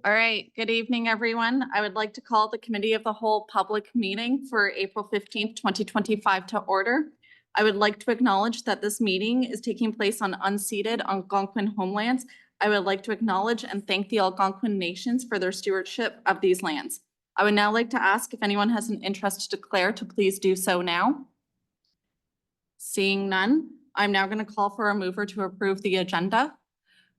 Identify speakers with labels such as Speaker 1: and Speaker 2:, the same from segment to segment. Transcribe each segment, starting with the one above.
Speaker 1: All right, good evening, everyone. I would like to call the Committee of the Whole public meeting for April 15th, 2025 to order. I would like to acknowledge that this meeting is taking place on unceded Algonquin homelands. I would like to acknowledge and thank the Algonquin nations for their stewardship of these lands. I would now like to ask if anyone has an interest to declare to please do so now. Seeing none, I'm now going to call for a mover to approve the agenda.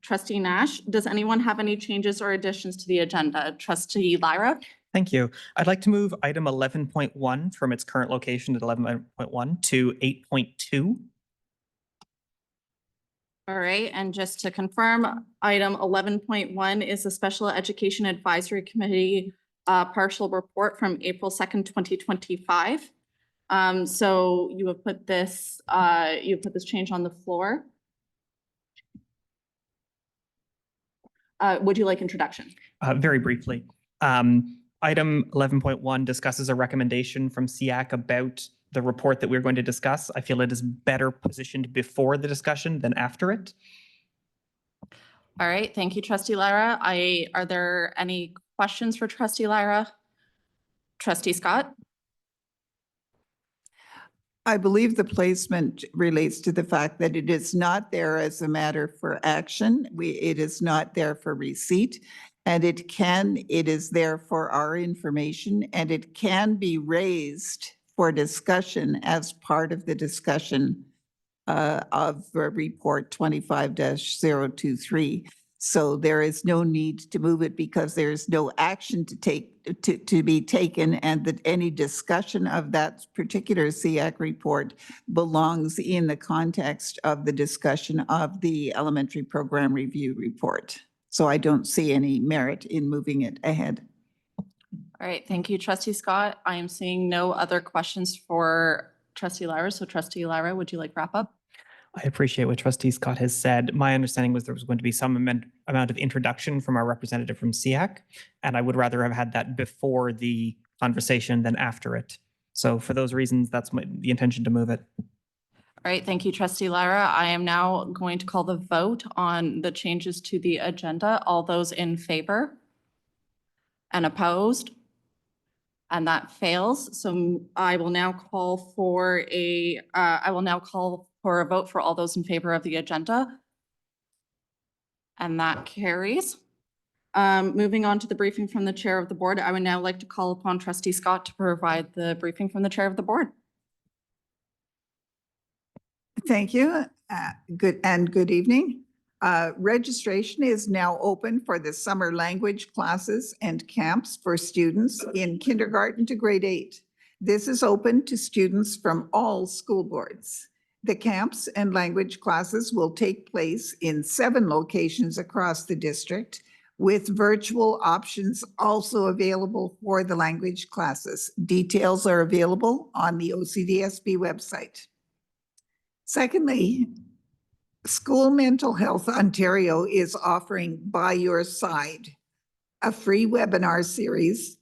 Speaker 1: Trustee Nash, does anyone have any changes or additions to the agenda? Trustee Lyra?
Speaker 2: Thank you. I'd like to move item 11.1 from its current location at 11.1 to 8.2.
Speaker 1: All right, and just to confirm, item 11.1 is the Special Education Advisory Committee partial report from April 2nd, 2025. So you have put this change on the floor. Would you like introduction?
Speaker 2: Very briefly. Item 11.1 discusses a recommendation from SEAC about the report that we're going to discuss. I feel it is better positioned before the discussion than after it.
Speaker 1: All right, thank you, Trustee Lyra. Are there any questions for Trustee Lyra? Trustee Scott?
Speaker 3: I believe the placement relates to the fact that it is not there as a matter for action. It is not there for receipt, and it is there for our information, and it can be raised for discussion as part of the discussion of report 25-023. So there is no need to move it because there is no action to be taken, and that any discussion of that particular SEAC report belongs in the context of the discussion of the elementary program review report. So I don't see any merit in moving it ahead.
Speaker 1: All right, thank you, Trustee Scott. I am seeing no other questions for Trustee Lyra. So Trustee Lyra, would you like wrap up?
Speaker 2: I appreciate what Trustee Scott has said. My understanding was there was going to be some amount of introduction from our representative from SEAC, and I would rather have had that before the conversation than after it. So for those reasons, that's the intention to move it.
Speaker 1: All right, thank you, Trustee Lyra. I am now going to call the vote on the changes to the agenda. All those in favor and opposed? And that fails. So I will now call for a vote for all those in favor of the agenda. And that carries. Moving on to the briefing from the chair of the board, I would now like to call upon Trustee Scott to provide the briefing from the chair of the board.
Speaker 3: Thank you. Good evening. Registration is now open for the summer language classes and camps for students in kindergarten to grade 8. This is open to students from all school boards. The camps and language classes will take place in 7 locations across the district, with virtual options also available for the language classes. Details are available on the OCDSB website. Secondly, School Mental Health Ontario is offering By Your Side, a free webinar series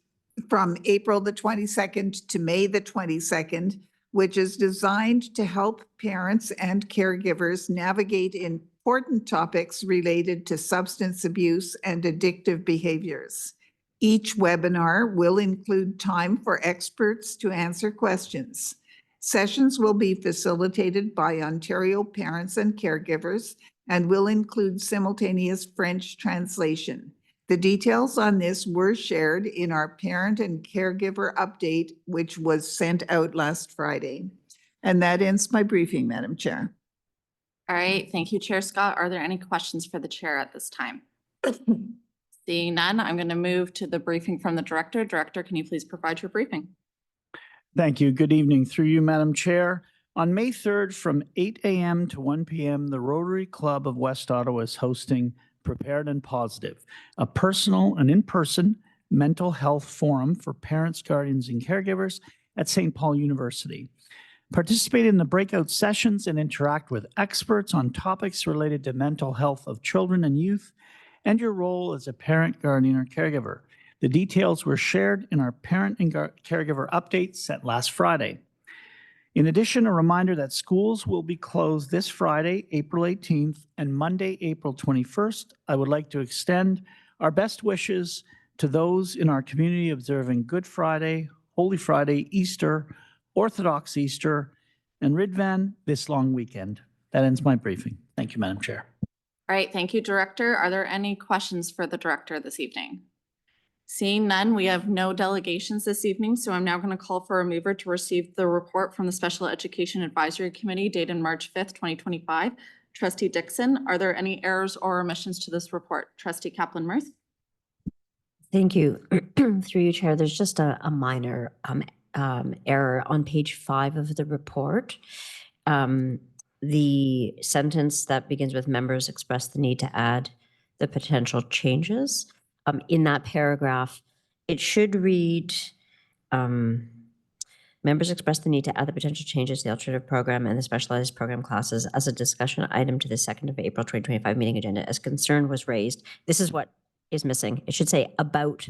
Speaker 3: from April the 22nd to May the 22nd, which is designed to help parents and caregivers navigate important topics related to substance abuse and addictive behaviors. Each webinar will include time for experts to answer questions. Sessions will be facilitated by Ontario parents and caregivers and will include simultaneous French translation. The details on this were shared in our parent and caregiver update, which was sent out last Friday. And that ends my briefing, Madam Chair.
Speaker 1: All right, thank you, Chair Scott. Are there any questions for the chair at this time? Seeing none, I'm going to move to the briefing from the director. Director, can you please provide your briefing?
Speaker 4: Thank you. Good evening. Through you, Madam Chair. On May 3rd from 8 a.m. to 1 p.m., the Rotary Club of West Ottawa is hosting Prepared and Positive, a personal and in-person mental health forum for parents, guardians, and caregivers at St. Paul University. Participate in the breakout sessions and interact with experts on topics related to mental health of children and youth and your role as a parent, guardian, or caregiver. The details were shared in our parent and caregiver update sent last Friday. In addition, a reminder that schools will be closed this Friday, April 18th, and Monday, April 21st. I would like to extend Our best wishes to those in our community observing Good Friday, Holy Friday, Easter, Orthodox Easter, and Ridvan this long weekend. That ends my briefing. Thank you, Madam Chair.
Speaker 1: All right, thank you, Director. Are there any questions for the Director this evening? Seeing none, we have no delegations this evening, so I'm now going to call for a mover to receive the report from the Special Education Advisory Committee dated March 5th, 2025. Trustee Dixon, are there any errors or omissions to this report? Trustee Kaplan-Murth?
Speaker 5: Thank you. Through you, Chair, there's just a minor error on page 5 of the report. The sentence that begins with members express the need to add the potential changes. In that paragraph, it should read, members express the need to add the potential changes to the alternative program and the specialized program classes as a discussion item to the 2nd of April 2025 meeting agenda as concern was raised. This is what is missing. It should say about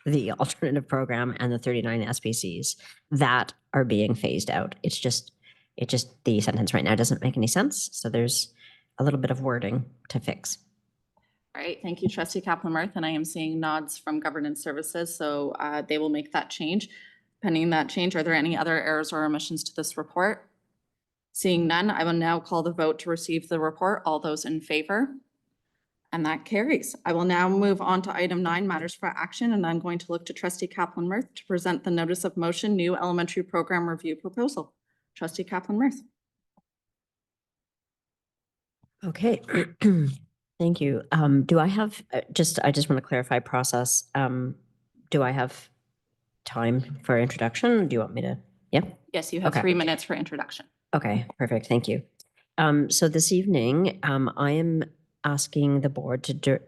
Speaker 5: the alternative program and the 39 SPCs that are being phased out. The sentence right now doesn't make any sense. So there's a little bit of wording to fix.
Speaker 1: All right, thank you, Trustee Kaplan-Murth, and I am seeing nods from Governance Services, so they will make that change. Pending that change, are there any other errors or omissions to this report? Seeing none, I will now call the vote to receive the report. All those in favor? And that carries. I will now move on to item 9, matters for action, and I'm going to look to Trustee Kaplan-Murth to present the notice of motion, new elementary program review proposal. Trustee Kaplan-Murth.
Speaker 5: Okay. Thank you. Do I have I just want to clarify process. Do I have time for introduction? Do you want me to? Yeah.
Speaker 1: Yes, you have
Speaker 5: Okay.
Speaker 1: 3 minutes for introduction.
Speaker 5: Okay, perfect. Thank you. So this evening, I am asking the board to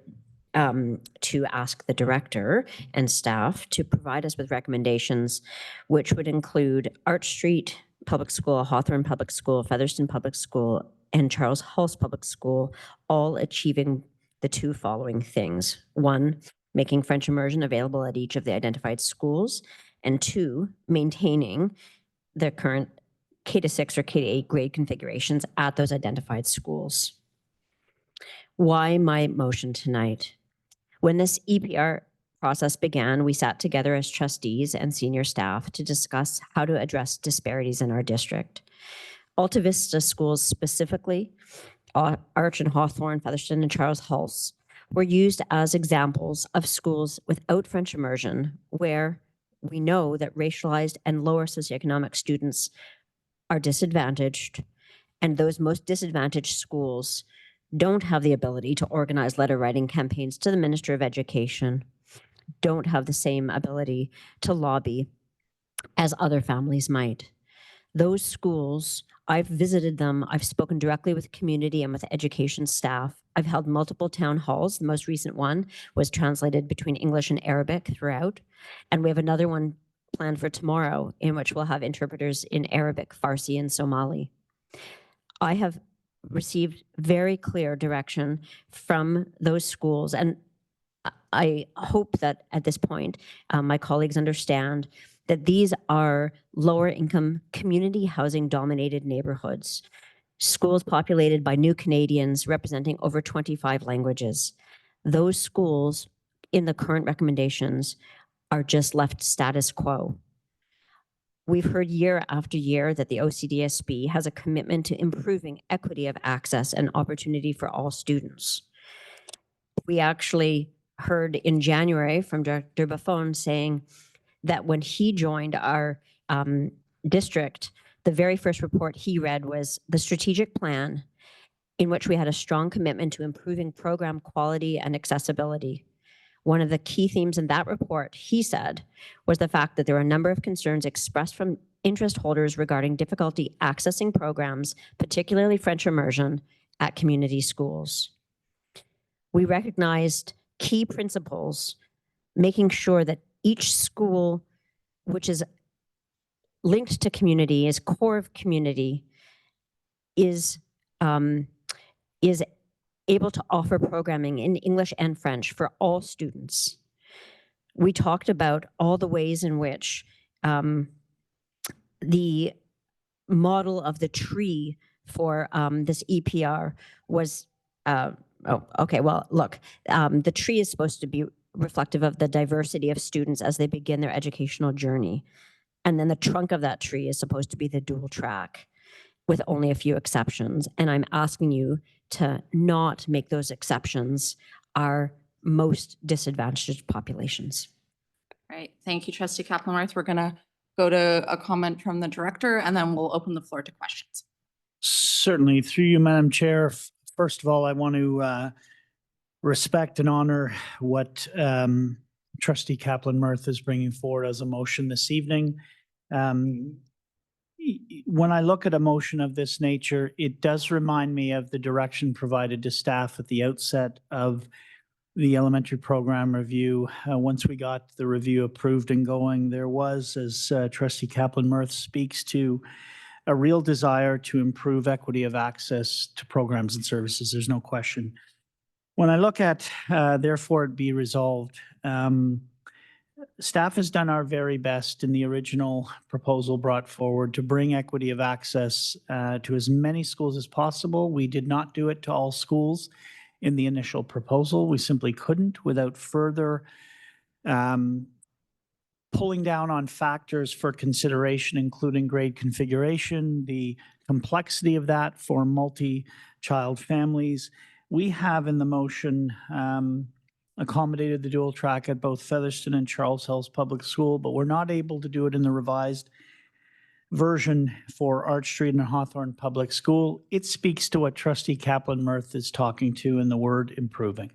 Speaker 5: ask the director and staff to provide us with recommendations, which would include Arch Street Public School, Hawthorne Public School, Featherston Public School, and Charles Hulse Public School, all achieving the 2 following things. 1, making French immersion available at each of the identified schools, and 2, maintaining the current K-6 or K-8 grade configurations at those identified schools. Why my motion tonight? When this EPR process began, we sat together as trustees and senior staff to discuss how to address disparities in our district. Alta Vista schools specifically, Arch and Hawthorne, Featherston, and Charles Hulse, were used as examples of schools without French immersion, where we know that racialized and lower socioeconomic students are disadvantaged, and those most disadvantaged schools don't have the ability to organize letter writing campaigns to the Minister of Education, don't have the same ability to lobby as other families might. Those schools, I've visited them, I've spoken directly with community and with education staff. I've held multiple town halls. The most recent one was translated between English and Arabic throughout. And we have another one planned for tomorrow in which we'll have interpreters in Arabic, Farsi, and Somali. I have received very clear direction from those schools, and I hope that at this point, my colleagues understand that these are lower income community housing dominated neighborhoods, schools populated by new Canadians representing over 25 languages. Those schools in the current recommendations are just left status quo. We've heard year after year that the OCDSB has a commitment to improving equity of access and opportunity for all students. We actually heard in January from Director Buffon saying that when he joined our district, the very first report he read was the strategic plan in which we had a strong commitment to improving program quality and accessibility. One of the key themes in that report, he said, was the fact that there were a number of concerns expressed from interest holders regarding difficulty accessing programs, particularly French immersion, at community schools. We recognized key principles, making sure that each school, which is linked to community, is core of community, is able to offer programming in English and French for all students. We talked about all the ways in which the model of the tree for this EPR was Oh, okay. Well, look, the tree is supposed to be reflective of the diversity of students as they begin their educational journey. And then the trunk of that tree is supposed to be the dual track with only a few exceptions. And I'm asking you to not make those exceptions our most disadvantaged populations.
Speaker 1: All right, thank you, trustee Kaplan-Meier. We're gonna go to a comment from the director and then we'll open the floor to questions.
Speaker 4: Certainly, through you, Madam Chair. First of all, I want to respect and honor what Trustee Kaplan-Meier is bringing forward as a motion this evening. When I look at a motion of this nature, it does remind me of the direction provided to staff at the outset of the elementary program review. Once we got the review approved and going, there was, as Trustee Kaplan-Meier speaks to, a real desire to improve equity of access to programs and services. There's no question. When I look at, therefore it be resolved, staff has done our very best in the original proposal brought forward to bring equity of access to as many schools as possible. We did not do it to all schools in the initial proposal. We simply couldn't without further pulling down on factors for consideration, including grade configuration, the complexity of that for multi-child families. We have in the motion accommodated the dual track at both Featherston and Charles Hills Public School, but we're not able to do it in the revised version for Arch Street and Hawthorne Public School. It speaks to what Trustee Kaplan-Meier is talking to in the word improving.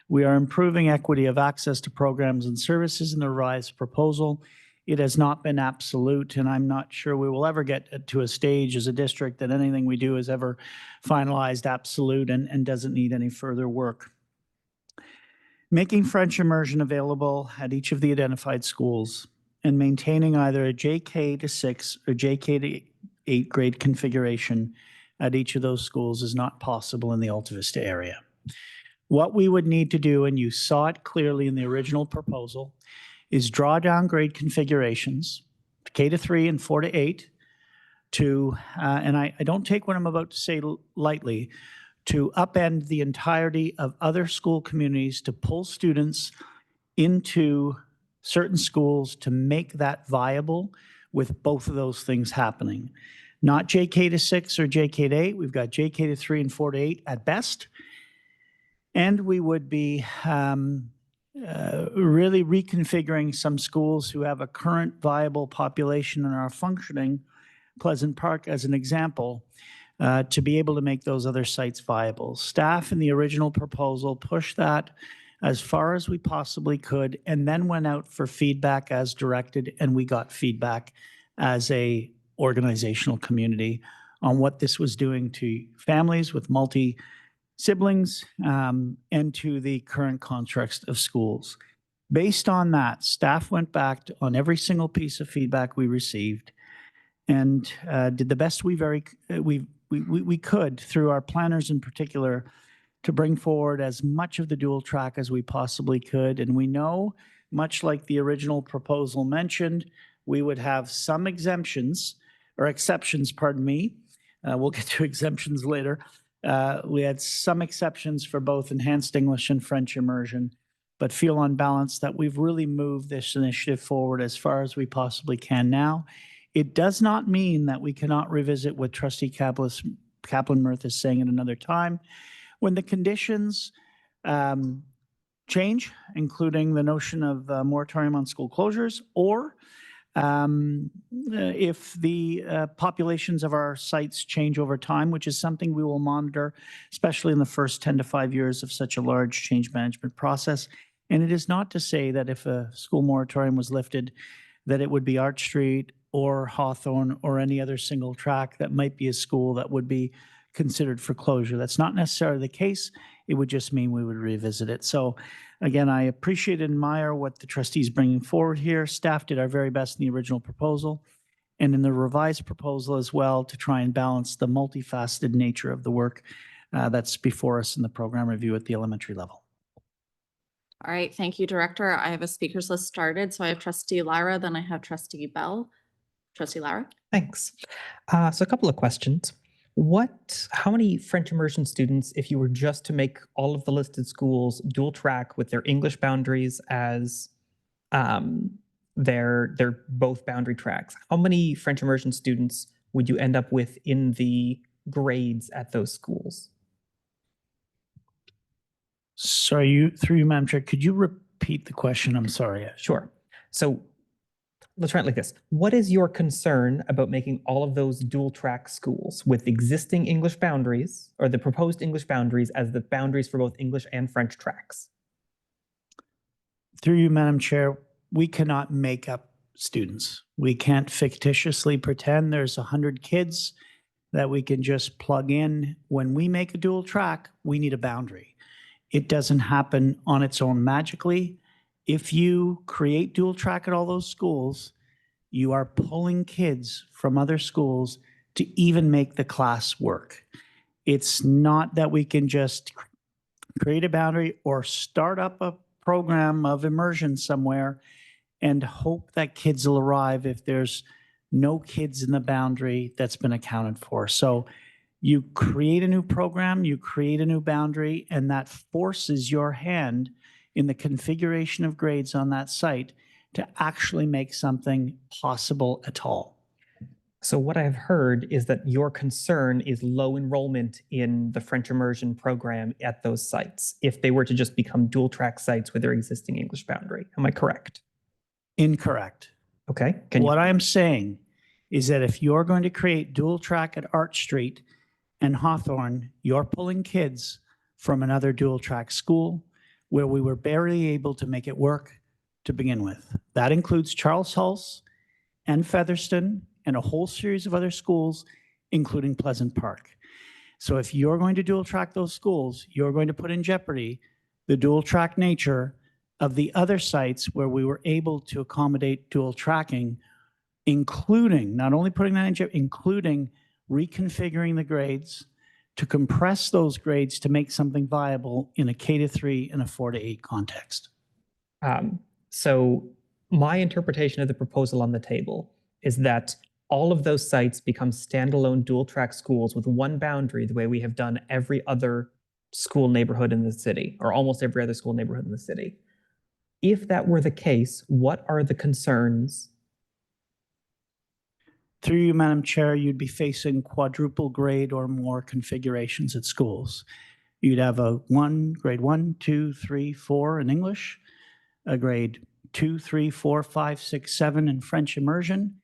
Speaker 4: We are improving equity of access to programs and services in the revised proposal. It has not been absolute, and I'm not sure we will ever get to a stage as a district that anything we do is ever finalized absolute and doesn't need any further work. Making French immersion available at each of the identified schools and maintaining either a JK to 6 or JK to 8 grade configuration at each of those schools is not possible in the Alta Vista area. What we would need to do, and you saw it clearly in the original proposal, is draw down grade configurations, K to 3 and 4 to 8, to, and I don't take what I'm about to say lightly, to upend the entirety of other school communities to pull students into certain schools to make that viable with both of those things happening. Not JK to 6 or JK to 8. We've got JK to 3 and 4 to 8 at best. And we would be really reconfiguring some schools who have a current viable population and are functioning, Pleasant Park as an example, to be able to make those other sites viable. Staff in the original proposal pushed that as far as we possibly could and then went out for feedback as directed, and we got feedback as a organizational community on what this was doing to families with multi-siblings and to the current constructs of schools. Based on that, staff went back on every single piece of feedback we received and did the best we could through our planners in particular to bring forward as much of the dual track as we possibly could. And we know, much like the original proposal mentioned, we would have some exemptions or exceptions, pardon me. We'll get to exemptions later. We had some exceptions for both enhanced English and French immersion, but feel on balance that we've really moved this initiative forward as far as we possibly can now. It does not mean that we cannot revisit what Trustee Kaplan-Meier is saying at another time. When the conditions change, including the notion of moratorium on school closures, or if the populations of our sites change over time, which is something we will monitor, especially in the first 10 to 5 years of such a large change management process. And it is not to say that if a school moratorium was lifted, that it would be Arch Street or Hawthorne or any other single track that might be a school that would be considered for closure. That's not necessarily the case. It would just mean we would revisit it. So again, I appreciate and admire what the trustees bringing forward here. Staff did our very best in the original proposal and in the revised proposal as well to try and balance the multifaceted nature of the work that's before us in the program review at the elementary level.
Speaker 1: All right, thank you, Director. I have a speakers list started. So I have Trustee Lyra, then I have Trustee Bell. Trustee Lyra.
Speaker 2: Thanks. So a couple of questions. How many French immersion students, if you were just to make all of the listed schools dual track with their English boundaries as their both boundary tracks, how many French immersion students would you end up with in the grades at those schools?
Speaker 4: Sorry, through you, Madam Chair, could you repeat the question? I'm sorry.
Speaker 2: Sure. So let's try it like this. What is your concern about making all of those dual track schools with existing English boundaries or the proposed English boundaries as the boundaries for both English and French tracks?
Speaker 4: Through you, Madam Chair, we cannot make up students. We can't fictitiously pretend there's 100 kids that we can just plug in. When we make a dual track, we need a boundary. It doesn't happen on its own magically. If you create dual track at all those schools, you are pulling kids from other schools to even make the class work. It's not that we can just create a boundary or start up a program of immersion somewhere and hope that kids will arrive if there's no kids in the boundary that's been accounted for. So you create a new program, you create a new boundary, and that forces your hand in the configuration of grades on that site to actually make something possible at all.
Speaker 2: So what I've heard is that your concern is low enrollment in the French immersion program at those sites if they were to just become dual track sites with their existing English boundary. Am I correct?
Speaker 4: Incorrect.
Speaker 2: Okay.
Speaker 4: What I'm saying is that if you're going to create dual track at Arch Street and Hawthorne, you're pulling kids from another dual track school where we were barely able to make it work to begin with. That includes Charles Hulse and Featherston and a whole series of other schools, including Pleasant Park. So if you're going to dual track those schools, you're going to put in jeopardy the dual track nature of the other sites where we were able to accommodate dual tracking, including, not only putting that in jeopardy, including reconfiguring the grades to compress those grades to make something viable in a K-3 and a 4-8 context.
Speaker 2: So my interpretation of the proposal on the table is that all of those sites become standalone dual track schools with one boundary, the way we have done every other school neighborhood in the city, or almost every other school neighborhood in the city. If that were the case, what are the concerns?
Speaker 4: Through you, Madam Chair, you'd be facing quadruple grade or more configurations at schools. You'd have a grade 1, 2, 3, 4 in English, a grade 2, 3, 4, 5, 6, 7 in French immersion,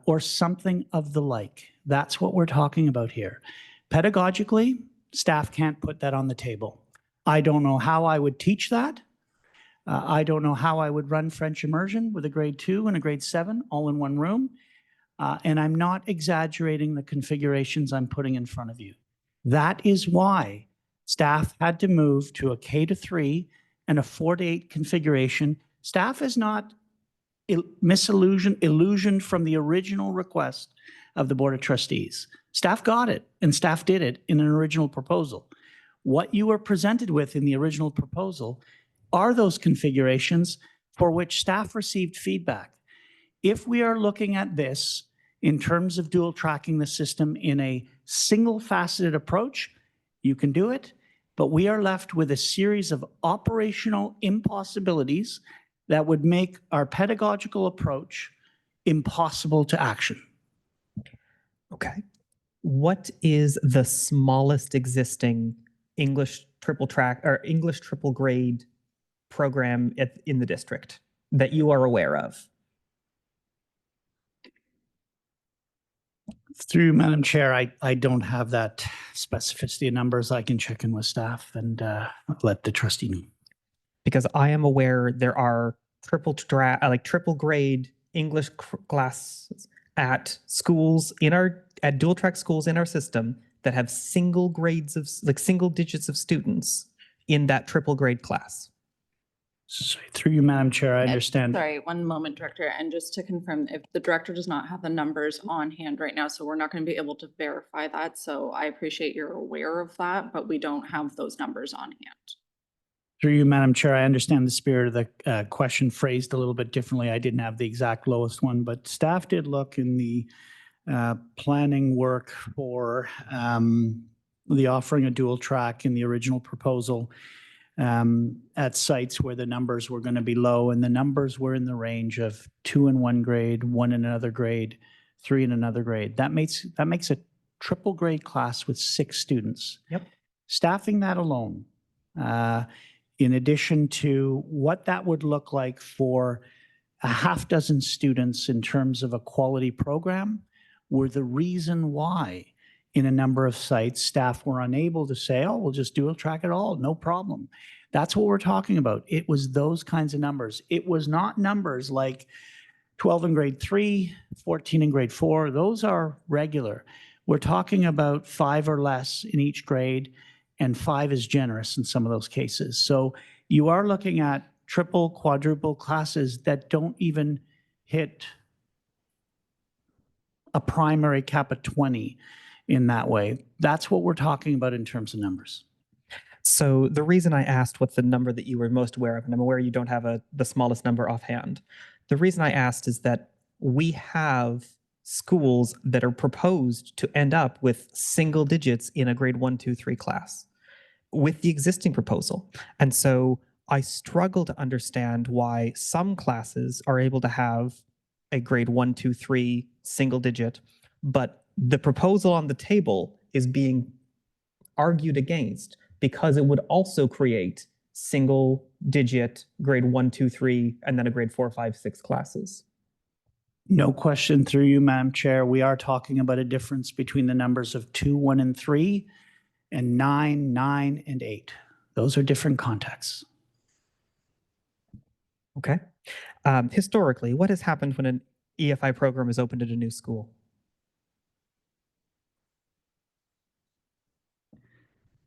Speaker 4: or something of the like. That's what we're talking about here. Pedagogically, staff can't put that on the table. I don't know how I would teach that. I don't know how I would run French immersion with a grade 2 and a grade 7 all in one room. And I'm not exaggerating the configurations I'm putting in front of you. That is why staff had to move to a K-3 and a 4-8 configuration. Staff is not illusioned from the original request of the Board of Trustees. Staff got it, and staff did it in an original proposal. What you were presented with in the original proposal are those configurations for which staff received feedback. If we are looking at this in terms of dual tracking the system in a single faceted approach, you can do it, but we are left with a series of operational impossibilities that would make our pedagogical approach impossible to action.
Speaker 2: Okay. What is the smallest existing English triple track or English triple grade program in the district that you are aware of?
Speaker 4: Through Madam Chair, I don't have that specificity of numbers. I can check in with staff and let the trustee know.
Speaker 2: Because I am aware there are triple grade English classes at schools at dual track schools in our system that have single grades of single digits of students in that triple grade class.
Speaker 4: Sorry, through you, Madam Chair, I understand.
Speaker 1: Sorry, one moment, Director. And just to confirm, if the Director does not have the numbers on hand right now, so we're not going to be able to verify that. So I appreciate you're aware of that, but we don't have those numbers on hand.
Speaker 4: Through you, Madam Chair, I understand the spirit of the question phrased a little bit differently. I didn't have the exact lowest one, but staff did look in the planning work for the offering a dual track in the original proposal at sites where the numbers were going to be low, and the numbers were in the range of 2 in one grade, 1 in another grade, 3 in another grade. That makes a triple grade class with 6 students.
Speaker 2: Yep.
Speaker 4: Staffing that alone, in addition to what that would look like for a half dozen students in terms of a quality program, were the reason why in a number of sites, staff were unable to say, oh, we'll just dual track it all, no problem. That's what we're talking about. It was those kinds of numbers. It was not numbers like 12 in grade 3, 14 in grade 4. Those are regular. We're talking about 5 or less in each grade, and 5 is generous in some of those cases. So you are looking at triple, quadruple classes that don't even hit a primary cap of 20 in that way. That's what we're talking about in terms of numbers.
Speaker 2: So the reason I asked what's the number that you were most aware of, and I'm aware you don't have the smallest number offhand. The reason I asked is that we have schools that are proposed to end up with single digits in a grade 1, 2, 3 class with the existing proposal. And so I struggle to understand why some classes are able to have a grade 1, 2, 3 single digit, but the proposal on the table is being argued against because it would also create single digit grade 1, 2, 3, and then a grade 4, 5, 6 classes.
Speaker 4: No question through you, Madam Chair. We are talking about a difference between the numbers of 2, 1, and 3, and 9, 9, and 8. Those are different contexts.
Speaker 2: Okay. Historically, what has happened when an EFI program is opened at a new school?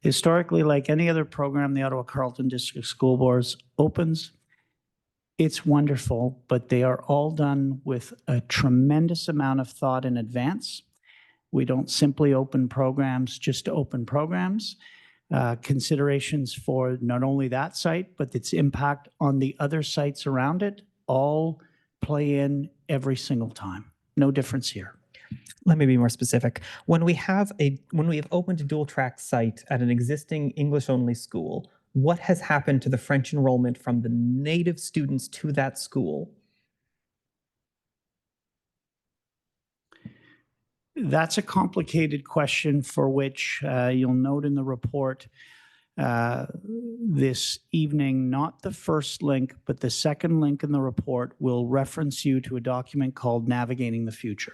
Speaker 4: Historically, like any other program the Ottawa-Carleton District School Boards opens, it's wonderful, but they are all done with a tremendous amount of thought in advance. We don't simply open programs just to open programs. Considerations for not only that site, but its impact on the other sites around it all play in every single time. No difference here.
Speaker 2: Let me be more specific. When we have opened a dual track site at an existing English only school, what has happened to the French enrollment from the native students to that school?
Speaker 4: That's a complicated question for which you'll note in the report this evening, not the first link, but the second link in the report will reference you to a document called Navigating the Future.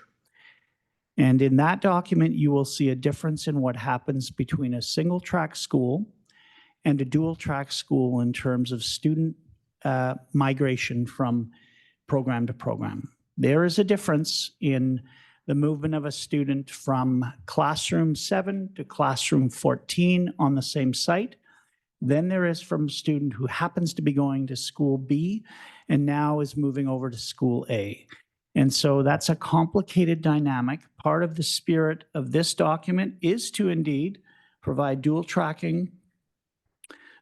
Speaker 4: And in that document, you will see a difference in what happens between a single track school and a dual track school in terms of student migration from program to program. There is a difference in the movement of a student from classroom 7 to classroom 14 on the same site. Then there is from a student who happens to be going to school B and now is moving over to school A. And so that's a complicated dynamic. Part of the spirit of this document is to indeed provide dual tracking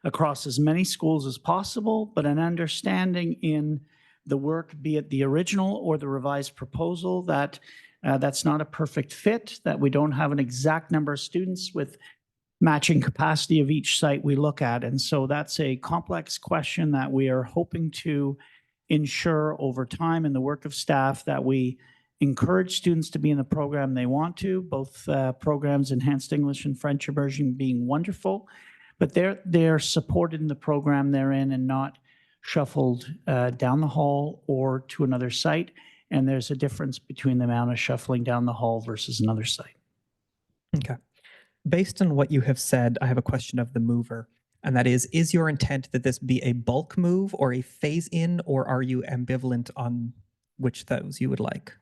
Speaker 4: across as many schools as possible, but an understanding in the work, be it the original or the revised proposal, that that's not a perfect fit, that we don't have an exact number of students with matching capacity of each site we look at. And so that's a complex question that we are hoping to ensure over time in the work of staff that we encourage students to be in the program they want to, both programs, Enhanced English and French Immersion being wonderful, but they're supported in the program they're in and not shuffled down the hall or to another site. And there's a difference between the amount of shuffling down the hall versus another site.
Speaker 2: Okay. Based on what you have said, I have a question of the mover, and that is your intent that this be a bulk move or a phase in, or are you ambivalent on which those you would like?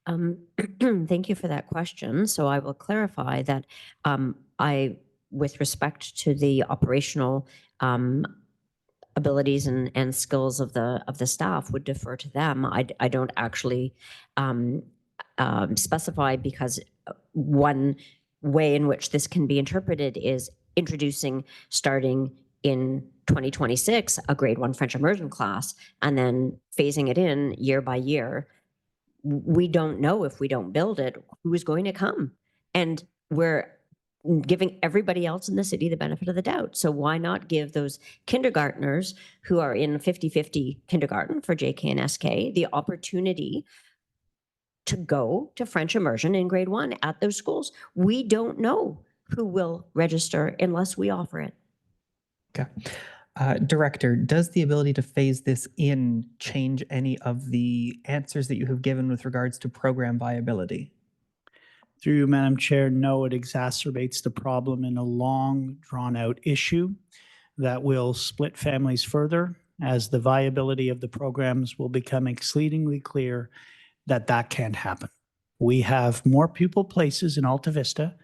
Speaker 5: Thank you for that question. So I will clarify that with respect to the operational abilities and skills of the staff, would defer to them. I don't actually specify, because one way in which this can be interpreted is introducing, starting in 2026, a grade 1 French immersion class, and then phasing it in year by year we don't know if we don't build it, who is going to come. And we're giving everybody else in the city the benefit of the doubt. So why not give those kindergartners who are in 50-50 kindergarten for JK and SK the opportunity to go to French immersion in grade 1 at those schools? We don't know who will register unless we offer it.
Speaker 2: Okay. Director, does the ability to phase this in change any of the answers that you have given with regards to program viability?
Speaker 4: Through you, Madam Chair, no, it exacerbates the problem in a long, drawn-out issue that will split families further, as the viability of the programs will become exceedingly clear that that can't happen. We have more pupil places in Alta Vista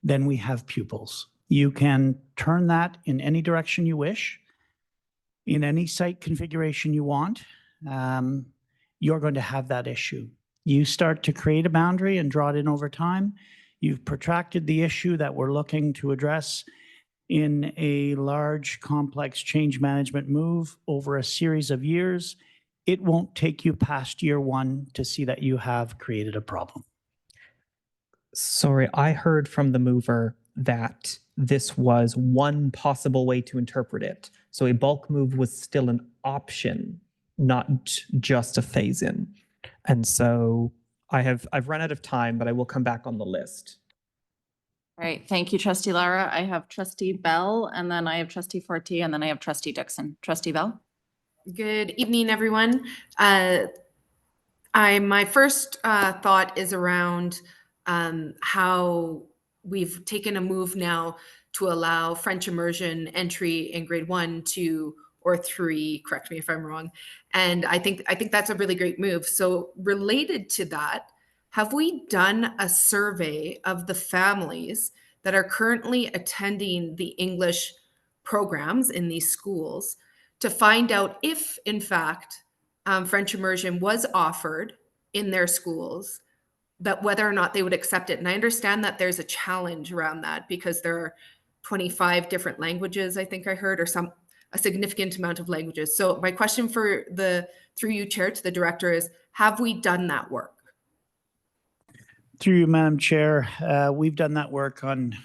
Speaker 4: than we have pupils. You can turn that in any direction you wish, in any site configuration you want. You're going to have that issue. You start to create a boundary and draw it in over time. You've protracted the issue that we're looking to address in a large, complex change management move over a series of years. It won't take you past year 1 to see that you have created a problem.
Speaker 2: Sorry, I heard from the mover that this was one possible way to interpret it. So a bulk move was still an option, not just a phase in. And so I've run out of time, but I will come back on the list.
Speaker 1: All right, thank you, Trustee Lara. I have Trustee Bell, and then I have Trustee Forte, and then I have Trustee Dixon. Trustee Bell?
Speaker 6: Good evening, everyone. My first thought is around how we've taken a move now to allow French immersion entry in grade 1, 2, or 3. Correct me if I'm wrong. And I think that's a really great move. So related to that, have we done a survey of the families that are currently attending the English programs in these schools to find out if, in fact, French immersion was offered in their schools, but whether or not they would accept it? And I understand that there's a challenge around that because there are 25 different languages, I think I heard, or a significant amount of languages. So my question through you, Chair, to the Director is, have we done that work?
Speaker 4: Through you, Madam Chair, we've done that work on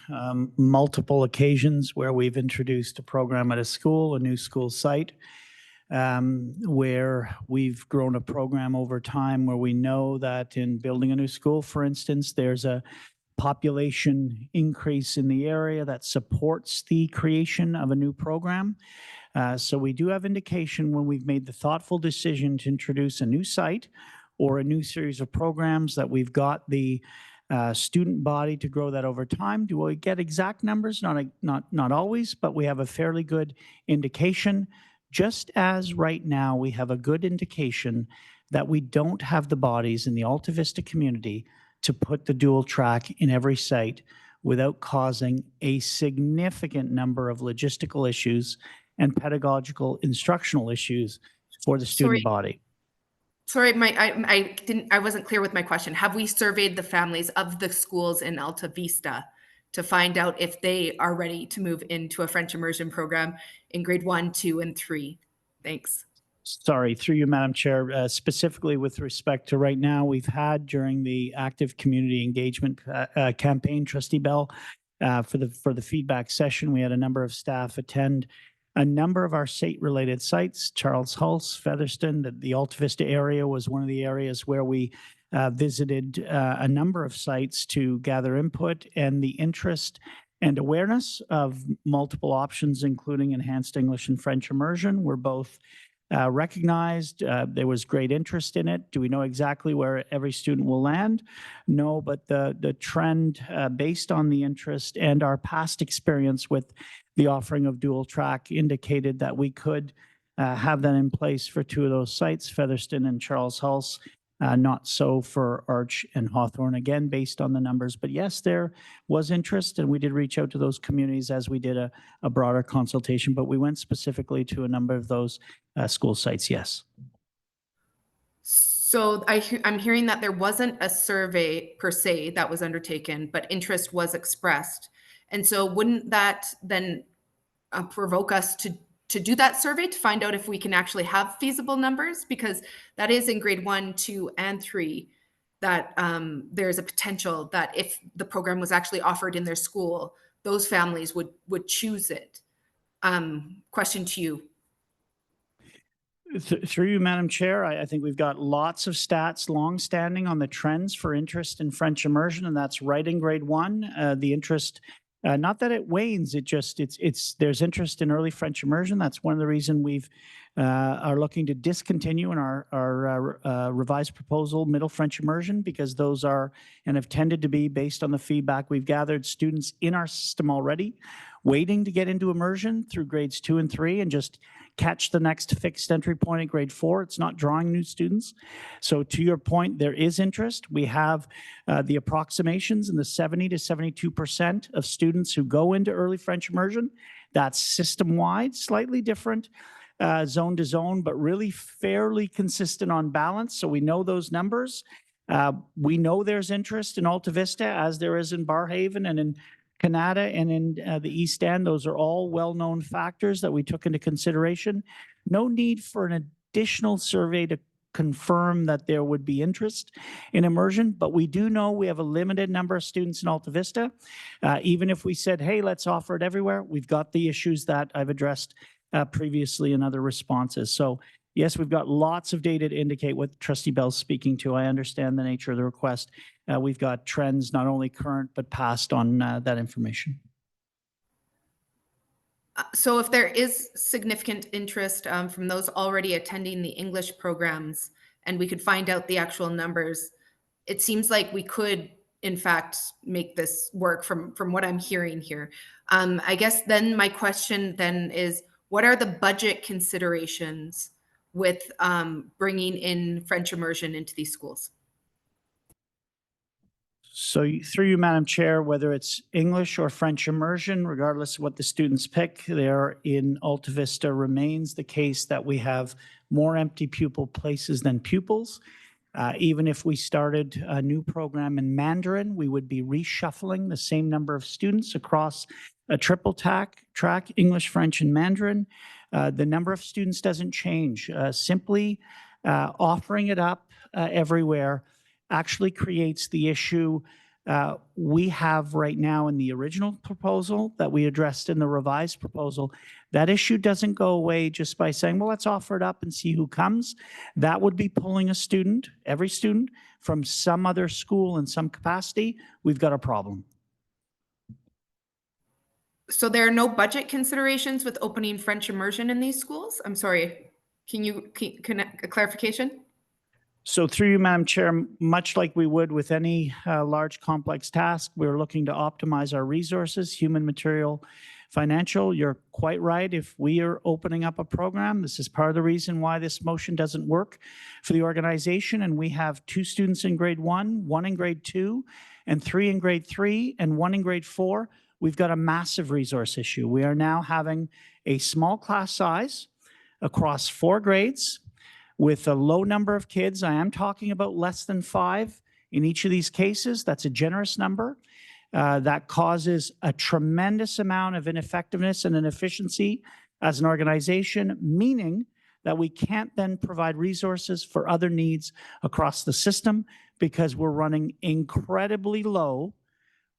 Speaker 4: multiple occasions where we've introduced a program at a school, a new school site, where we've grown a program over time where we know that in building a new school, for instance, there's a population increase in the area that supports the creation of a new program. So we do have indication when we've made the thoughtful decision to introduce a new site or a new series of programs that we've got the student body to grow that over time. Do we get exact numbers? Not always, but we have a fairly good indication. Just as right now we have a good indication that we don't have the bodies in the Alta Vista community to put the dual track in every site without causing a significant number of logistical issues and pedagogical instructional issues for the student body.
Speaker 6: Sorry, I wasn't clear with my question. Have we surveyed the families of the schools in Alta Vista to find out if they are ready to move into a French immersion program in grade 1, 2, and 3? Thanks.
Speaker 4: Sorry, through you, Madam Chair, specifically with respect to right now, we've had during the active community engagement campaign, Trustee Bell, for the feedback session, we had a number of staff attend a number of our state-related sites. Charles Hulse, Featherston, the Alta Vista area was one of the areas where we visited a number of sites to gather input, and the interest and awareness of multiple options, including enhanced English and French immersion, were both recognized. There was great interest in it. Do we know exactly where every student will land? No, but the trend based on the interest and our past experience with the offering of dual track indicated that we could have that in place for 2 of those sites, Featherston and Charles Hulse. Not so for Arch and Hawthorne, again, based on the numbers. But yes, there was interest, and we did reach out to those communities as we did a broader consultation, but we went specifically to a number of those school sites, yes.
Speaker 6: So I'm hearing that there wasn't a survey per se that was undertaken, but interest was expressed. And so wouldn't that then provoke us to to do that survey to find out if we can actually have feasible numbers, because that is in grade 1, 2, and 3 that there's a potential that if the program was actually offered in their school, those families would choose it. Question to you.
Speaker 4: Through you, Madam Chair, I think we've got lots of stats longstanding on the trends for interest in French immersion, and that's right in grade 1. The interest, not that it wanes, there's interest in early French immersion. That's one of the reasons we've are looking to discontinue in our revised proposal middle French immersion, because those are and have tended to be, based on the feedback we've gathered, students in our system already waiting to get into immersion through grades 2 and 3 and just catch the next fixed entry point at grade 4. It's not drawing new students. So to your point, there is interest. We have the approximations in the 70 to 72% of students who go into early French immersion. That's system-wide, slightly different zone to zone, but really fairly consistent on balance. So we know those numbers. We know there's interest in Alta Vista, as there is in Barrhaven and in Canada and in the East End. Those are all well-known factors that we took into consideration. No need for an additional survey to confirm that there would be interest in immersion, but we do know we have a limited number of students in Alta Vista. Even if we said, hey, let's offer it everywhere, we've got the issues that I've addressed previously in other responses. So yes, we've got lots of data to indicate what Trustee Bell's speaking to. I understand the nature of the request. We've got trends, not only current, but past on that information.
Speaker 6: So if there is significant interest from those already attending the English programs, and we could find out the actual numbers, it seems like we could, in fact, make this work from what I'm hearing here. I guess then my question then is, what are the budget considerations with bringing in French immersion into these schools?
Speaker 4: So through you, Madam Chair, whether it's English or French immersion, regardless of what the students pick, there in Alta Vista remains the case that we have more empty pupil places than pupils. Even if we started a new program in Mandarin, we would be reshuffling the same number of students across a triple track, English, French, and Mandarin. The number of students doesn't change. Simply offering it up everywhere actually creates the issue we have right now in the original proposal that we addressed in the revised proposal. That issue doesn't go away just by saying, well, let's offer it up and see who comes. That would be pulling a student, every student, from some other school in some capacity. We've got a problem.
Speaker 6: So there are no budget considerations with opening French immersion in these schools? I'm sorry, can a clarification?
Speaker 4: So through you, Madam Chair, much like we would with any large complex task, we're looking to optimize our resources, human, material, financial. You're quite right. If we are opening up a program, this is part of the reason why this motion doesn't work for the organization. And we have 2 students in grade 1, 1 in grade 2, and 3 in grade 3, and 1 in grade 4. We've got a massive resource issue. We are now having a small class size across 4 grades with a low number of kids. I am talking about less than 5 in each of these cases. That's a generous number. That causes a tremendous amount of ineffectiveness and inefficiency as an organization, meaning that we can't then provide resources for other needs across the system because we're running incredibly low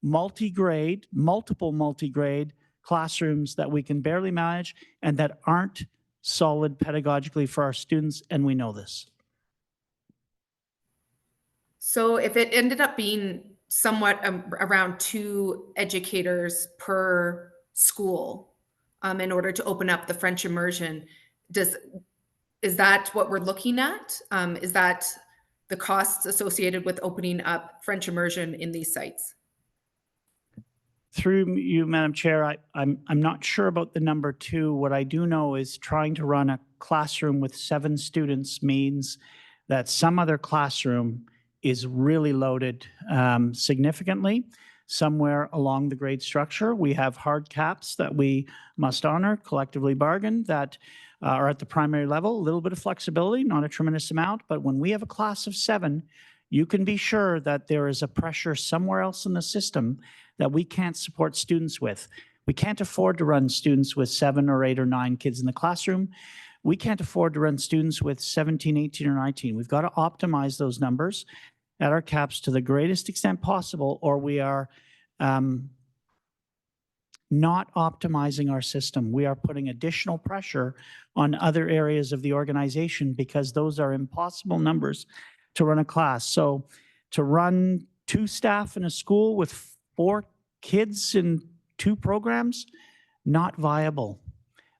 Speaker 4: multiple multi-grade classrooms that we can barely manage and that aren't solid pedagogically for our students, and we know this.
Speaker 6: So if it ended up being somewhat around 2 educators per school in order to open up the French immersion, is that what we're looking at? Is that the costs associated with opening up French immersion in these sites?
Speaker 4: Through you, Madam Chair, I'm not sure about the number 2. What I do know is trying to run a classroom with 7 students means that some other classroom is really loaded significantly somewhere along the grade structure. We have hard caps that we must honor, collectively bargain, that are at the primary level. A little bit of flexibility, not a tremendous amount, but when we have a class of 7, you can be sure that there is a pressure somewhere else in the system that we can't support students with. We can't afford to run students with 7 or 8 or 9 kids in the classroom. We can't afford to run students with 17, 18, or 19. We've got to optimize those numbers at our caps to the greatest extent possible, or we are not optimizing our system. We are putting additional pressure on other areas of the organization because those are impossible numbers to run a class. So to run 2 staff in a school with 4 kids in 2 programs, not viable.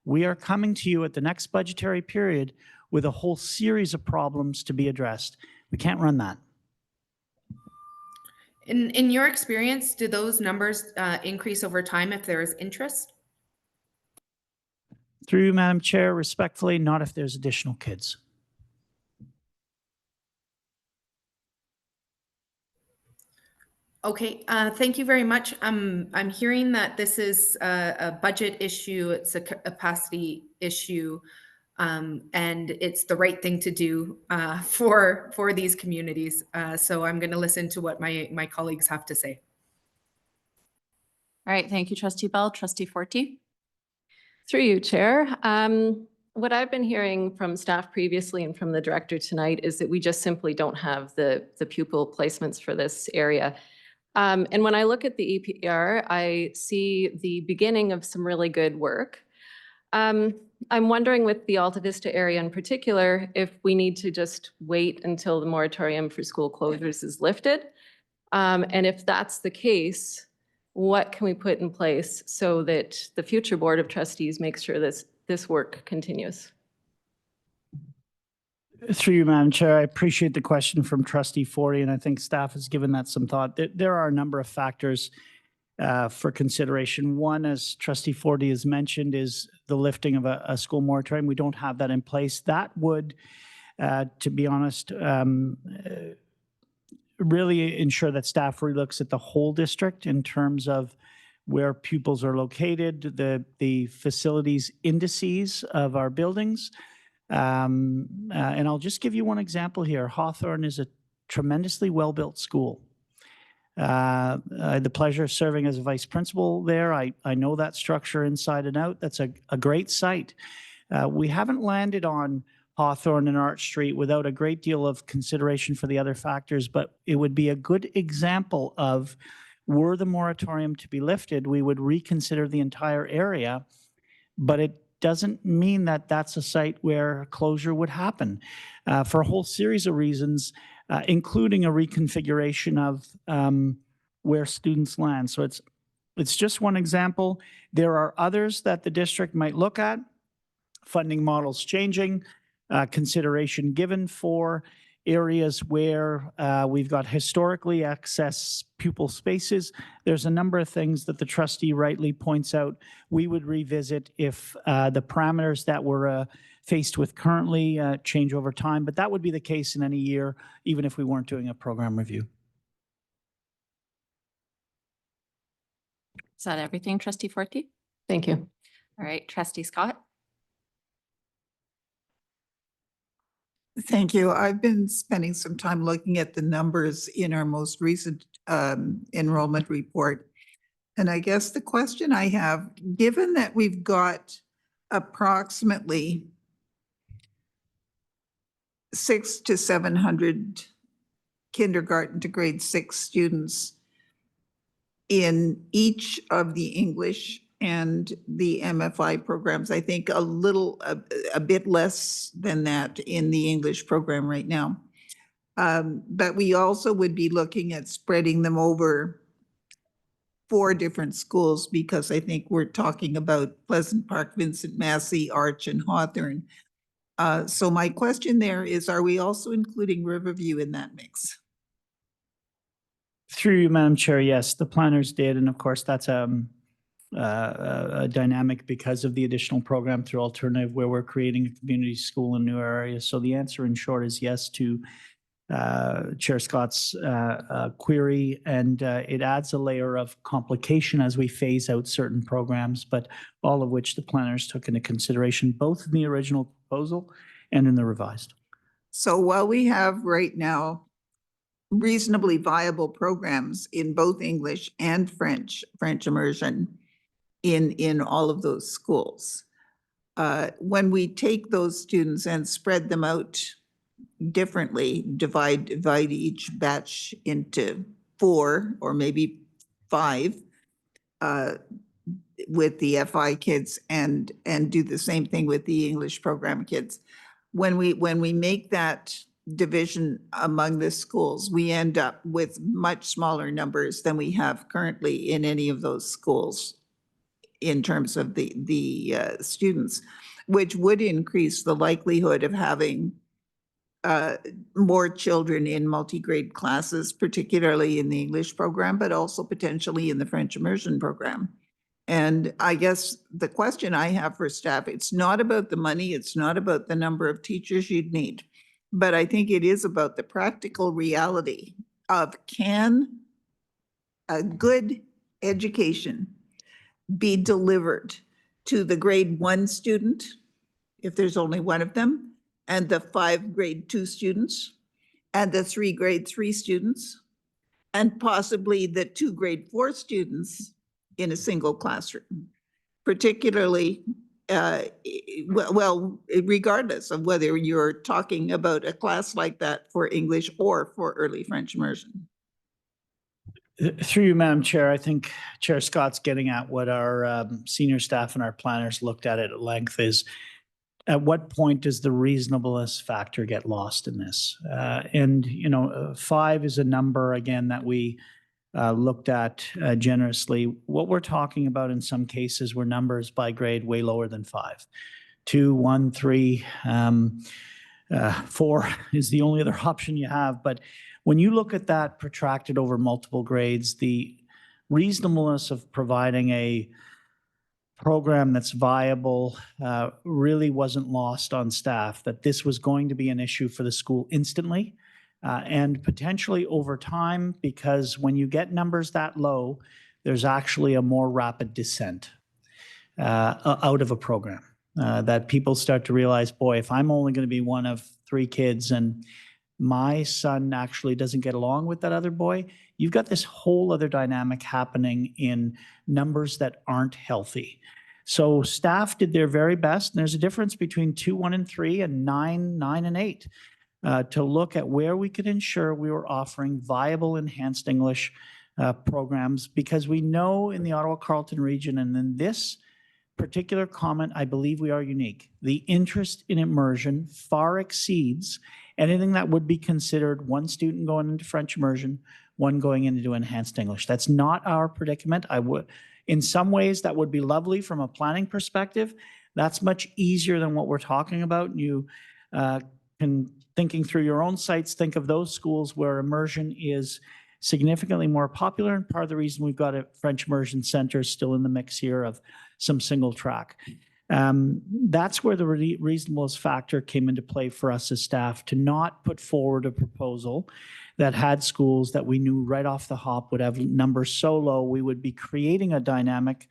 Speaker 4: We are coming to you at the next budgetary period with a whole series of problems to be addressed. We can't run that.
Speaker 6: In your experience, do those numbers increase over time if there is interest?
Speaker 4: Through you, Madam Chair, respectfully, not if there's additional kids.
Speaker 6: Okay, thank you very much. I'm hearing that this is a budget issue, it's a capacity issue, and it's the right thing to do for these communities. So I'm going to listen to what my colleagues have to say.
Speaker 1: All right, thank you, Trustee Bell. Trustee Forty?
Speaker 7: Through you, Chair. What I've been hearing from staff previously and from the director tonight is that we just simply don't have the pupil placements for this area. And when I look at the EPR, I see the beginning of some really good work. I'm wondering with the Alta Vista area in particular, if we need to just wait until the moratorium for school closures is lifted. And if that's the case, what can we put in place so that the future Board of Trustees makes sure this work continues?
Speaker 4: Through you, Madam Chair, I appreciate the question from Trustee Forty, and I think staff has given that some thought. There are a number of factors for consideration. One, as Trustee Forty has mentioned, is the lifting of a school moratorium. We don't have that in place. That would, to be honest, really ensure that staff relooks at the whole district in terms of where pupils are located, the facilities indices of our buildings. And I'll just give you one example here. Hawthorne is a tremendously well-built school. I had the pleasure of serving as a vice principal there. I know that structure inside and out. That's a great site. We haven't landed on Hawthorne and Arch Street without a great deal of consideration for the other factors, but it would be a good example of, were the moratorium to be lifted, we would reconsider the entire area, but it doesn't mean that that's a site where closure would happen for a whole series of reasons, including a reconfiguration of where students land. So it's just one example. There are others that the district might look at, funding models changing, consideration given for areas where we've got historically excess pupil spaces. There's a number of things that the trustee rightly points out we would revisit if the parameters that we're faced with currently change over time, but that would be the case in any year, even if we weren't doing a program review.
Speaker 1: Is that everything, Trustee Forty?
Speaker 7: Thank you.
Speaker 1: All right, Trustee Scott?
Speaker 3: Thank you. I've been spending some time looking at the numbers in our most recent enrollment report. And I guess the question I have, given that we've got approximately 600 to 700 kindergarten to grade 6 students in each of the English and the MFI programs, I think a bit less than that in the English program right now. But we also would be looking at spreading them over 4 different schools, because I think we're talking about Pleasant Park, Vincent Massey, Arch, and Hawthorne. So my question there is, are we also including Riverview in that mix?
Speaker 4: Through you, Madam Chair, yes, the planners did, and of course that's a dynamic because of the additional program through alternative, where we're creating a community school in new areas. So the answer in short is yes to Chair Scott's query, and it adds a layer of complication as we phase out certain programs, but all of which the planners took into consideration, both in the original proposal and in the revised.
Speaker 3: So while we have right now reasonably viable programs in both English and French immersion, in all of those schools. When we take those students and spread them out differently, divide each batch into 4 or maybe 5 with the FI kids and do the same thing with the English program kids. When we make that division among the schools, we end up with much smaller numbers than we have currently in any of those schools in terms of the students, which would increase the likelihood of having more children in multi-grade classes, particularly in the English program, but also potentially in the French immersion program. And I guess the question I have for staff, it's not about the money, it's not about the number of teachers you'd need, but I think it is about the practical reality of, can a good education be delivered to the grade 1 student, if there's only one of them, and the 5 grade 2 students, and the 3 grade 3 students, and possibly the 2 grade 4 students in a single classroom, particularly, well, regardless of whether you're talking about a class like that for English or for early French immersion.
Speaker 4: Through you, Madam Chair, I think Chair Scott's getting at what our senior staff and our planners looked at it at length is, at what point does the reasonableness factor get lost in this? And, 5 is a number, again, that we looked at generously. What we're talking about in some cases were numbers by grade way lower than 5. 2, 1, 3, 4 is the only other option you have. But when you look at that protracted over multiple grades, the reasonableness of providing a program that's viable really wasn't lost on staff, that this was going to be an issue for the school instantly and potentially over time, because when you get numbers that low, there's actually a more rapid descent out of a program. That people start to realize, boy, if I'm only going to be one of 3 kids and my son actually doesn't get along with that other boy, you've got this whole other dynamic happening in numbers that aren't healthy. So staff did their very best, and there's a difference between 2, 1, and 3 and 9, 9, and 8 to look at where we could ensure we were offering viable enhanced English programs, because we know in the Ottawa-Carleton region, and in this particular comment, I believe we are unique. The interest in immersion far exceeds anything that would be considered one student going into French immersion, one going into enhanced English. That's not our predicament. In some ways, that would be lovely from a planning perspective. That's much easier than what we're talking about. You can, thinking through your own sites, think of those schools where immersion is significantly more popular, and part of the reason we've got a French immersion center still in the mix here of some single track. That's where the reasonableness factor came into play for us as staff, to not put forward a proposal that had schools that we knew right off the hop would have numbers so low we would be creating a dynamic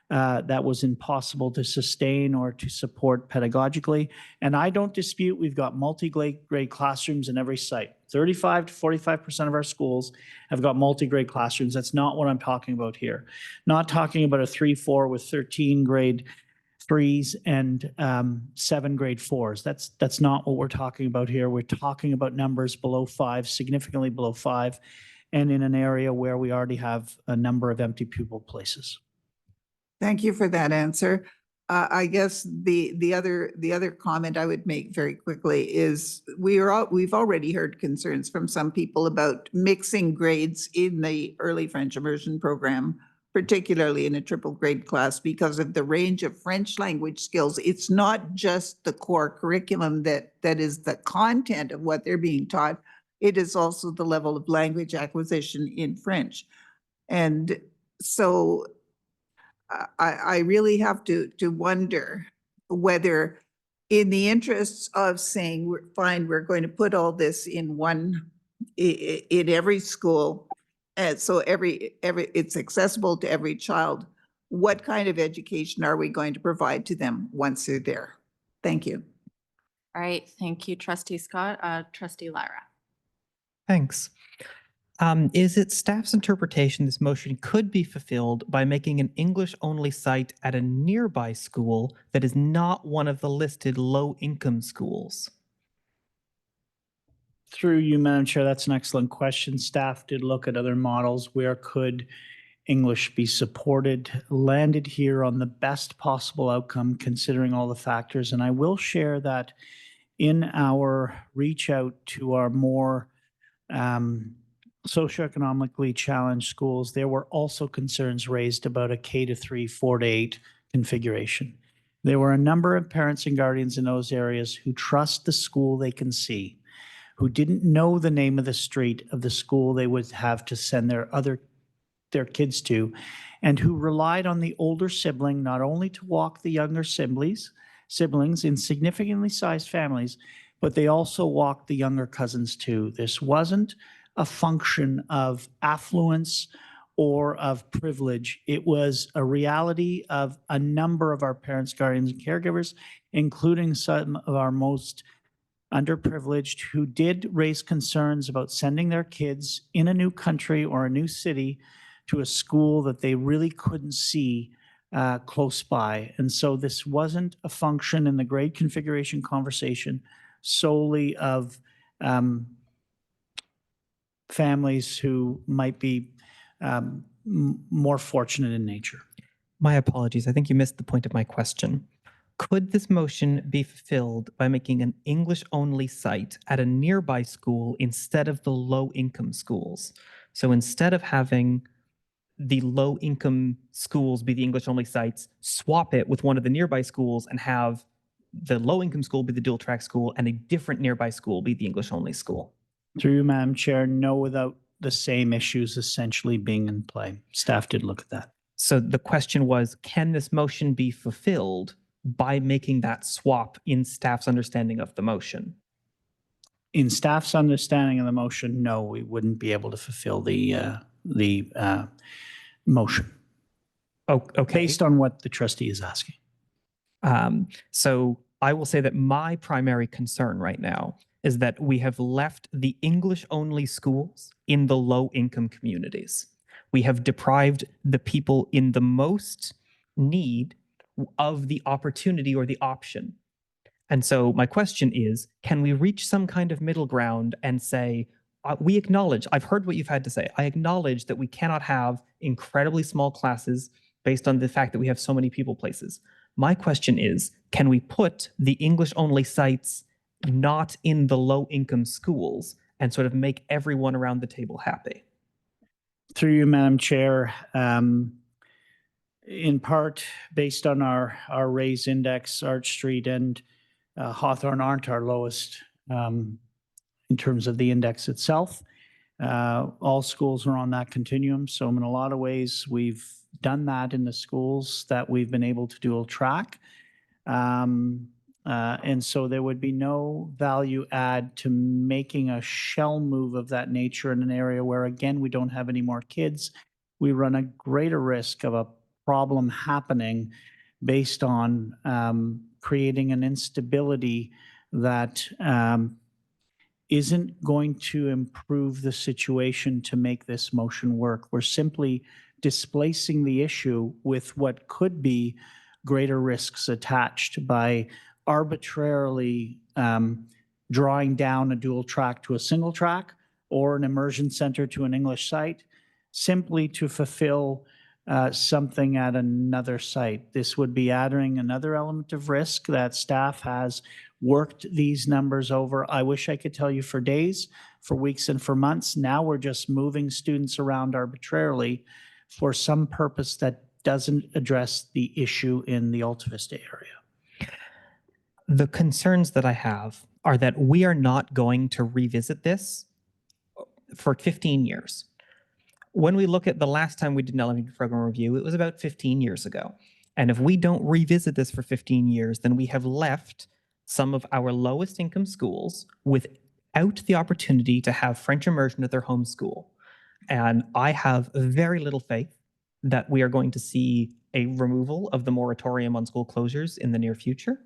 Speaker 4: that was impossible to sustain or to support pedagogically. And I don't dispute we've got multi-grade classrooms in every site. 35 to 45% of our schools have got multi-grade classrooms. That's not what I'm talking about here. Not talking about a 3-4 with 13 grade 3s and 7 grade 4s. That's not what we're talking about here. We're talking about numbers below 5, significantly below 5, and in an area where we already have a number of empty pupil places.
Speaker 3: Thank you for that answer. I guess the other comment I would make very quickly is we've already heard concerns from some people about mixing grades in the early French immersion program, particularly in a triple grade class, because of the range of French language skills. It's not just the core curriculum that is the content of what they're being taught. It is also the level of language acquisition in French. And so I really have to wonder whether, in the interests of saying, we're going to put all this in every school, and so it's accessible to every child, what kind of education are we going to provide to them once they're there? Thank you.
Speaker 1: All right, thank you, Trustee Scott. Trustee Lyra.
Speaker 2: Thanks. Is it staff's interpretation this motion could be fulfilled by making an English-only site at a nearby school that is not one of the listed low-income schools?
Speaker 4: Through you, Madam Chair, that's an excellent question. Staff did look at other models. Where could English be supported? Landed here on the best possible outcome considering all the factors. And I will share that in our reach out to our more socioeconomically challenged schools, there were also concerns raised about a K-3, 4-8 configuration. There were a number of parents and guardians in those areas who trust the school they can see, who didn't know the name of the street of the school they would have to send their kids to, and who relied on the older sibling not only to walk the younger siblings in significantly sized families, but they also walked the younger cousins too. This wasn't a function of affluence or of privilege. It was a reality of a number of our parents, guardians, and caregivers, including some of our most underprivileged, who did raise concerns about sending their kids in a new country or a new city to a school that they really couldn't see close by. And so this wasn't a function in the grade configuration conversation solely of families who might be more fortunate in nature.
Speaker 2: My apologies. I think you missed the point of my question. Could this motion be fulfilled by making an English-only site at a nearby school instead of the low-income schools? So instead of having the low-income schools be the English-only sites, swap it with one of the nearby schools and have the low-income school be the dual-track school and a different nearby school be the English-only school?
Speaker 4: Through you, Madam Chair, no, without the same issues essentially being in play. Staff did look at that.
Speaker 2: So the question was, can this motion be fulfilled by making that swap in staff's understanding of the motion?
Speaker 4: In staff's understanding of the motion, no, we wouldn't be able to fulfill the motion
Speaker 2: Oh, okay.
Speaker 4: based on what the trustee is asking.
Speaker 2: So I will say that my primary concern right now is that we have left the English-only schools in the low-income communities. We have deprived the people in the most need of the opportunity or the option. And so my question is, can we reach some kind of middle ground and say, we acknowledge, I've heard what you've had to say. I acknowledge that we cannot have incredibly small classes based on the fact that we have so many people places. My question is, can we put the English-only sites not in the low-income schools and sort of make everyone around the table happy?
Speaker 4: Through you, Madam Chair, in part based on our raise index, Arch Street and Hawthorne aren't our lowest in terms of the index itself. All schools are on that continuum. So in a lot of ways, we've done that in the schools that we've been able to dual track. And so there would be no value add to making a shell move of that nature in an area where, again, we don't have any more kids. We run a greater risk of a problem happening based on creating an instability that isn't going to improve the situation to make this motion work. We're simply displacing the issue with what could be greater risks attached by arbitrarily drawing down a dual track to a single track or an immersion center to an English site simply to fulfill something at another site. This would be adding another element of risk that staff has worked these numbers over. I wish I could tell you for days, for weeks, and for months. Now we're just moving students around arbitrarily for some purpose that doesn't address the issue in the Alta Vista area.
Speaker 2: The concerns that I have are that we are not going to revisit this for 15 years. When we look at the last time we did an elementary program review, it was about 15 years ago. And if we don't revisit this for 15 years, then we have left some of our lowest income schools without the opportunity to have French immersion at their home school. And I have very little faith that we are going to see a removal of the moratorium on school closures in the near future.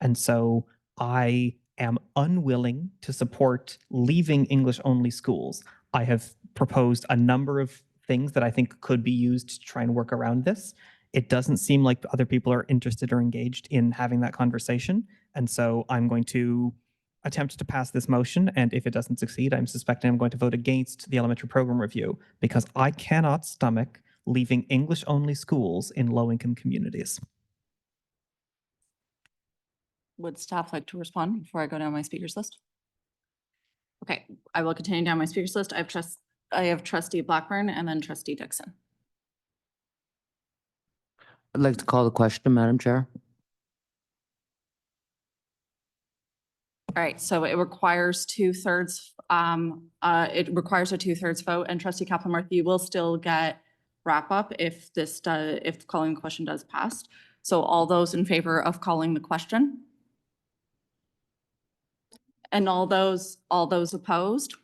Speaker 2: And so I am unwilling to support leaving English-only schools. I have proposed a number of things that I think could be used to try and work around this. It doesn't seem like other people are interested or engaged in having that conversation. And so I'm going to attempt to pass this motion. And if it doesn't succeed, I'm suspecting I'm going to vote against the elementary program review because I cannot stomach leaving English-only schools in low-income communities.
Speaker 1: Would staff like to respond before I go down my speakers list? Okay, I will continue down my speakers list. I have trustee Blackburn and then trustee Dixon.
Speaker 8: I'd like to call the question, Madam Chair.
Speaker 1: All right, so it requires 2/3. It requires a 2/3 vote, and trustee Kaplan-Murphy, you will still get wrap up if if calling the question does pass. So all those in favor of calling the question? And all those opposed?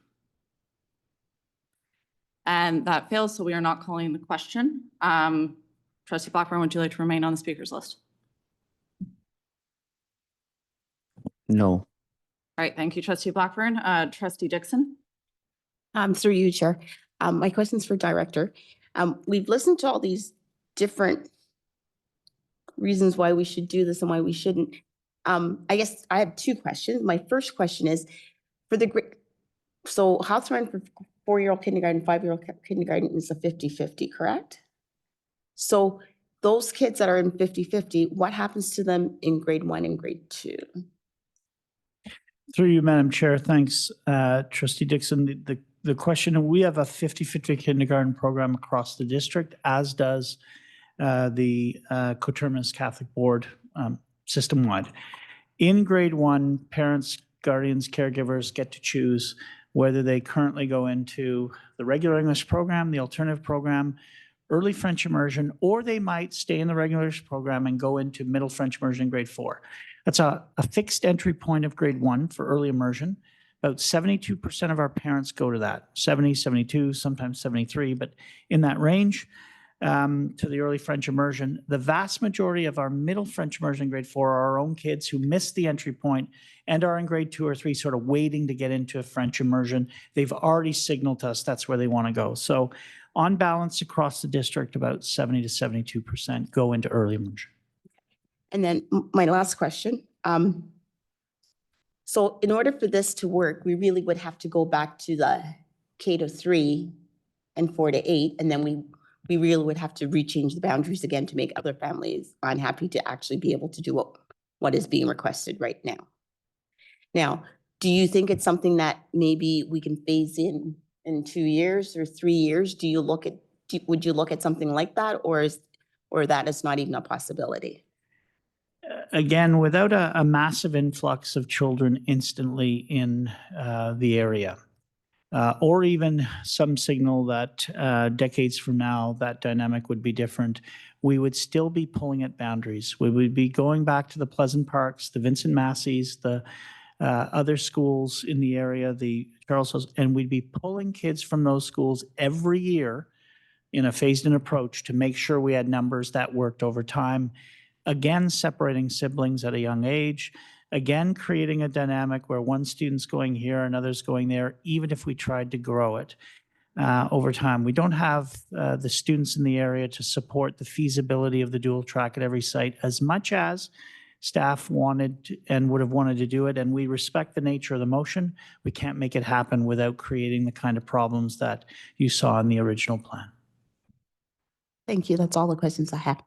Speaker 1: And that fails, so we are not calling the question. Trustee Blackburn, would you like to remain on the speakers list?
Speaker 8: No.
Speaker 1: All right, thank you, trustee Blackburn. Trustee Dixon?
Speaker 9: Through you, Chair. My question's for Director. We've listened to all these different reasons why we should do this and why we shouldn't. I guess I have two questions. My first question is so house rent for 4-year-old kindergarten, 5-year-old kindergarten is a 50-50, correct? So those kids that are in 50-50, what happens to them in grade 1 and grade 2?
Speaker 4: Through you, Madam Chair. Thanks, Trustee Dixon. The question, we have a 50-50 kindergarten program across the district, as does the coterminous Catholic Board system-wide. In grade 1, parents, guardians, caregivers get to choose whether they currently go into the regular English program, the alternative program, early French immersion, or they might stay in the regular English program and go into middle French immersion in grade 4. That's a fixed entry point of grade 1 for early immersion. About 72% of our parents go to that, 70, 72, sometimes 73, but in that range to the early French immersion. The vast majority of our middle French immersion in grade 4 are our own kids who missed the entry point and are in grade 2 or 3 sort of waiting to get into a French immersion. They've already signaled to us that's where they want to go. So on balance across the district, about 70 to 72% go into early immersion.
Speaker 9: And then my last question. So in order for this to work, we really would have to go back to the K-3 and 4-8, and then we really would have to rechange the boundaries again to make other families unhappy to actually be able to do what is being requested right now. Now, do you think it's something that maybe we can phase in 2 years or 3 years? Would you look at something like that, or that is not even a possibility?
Speaker 4: Again, without a massive influx of children instantly in the area, or even some signal that decades from now that dynamic would be different, we would still be pulling at boundaries. We would be going back to the Pleasant Parks, the Vincent Massey's, the other schools in the area, the Charles Hills, and we'd be pulling kids from those schools every year in a phased-in approach to make sure we had numbers that worked over time. Again, separating siblings at a young age, again, creating a dynamic where one student's going here, another's going there, even if we tried to grow it over time. We don't have the students in the area to support the feasibility of the dual track at every site as much as staff wanted and would have wanted to do it. And we respect the nature of the motion. We can't make it happen without creating the kind of problems that you saw in the original plan.
Speaker 9: Thank you. That's all the questions I have.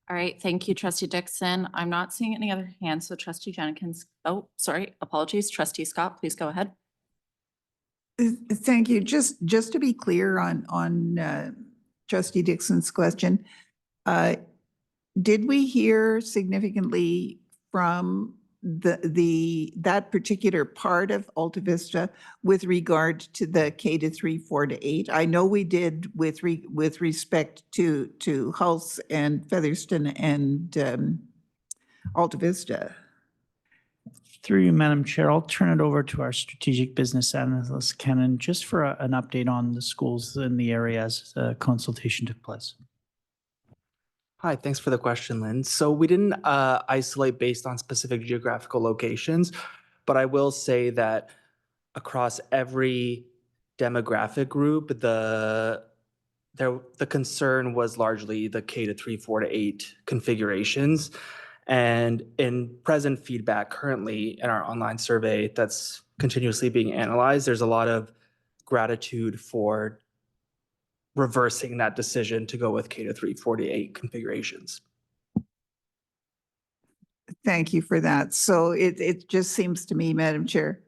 Speaker 1: All right, thank you, trustee Dixon. I'm not seeing any other hands, so trustee Jenkins, oh, sorry, apologies. Trustee Scott, please go ahead.
Speaker 3: Thank you. Just to be clear on trustee Dixon's question, did we hear significantly from that particular part of Alta Vista with regard to the K-3, 4-8? I know we did with respect to Hulse and Featherston and Alta Vista.
Speaker 4: Through you, Madam Chair, I'll turn it over to our strategic business analyst, Kenan, just for an update on the schools in the area as the consultation took place.
Speaker 10: Hi, thanks for the question, Lynn. So we didn't isolate based on specific geographical locations, but I will say that across every demographic group, the concern was largely the K-3, 4-8 configurations. And in present feedback currently in our online survey that's continuously being analyzed, there's a lot of gratitude for reversing that decision to go with K-3, 4-8 configurations.
Speaker 3: Thank you for that. So it just seems to me, Madam Chair,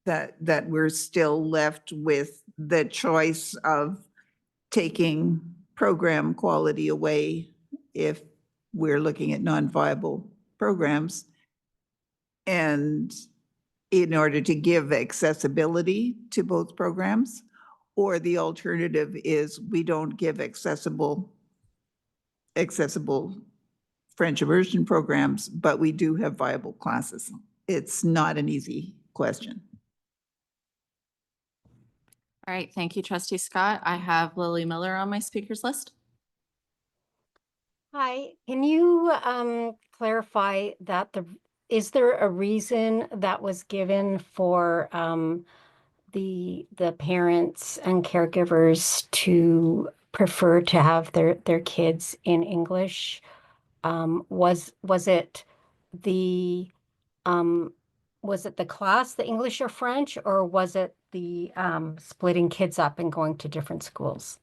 Speaker 3: that we're still left with the choice of taking program quality away if we're looking at non-viable programs. And in order to give accessibility to both programs, or the alternative is we don't give accessible French immersion programs, but we do have viable classes. It's not an easy question.
Speaker 1: All right, thank you, Trustee Scott. I have Lily Miller on my speakers list.
Speaker 11: Hi, can you clarify that is there a reason that was given for the parents and caregivers to prefer to have their kids in English? Was it the class, the English or French, or was it the splitting kids up and going to different schools?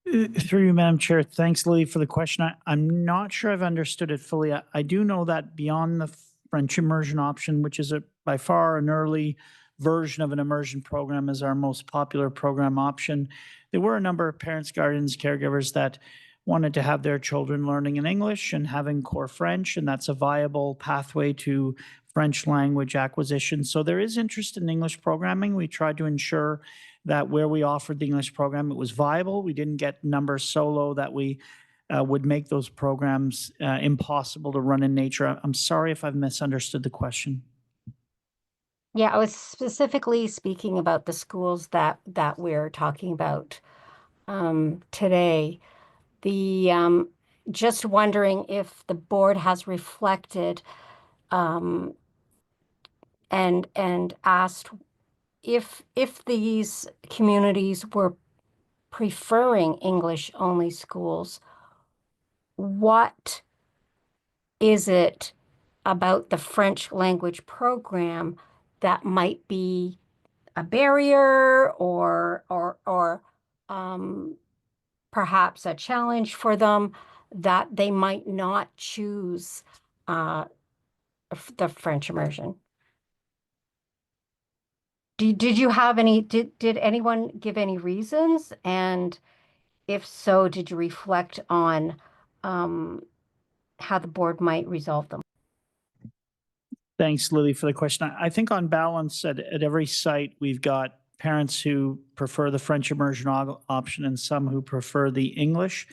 Speaker 4: Through you, Madam Chair. Thanks, Lily, for the question. I'm not sure I've understood it fully. I do know that beyond the French immersion option, which is by far an early version of an immersion program, is our most popular program option, there were a number of parents, guardians, caregivers that wanted to have their children learning in English and having core French, and that's a viable pathway to French language acquisition. So there is interest in English programming. We tried to ensure that where we offered the English program, it was viable. We didn't get numbers so low that we would make those programs impossible to run in nature. I'm sorry if I've misunderstood the question.
Speaker 11: Yeah, I was specifically speaking about the schools that we're talking about today. Just wondering if the board has reflected and asked if these communities were preferring English-only schools, what is it about the French language program that might be a barrier or perhaps a challenge for them that they might not choose the French immersion? Did you have any, did anyone give any reasons? And if so, did you reflect on how the board might resolve them?
Speaker 4: Thanks, Lily, for the question. I think on balance, at every site, we've got parents who prefer the French immersion option and some who prefer the English.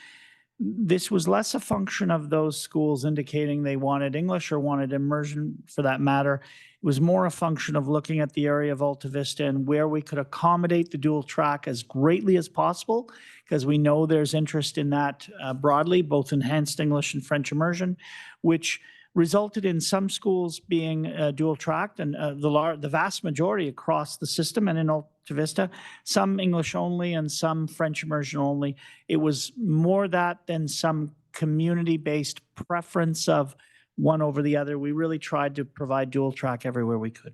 Speaker 4: This was less a function of those schools indicating they wanted English or wanted immersion for that matter. It was more a function of looking at the area of Alta Vista and where we could accommodate the dual track as greatly as possible, because we know there's interest in that broadly, both enhanced English and French immersion, which resulted in some schools being dual tracked and the vast majority across the system and in Alta Vista, some English only and some French immersion only. It was more that than some community-based preference of one over the other. We really tried to provide dual track everywhere we could.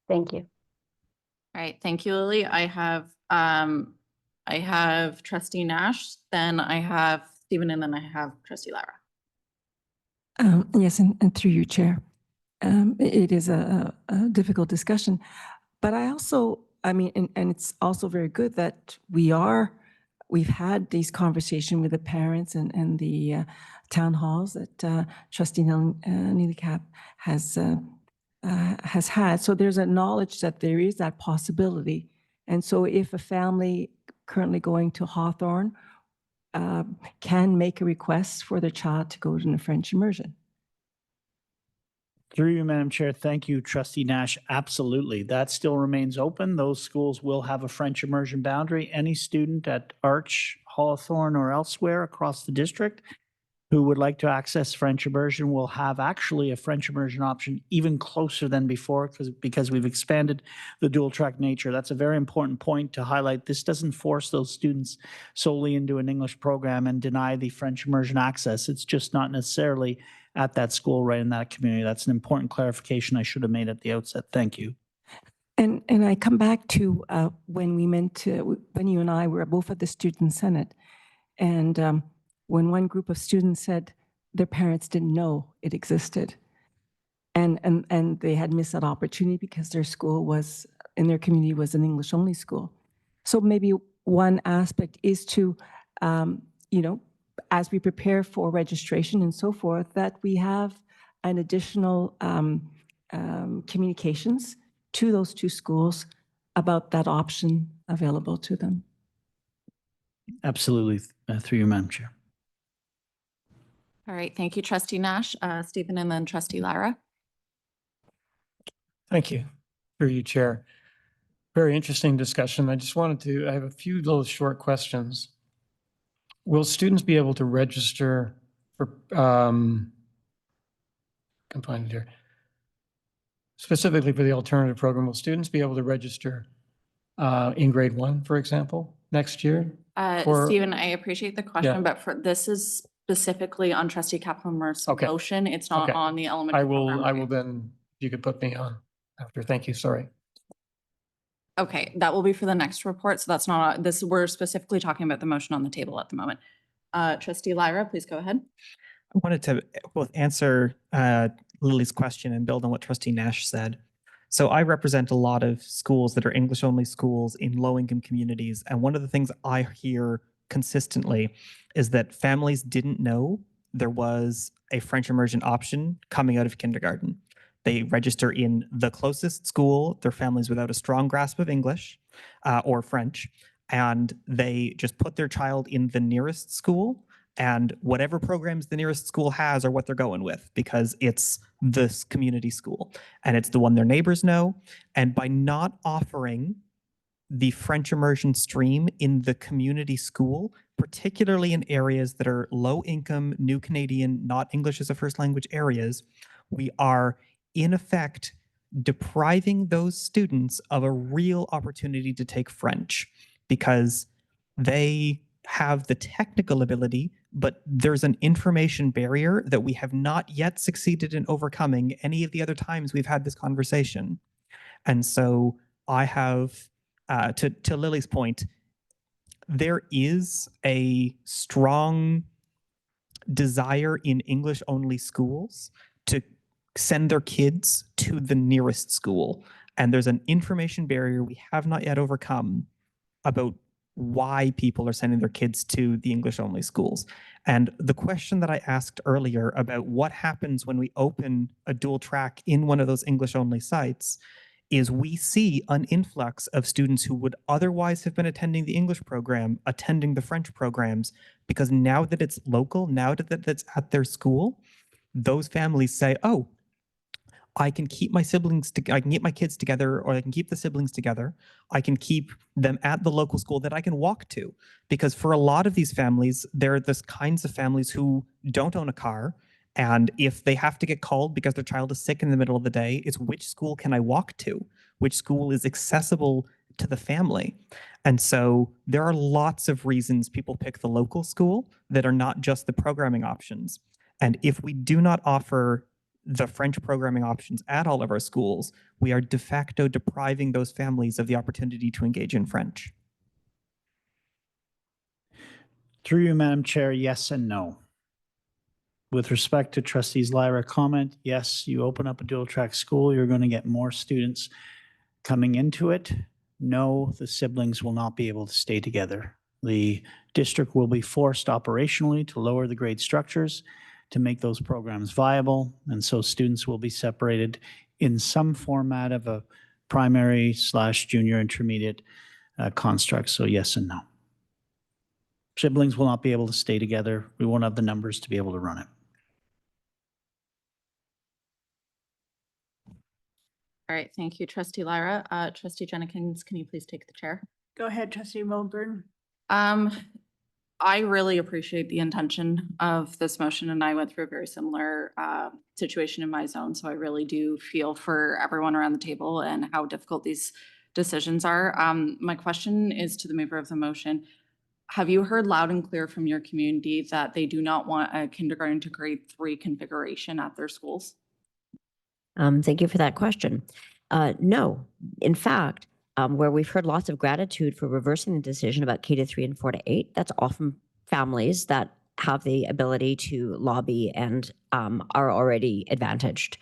Speaker 11: Thank you.
Speaker 1: All right, thank you, Lily. I have Trustee Nash, then I have Stephen, and then I have Trustee Lara.
Speaker 12: Yes, and through you, Chair. It is a difficult discussion, but I mean, and it's also very good that we've had these conversations with the parents and the town halls that Trustee Neelycap has had. So there's a knowledge that there is that possibility. And so if a family currently going to Hawthorne can make a request for their child to go to the French immersion.
Speaker 4: Through you, Madam Chair. Thank you, Trustee Nash. Absolutely. That still remains open. Those schools will have a French immersion boundary. Any student at Arch, Hawthorne, or elsewhere across the district who would like to access French immersion will have actually a French immersion option even closer than before because we've expanded the dual track nature. That's a very important point to highlight. This doesn't force those students solely into an English program and deny the French immersion access. It's just not necessarily at that school right in that community. That's an important clarification I should have made at the outset. Thank you.
Speaker 12: And I come back to when you and I were both at the Student Senate, and when one group of students said their parents didn't know it existed, and they had missed that opportunity because their school was, in their community, was an English-only school. So maybe one aspect is to, as we prepare for registration and so forth, that we have an additional communications to those two schools about that option available to them.
Speaker 4: Absolutely. Through you, Madam Chair.
Speaker 1: All right, thank you, Trustee Nash. Stephen, and then Trustee Lara.
Speaker 13: Thank you, through you, Chair. Very interesting discussion. I have a few little short questions. Will students be able to register for, can find it here. Specifically for the alternative program, will students be able to register in grade 1, for example, next year?
Speaker 1: Stephen, I appreciate the question, but this is specifically on Trustee Kaplan-Mauer's motion. It's not on the elementary program.
Speaker 13: I will then, you could put me on after. Thank you, sorry.
Speaker 1: Okay, that will be for the next report. So that's not, we're specifically talking about the motion on the table at the moment. Trustee Lyra, please go ahead.
Speaker 2: I wanted to both answer Lily's question and build on what Trustee Nash said. So I represent a lot of schools that are English-only schools in low-income communities. And one of the things I hear consistently is that families didn't know there was a French immersion option coming out of kindergarten. They register in the closest school, their families without a strong grasp of English or French, and they just put their child in the nearest school, and whatever programs the nearest school has are what they're going with because it's this community school and it's the one their neighbors know. And by not offering the French immersion stream in the community school, particularly in areas that are low income, new Canadian, not English as a first language areas, we are in effect depriving those students of a real opportunity to take French because they have the technical ability, but there's an information barrier that we have not yet succeeded in overcoming any of the other times we've had this conversation. And so I have, to Lily's point, there is a strong desire in English-only schools to send their kids to the nearest school. And there's an information barrier we have not yet overcome about why people are sending their kids to the English-only schools. And the question that I asked earlier about what happens when we open a dual track in one of those English-only sites is we see an influx of students who would otherwise have been attending the English program, attending the French programs, because now that it's local, now that it's at their school, those families say, oh, I can keep my siblings, I can keep my kids together, or I can keep the siblings together. I can keep them at the local school that I can walk to. Because for a lot of these families, they're the kinds of families who don't own a car. And if they have to get called because their child is sick in the middle of the day, it's which school can I walk to? Which school is accessible to the family? And so there are lots of reasons people pick the local school that are not just the programming options. And if we do not offer the French programming options at all of our schools, we are de facto depriving those families of the opportunity to engage in French.
Speaker 4: Through you, Madam Chair, yes and no. With respect to Trustees Lyra comment, yes, you open up a dual track school, you're going to get more students coming into it. No, the siblings will not be able to stay together. The district will be forced operationally to lower the grade structures to make those programs viable. And so students will be separated in some format of a primary/junior intermediate construct. So yes and no. Siblings will not be able to stay together. We won't have the numbers to be able to run it.
Speaker 1: All right, thank you, Trustee Lyra. Trustee Jennings, can you please take the chair?
Speaker 14: Go ahead, Trustee Milburn.
Speaker 1: I really appreciate the intention of this motion, and I went through a very similar situation in my zone. So I really do feel for everyone around the table and how difficult these decisions are. My question is to the mover of the motion. Have you heard loud and clear from your community that they do not want a kindergarten to grade 3 configuration at their schools?
Speaker 5: Thank you for that question. No, in fact, where we've heard lots of gratitude for reversing the decision about K-3 and 4-8, that's often families that have the ability to lobby and are already advantaged.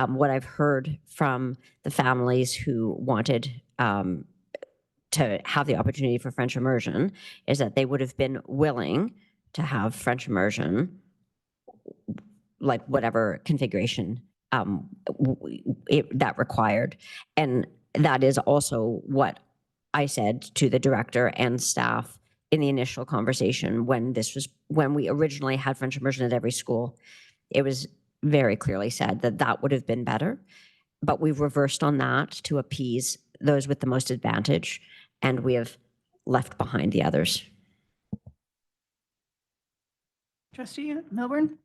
Speaker 5: What I've heard from the families who wanted to have the opportunity for French immersion is that they would have been willing to have French immersion, like whatever configuration that required. And that is also what I said to the director and staff in the initial conversation when we originally had French immersion at every school. It was very clearly said that that would have been better, but we've reversed on that to appease those with the most advantage, and we have left behind the others.
Speaker 3: Trustee Milburn?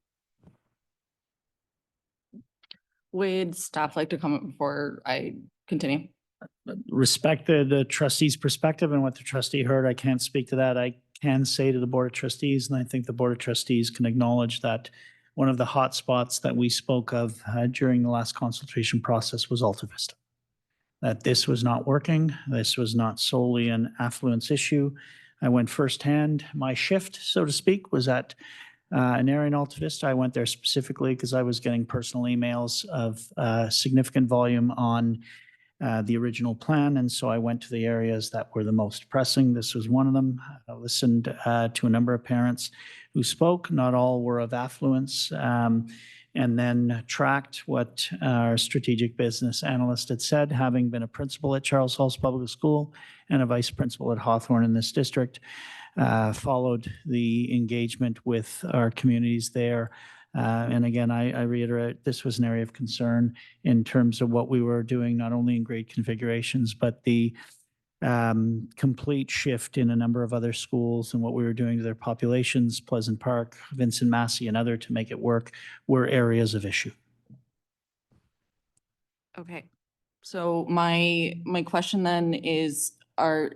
Speaker 1: Would staff like to comment before I continue?
Speaker 4: Respect the trustee's perspective and what the trustee heard. I can't speak to that. I can say to the Board of Trustees, and I think the Board of Trustees can acknowledge that one of the hot spots that we spoke of during the last consultation process was Alta Vista. That this was not working. This was not solely an affluence issue. I went firsthand. My shift, so to speak, was at an area in Alta Vista. I went there specifically because I was getting personal emails of significant volume on the original plan. And so I went to the areas that were the most pressing. This was one of them. I listened to a number of parents who spoke. Not all were of affluence. And then tracked what our strategic business analyst had said, having been a principal at Charles Hulse Public School and a vice principal at Hawthorne in this district, followed the engagement with our communities there. And again, I reiterate, this was an area of concern in terms of what we were doing, not only in grade configurations, but the complete shift in a number of other schools and what we were doing to their populations, Pleasant Park, Vincent Massey, and other to make it work, were areas of issue.
Speaker 1: Okay. So my question then is,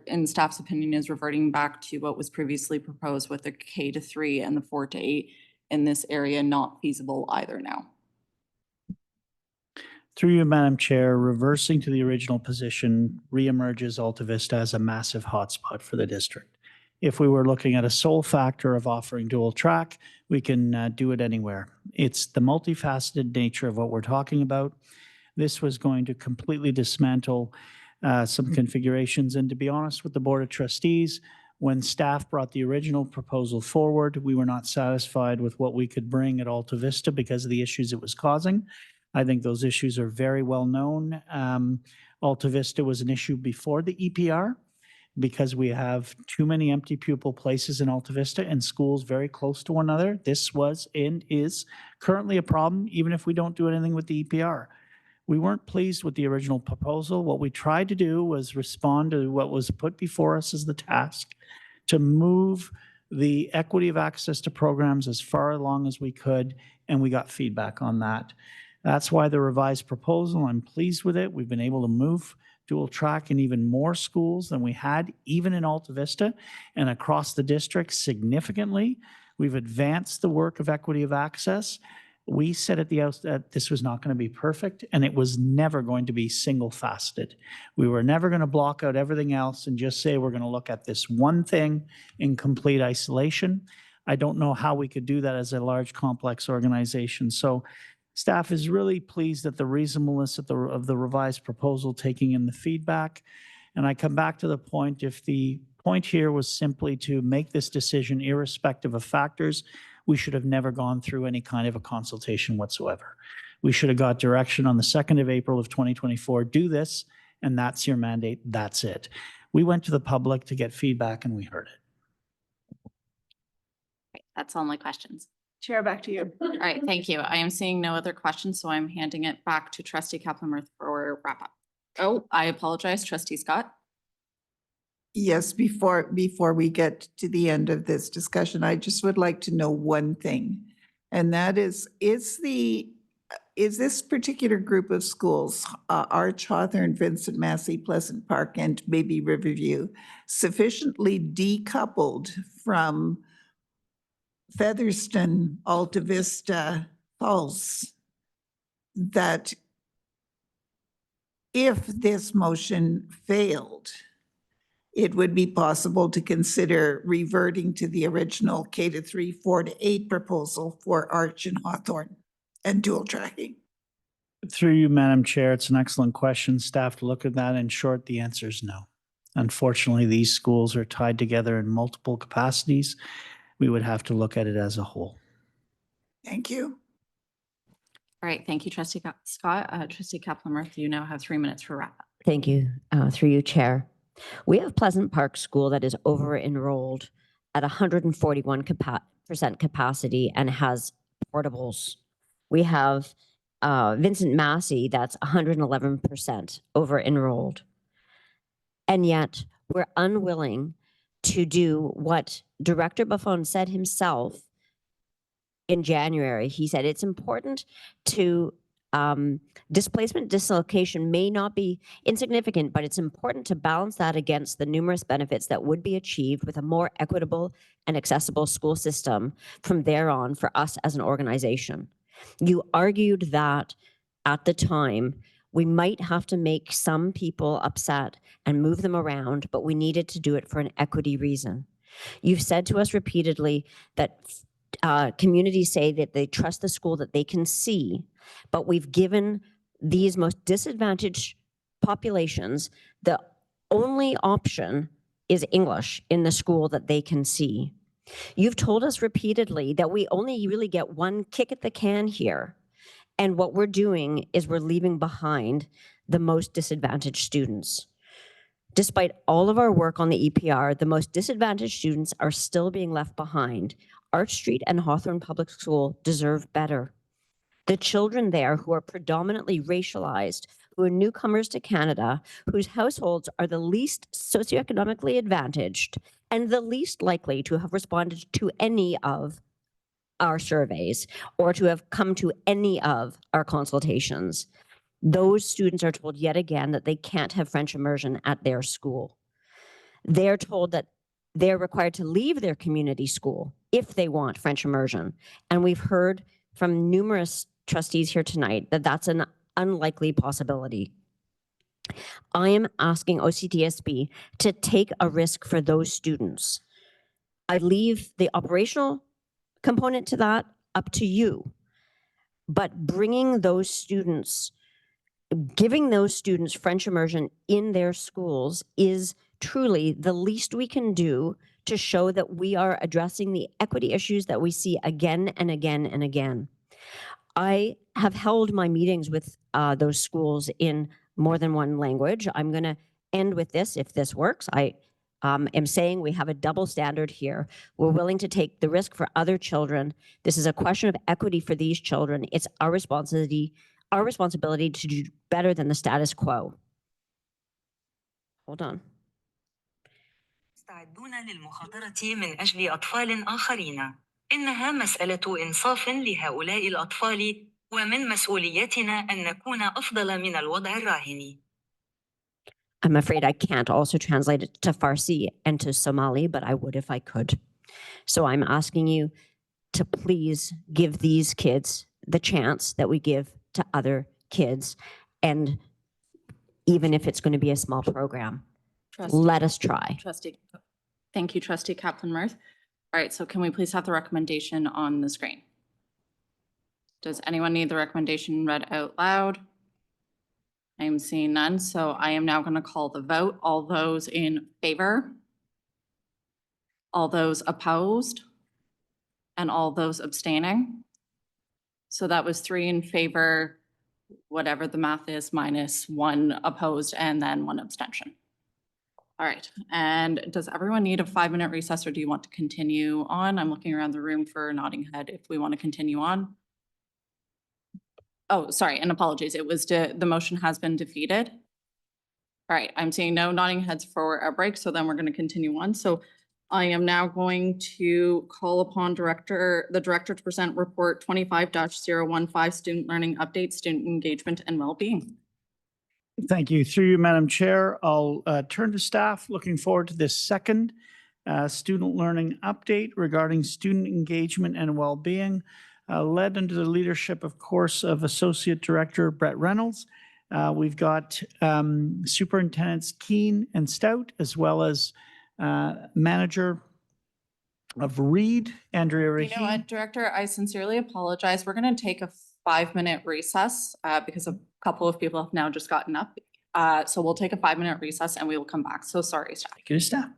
Speaker 1: in staff's opinion, is reverting back to what was previously proposed with the K-3 and the 4-8 in this area not feasible either now?
Speaker 4: Through you, Madam Chair, reversing to the original position reemerges Alta Vista as a massive hotspot for the district. If we were looking at a sole factor of offering dual track, we can do it anywhere. It's the multifaceted nature of what we're talking about. This was going to completely dismantle some configurations. And to be honest with the Board of Trustees, when staff brought the original proposal forward, we were not satisfied with what we could bring at Alta Vista because of the issues it was causing. I think those issues are very well known. Alta Vista was an issue before the EPR because we have too many empty pupil places in Alta Vista and schools very close to one another. This was and is currently a problem, even if we don't do anything with the EPR. We weren't pleased with the original proposal. What we tried to do was respond to what was put before us as the task to move the equity of access to programs as far along as we could, and we got feedback on that. That's why the revised proposal, I'm pleased with it. We've been able to move dual track in even more schools than we had, even in Alta Vista and across the district significantly. We've advanced the work of equity of access. We said at the outset this was not going to be perfect, and it was never going to be single-faceted. We were never going to block out everything else and just say we're going to look at this one thing in complete isolation. I don't know how we could do that as a large, complex organization. So staff is really pleased at the reasonableness of the revised proposal, taking in the feedback. And I come back to the point, if the point here was simply to make this decision irrespective of factors, we should have never gone through any kind of a consultation whatsoever. We should have got direction on the 2nd of April of 2024, do this, and that's your mandate, that's it. We went to the public to get feedback and we heard it.
Speaker 1: Right, that's all my questions.
Speaker 3: Chair, back to you.
Speaker 1: All right, thank you. I am seeing no other questions, so I'm handing it back to Trustee Kaplan-Murphy for wrap up. Oh, I apologize, Trustee Scott.
Speaker 3: Yes, before we get to the end of this discussion, I just would like to know one thing. And that is this particular group of schools, Arch, Hawthorne, Vincent Massey, Pleasant Park, and maybe Riverview, sufficiently decoupled from Featherston, Alta Vista, Falls, that if this motion failed, it would be possible to consider reverting to the original K-3, 4 to 8 proposal for Arch and Hawthorne and dual tracking?
Speaker 4: Through you, Madam Chair, it's an excellent question. Staff to look at that. In short, the answer is no. Unfortunately, these schools are tied together in multiple capacities. We would have to look at it as a whole.
Speaker 3: Thank you.
Speaker 1: All right, thank you, Trustee Scott. Trustee Kaplan-Murphy, you now have 3 minutes for wrap up.
Speaker 5: Thank you. Through you, Chair. We have Pleasant Park School that is over-enrolled at 141% capacity and has portables. We have Vincent Massey that's 111% over-enrolled. And yet we're unwilling to do what Director Buffon said himself in January. He said it's important to displacement dislocation may not be insignificant, but it's important to balance that against the numerous benefits that would be achieved with a more equitable and accessible school system from there on for us as an organization. You argued that at the time, we might have to make some people upset and move them around, but we needed to do it for an equity reason. You've said to us repeatedly that communities say that they trust the school that they can see, but we've given these most disadvantaged populations the only option is English in the school that they can see. You've told us repeatedly that we only really get one kick at the can here. And what we're doing is we're leaving behind the most disadvantaged students. Despite all of our work on the EPR, the most disadvantaged students are still being left behind. Arch Street and Hawthorne Public School deserve better. The children there who are predominantly racialized, who are newcomers to Canada, whose households are the least socioeconomically advantaged and the least likely to have responded to any of our surveys or to have come to any of our consultations. Those students are told yet again that they can't have French immersion at their school. They're told that they're required to leave their community school if they want French immersion. And we've heard from numerous trustees here tonight that that's an unlikely possibility. I am asking OCDSB to take a risk for those students. I leave the operational component to that up to you, but bringing those students, giving those students French immersion in their schools is truly the least we can do to show that we are addressing the equity issues that we see again and again and again. I have held my meetings with those schools in more than one language. I'm going to end with this if this works. I am saying we have a double standard here. We're willing to take the risk for other children. This is a question of equity for these children. It's our responsibility to do better than the status quo. Hold on.
Speaker 14: مستعدون للمخاطرة من أجل أطفال آخرين. إنها مسألة إنصاف لهؤلاء الأطفال ومن مسؤوليتنا أن نكون أفضل من الوضع الراهن.
Speaker 5: I'm afraid I can't also translate it to Farsi and to Somali, but I would if I could. So I'm asking you to please give these kids the chance that we give to other kids. And even if it's going to be a small program, let us try.
Speaker 1: Thank you, Trustee Kaplan-Murphy. All right, so can we please have the recommendation on the screen? Does anyone need the recommendation read out loud? I am seeing none, so I am now going to call the vote. All those in favor? All those opposed? And all those abstaining? So that was 3 in favor, whatever the math is, minus 1 opposed and then 1 abstention. All right, and does everyone need a 5-minute recess or do you want to continue on? I'm looking around the room for a nodding head if we want to continue on. Oh, sorry, and apologies. It was the motion has been defeated. All right, I'm seeing no nodding heads for a break, so then we're going to continue on. So I am now going to call upon the director to present report 25-015, student learning update, student engagement and well-being.
Speaker 4: Thank you. Through you, Madam Chair, I'll turn to staff. Looking forward to this second student learning update regarding student engagement and well-being, led under the leadership, of course, of Associate Director Brett Reynolds. We've got Superintendents Keene and Stout, as well as Manager of Reed, Andrea
Speaker 1: You know
Speaker 4: Rahim.
Speaker 1: what, Director, I sincerely apologize. We're going to take a 5-minute recess because a couple of people have now just gotten up. So we'll take a 5-minute recess and we will come back. So sorry, staff.
Speaker 4: Thank you, staff.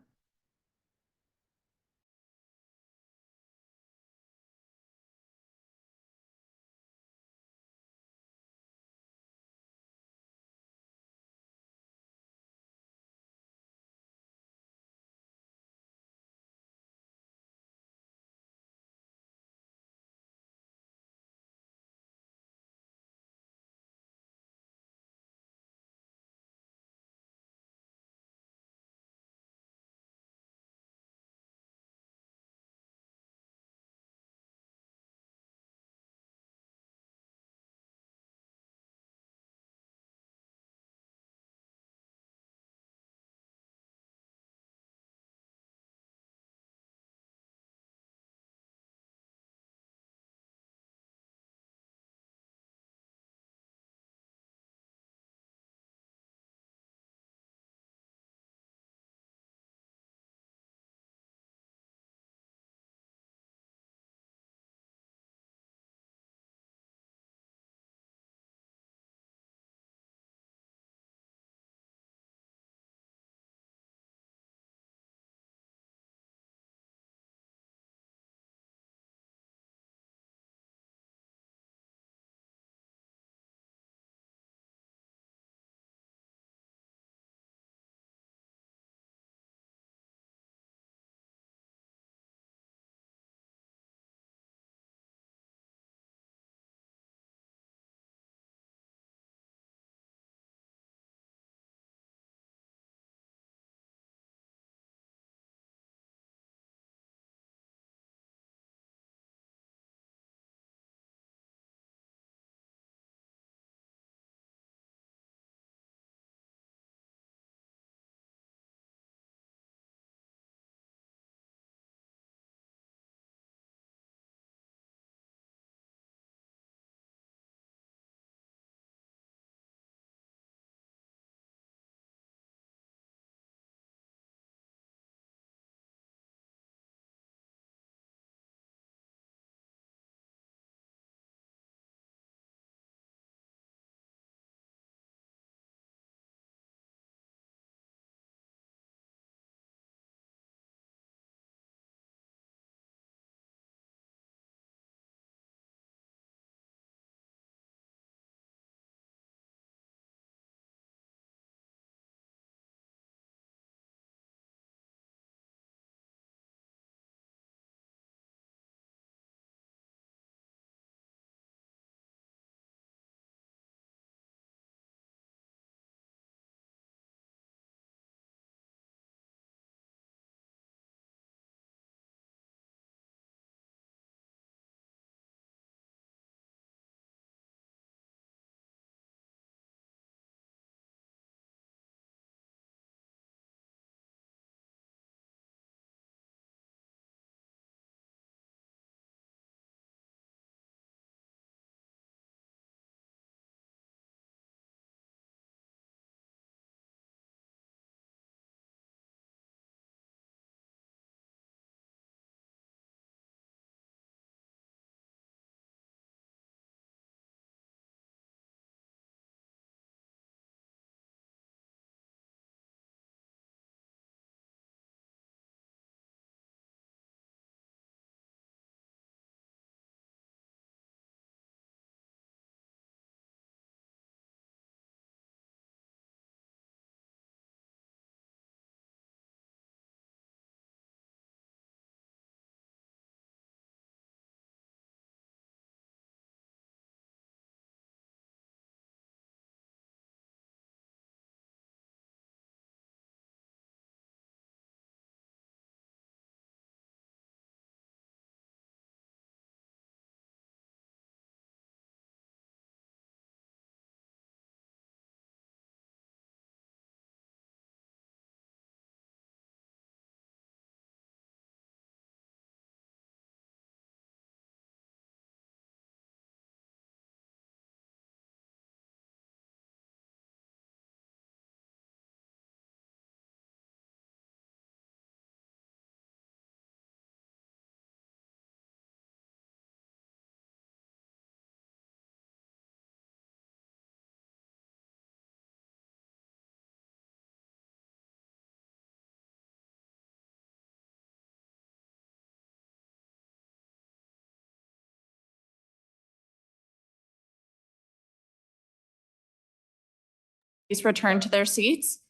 Speaker 1: please return to their seats.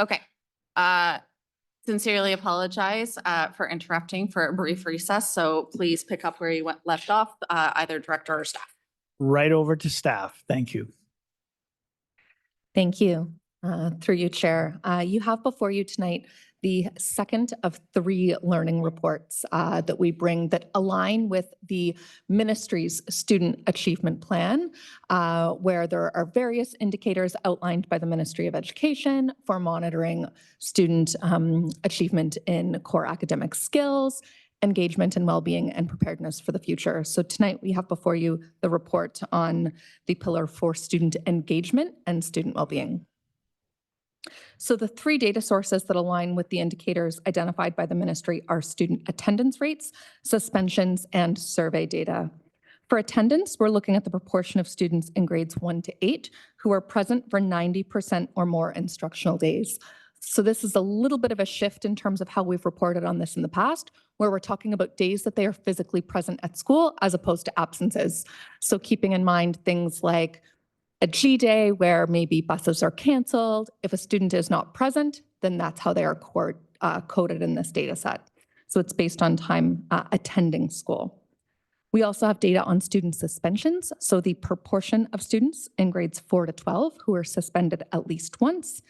Speaker 1: Okay. Sincerely apologize for interrupting for a brief recess. So please pick up where you left off, either director or staff.
Speaker 4: Right over to staff. Thank you.
Speaker 15: Thank you. Through you, Chair. You have before you tonight the second of 3 learning reports that we bring that align with the ministry's student achievement plan, where there are various indicators outlined by the Ministry of Education for monitoring student achievement in core academic skills, engagement and well-being, and preparedness for the future. So tonight we have before you the report on the pillar for student engagement and student well-being. So the 3 data sources that align with the indicators identified by the ministry are student attendance rates, suspensions, and survey data. For attendance, we're looking at the proportion of students in grades 1 to 8 who are present for 90% or more instructional days. So this is a little bit of a shift in terms of how we've reported on this in the past, where we're talking about days that they are physically present at school as opposed to absences. So keeping in mind things like a G day where maybe buses are canceled. If a student is not present, then that's how they are coded in this data set. So it's based on time attending school. We also have data on student suspensions. So the proportion of students in grades 4 to 12 who are suspended at least once,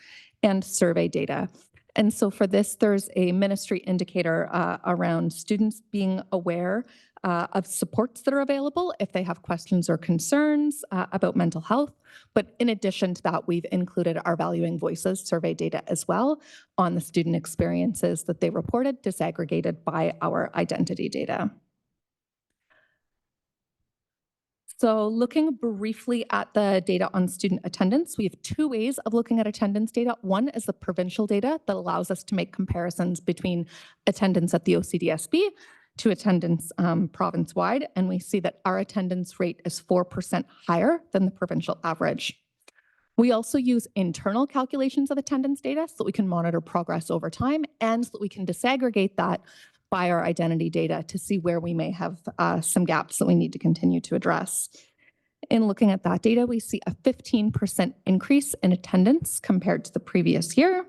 Speaker 15: and survey data. And so for this, there's a ministry indicator around students being aware of supports that are available if they have questions or concerns about mental health. But in addition to that, we've included our Valuing Voices survey data as well on the student experiences that they reported, disaggregated by our identity data. So looking briefly at the data on student attendance, we have 2 ways of looking at attendance data. One is the provincial data that allows us to make comparisons between attendance at the OCDSB to attendance province-wide, and we see that our attendance rate is 4% higher than the provincial average. We also use internal calculations of attendance data so that we can monitor progress over time and so that we can disaggregate that by our identity data to see where we may have some gaps that we need to continue to address. In looking at that data, we see a 15% increase in attendance compared to the previous year.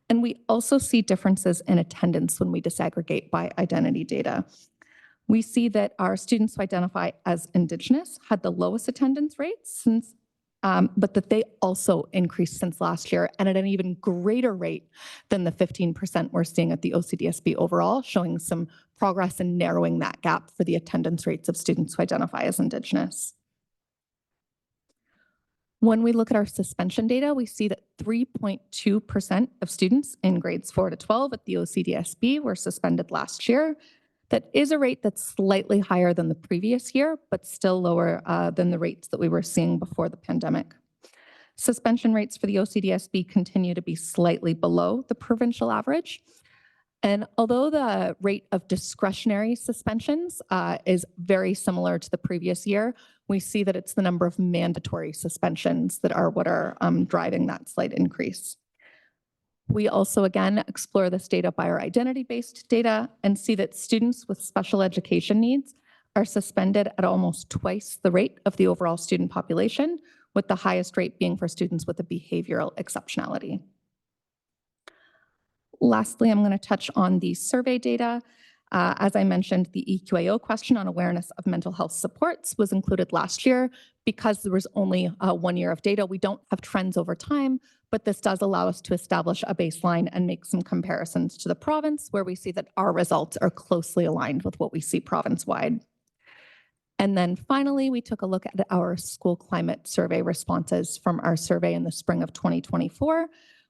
Speaker 15: And we also see differences in attendance when we disaggregate by identity data. We see that our students who identify as Indigenous had the lowest attendance rates since but that they also increased since last year and at an even greater rate than the 15% we're seeing at the OCDSB overall, showing some progress in narrowing that gap for the attendance rates of students who identify as Indigenous. When we look at our suspension data, we see that 3.2% of students in grades 4 to 12 at the OCDSB were suspended last year. That is a rate that's slightly higher than the previous year, but still lower than the rates that we were seeing before the pandemic. Suspension rates for the OCDSB continue to be slightly below the provincial average. And although the rate of discretionary suspensions is very similar to the previous year, we see that it's the number of mandatory suspensions that are what are driving that slight increase. We also, again, explore this data by our identity-based data and see that students with special education needs are suspended at almost twice the rate of the overall student population, with the highest rate being for students with a behavioral exceptionality. Lastly, I'm going to touch on the survey data. As I mentioned, the EQAO question on awareness of mental health supports was included last year. Because there was only 1 year of data, we don't have trends over time, but this does allow us to establish a baseline and make some comparisons to the province where we see that our results are closely aligned with what we see province-wide. And then finally, we took a look at our school climate survey responses from our survey in the spring of 2024.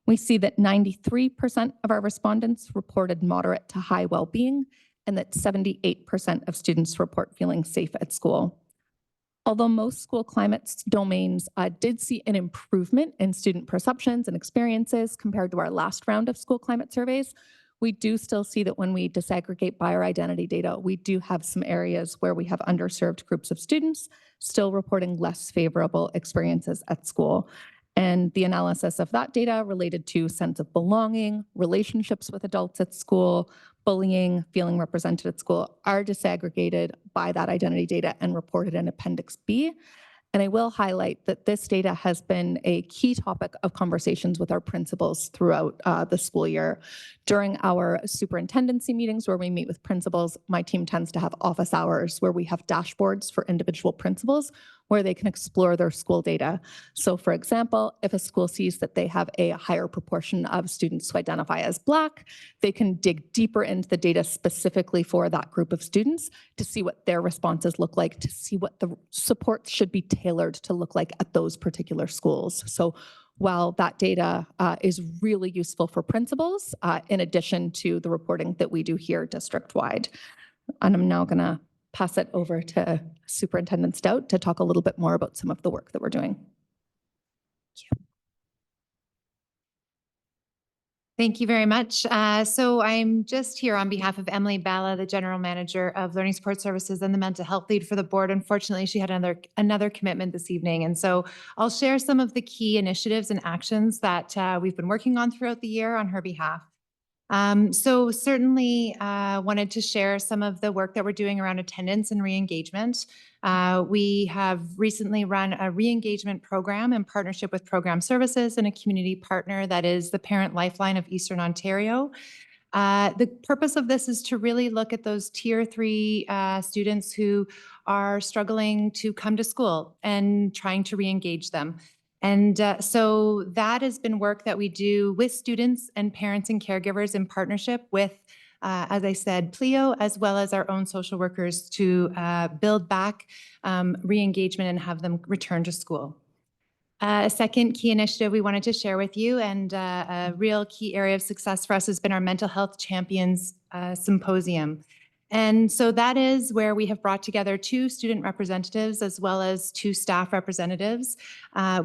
Speaker 15: We see that 93% of our respondents reported moderate to high well-being, and that 78% of students report feeling safe at school. Although most school climate domains did see an improvement in student perceptions and experiences compared to our last round of school climate surveys, we do still see that when we disaggregate by our identity data, we do have some areas where we have underserved groups of students still reporting less favorable experiences at school. And the analysis of that data related to sense of belonging, relationships with adults at school, bullying, feeling represented at school are disaggregated by that identity data and reported in Appendix B. And I will highlight that this data has been a key topic of conversations with our principals throughout the school year. During our superintendency meetings where we meet with principals, my team tends to have office hours where we have dashboards for individual principals where they can explore their school data. So for example, if a school sees that they have a higher proportion of students who identify as Black, they can dig deeper into the data specifically for that group of students to see what their responses look like, to see what the support should be tailored to look like at those particular schools. So while that data is really useful for principals, in addition to the reporting that we do here district-wide. And I'm now gonna pass it over to Superintendent Stout to talk a little bit more about some of the work that we're doing.
Speaker 16: Thank you very much. So I'm just here on behalf of Emily Bala, the General Manager of Learning Support Services and the Mental Health Lead for the board. Unfortunately, she had another commitment this evening. And so I'll share some of the key initiatives and actions that we've been working on throughout the year on her behalf. So certainly wanted to share some of the work that we're doing around attendance and re-engagement. We have recently run a re-engagement program in partnership with Program Services and a community partner that is the Parent Lifeline of Eastern Ontario. The purpose of this is to really look at those Tier 3 students who are struggling to come to school and trying to re-engage them. And so that has been work that we do with students and parents and caregivers in partnership with, as I said, PLEO, as well as our own social workers to build back re-engagement and have them return to school. A second key initiative we wanted to share with you and a real key area of success for us has been our Mental Health Champions Symposium. And so that is where we have brought together 2 student representatives as well as 2 staff representatives.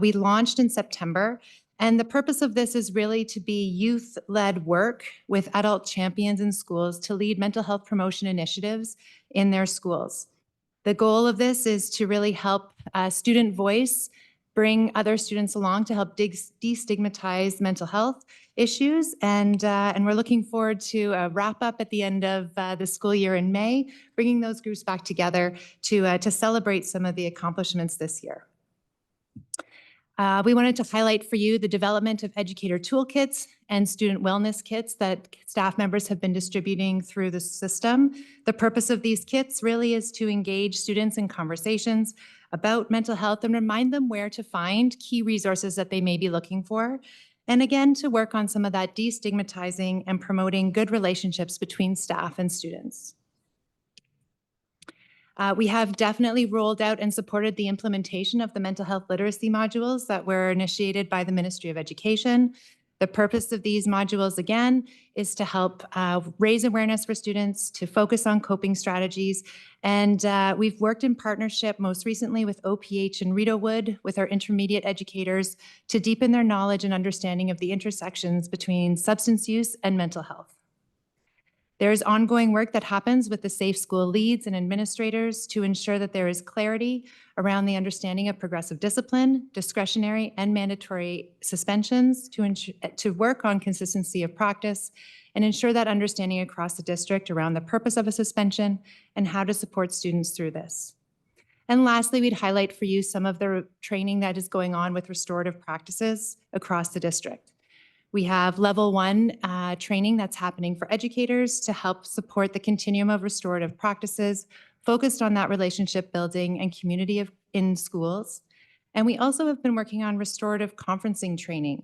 Speaker 16: We launched in September, and the purpose of this is really to be youth-led work with adult champions in schools to lead mental health promotion initiatives in their schools. The goal of this is to really help student voice bring other students along to help destigmatize mental health issues. And we're looking forward to a wrap up at the end of the school year in May, bringing those groups back together to celebrate some of the accomplishments this year. We wanted to highlight for you the development of educator toolkits and student wellness kits that staff members have been distributing through the system. The purpose of these kits really is to engage students in conversations about mental health and remind them where to find key resources that they may be looking for. And again, to work on some of that destigmatizing and promoting good relationships between staff and students. We have definitely rolled out and supported the implementation of the mental health literacy modules that were initiated by the Ministry of Education. The purpose of these modules, again, is to help raise awareness for students, to focus on coping strategies. And we've worked in partnership most recently with OPH and Rideau Wood with our intermediate educators to deepen their knowledge and understanding of the intersections between substance use and mental health. There is ongoing work that happens with the Safe School leads and administrators to ensure that there is clarity around the understanding of progressive discipline, discretionary and mandatory suspensions to work on consistency of practice and ensure that understanding across the district around the purpose of a suspension and how to support students through this. And lastly, we'd highlight for you some of the training that is going on with restorative practices across the district. We have level 1 training that's happening for educators to help support the continuum of restorative practices focused on that relationship building and community in schools. And we also have been working on restorative conferencing training.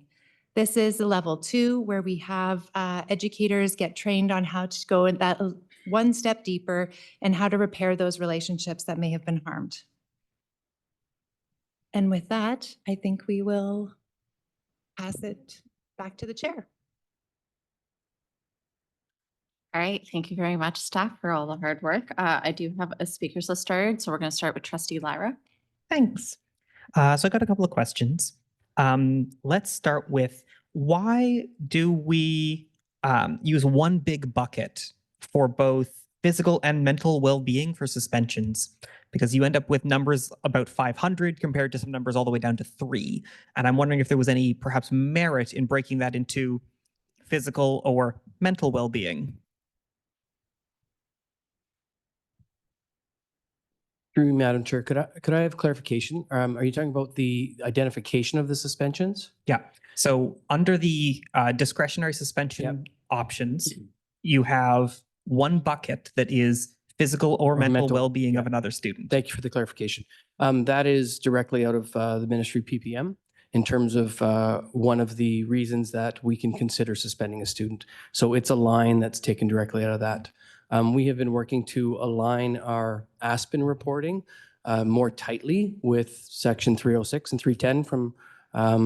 Speaker 16: This is the level 2 where we have educators get trained on how to go in that one step deeper and how to repair those relationships that may have been harmed. And with that, I think we will pass it back to the chair.
Speaker 1: All right, thank you very much, staff, for all the hard work. I do have a speakers list started, so we're going to start with Trustee Lyra.
Speaker 2: Thanks. So I got a couple of questions. Let's start with, why do we use one big bucket for both physical and mental well-being for suspensions, because you end up with numbers about 500 compared to some numbers all the way down to 3. And I'm wondering if there was any perhaps merit in breaking that into physical or mental well-being.
Speaker 17: Through you, Madam Chair, could I have clarification? Are you talking about the identification of the suspensions?
Speaker 2: Yeah. So under the discretionary suspension options, you have one bucket that is physical or mental well-being of another student.
Speaker 17: Thank you for the clarification. That is directly out of the ministry PPM in terms of one of the reasons that we can consider suspending a student. So it's a line that's taken directly out of that. We have been working to align our Aspen reporting more tightly with Section 306 and 310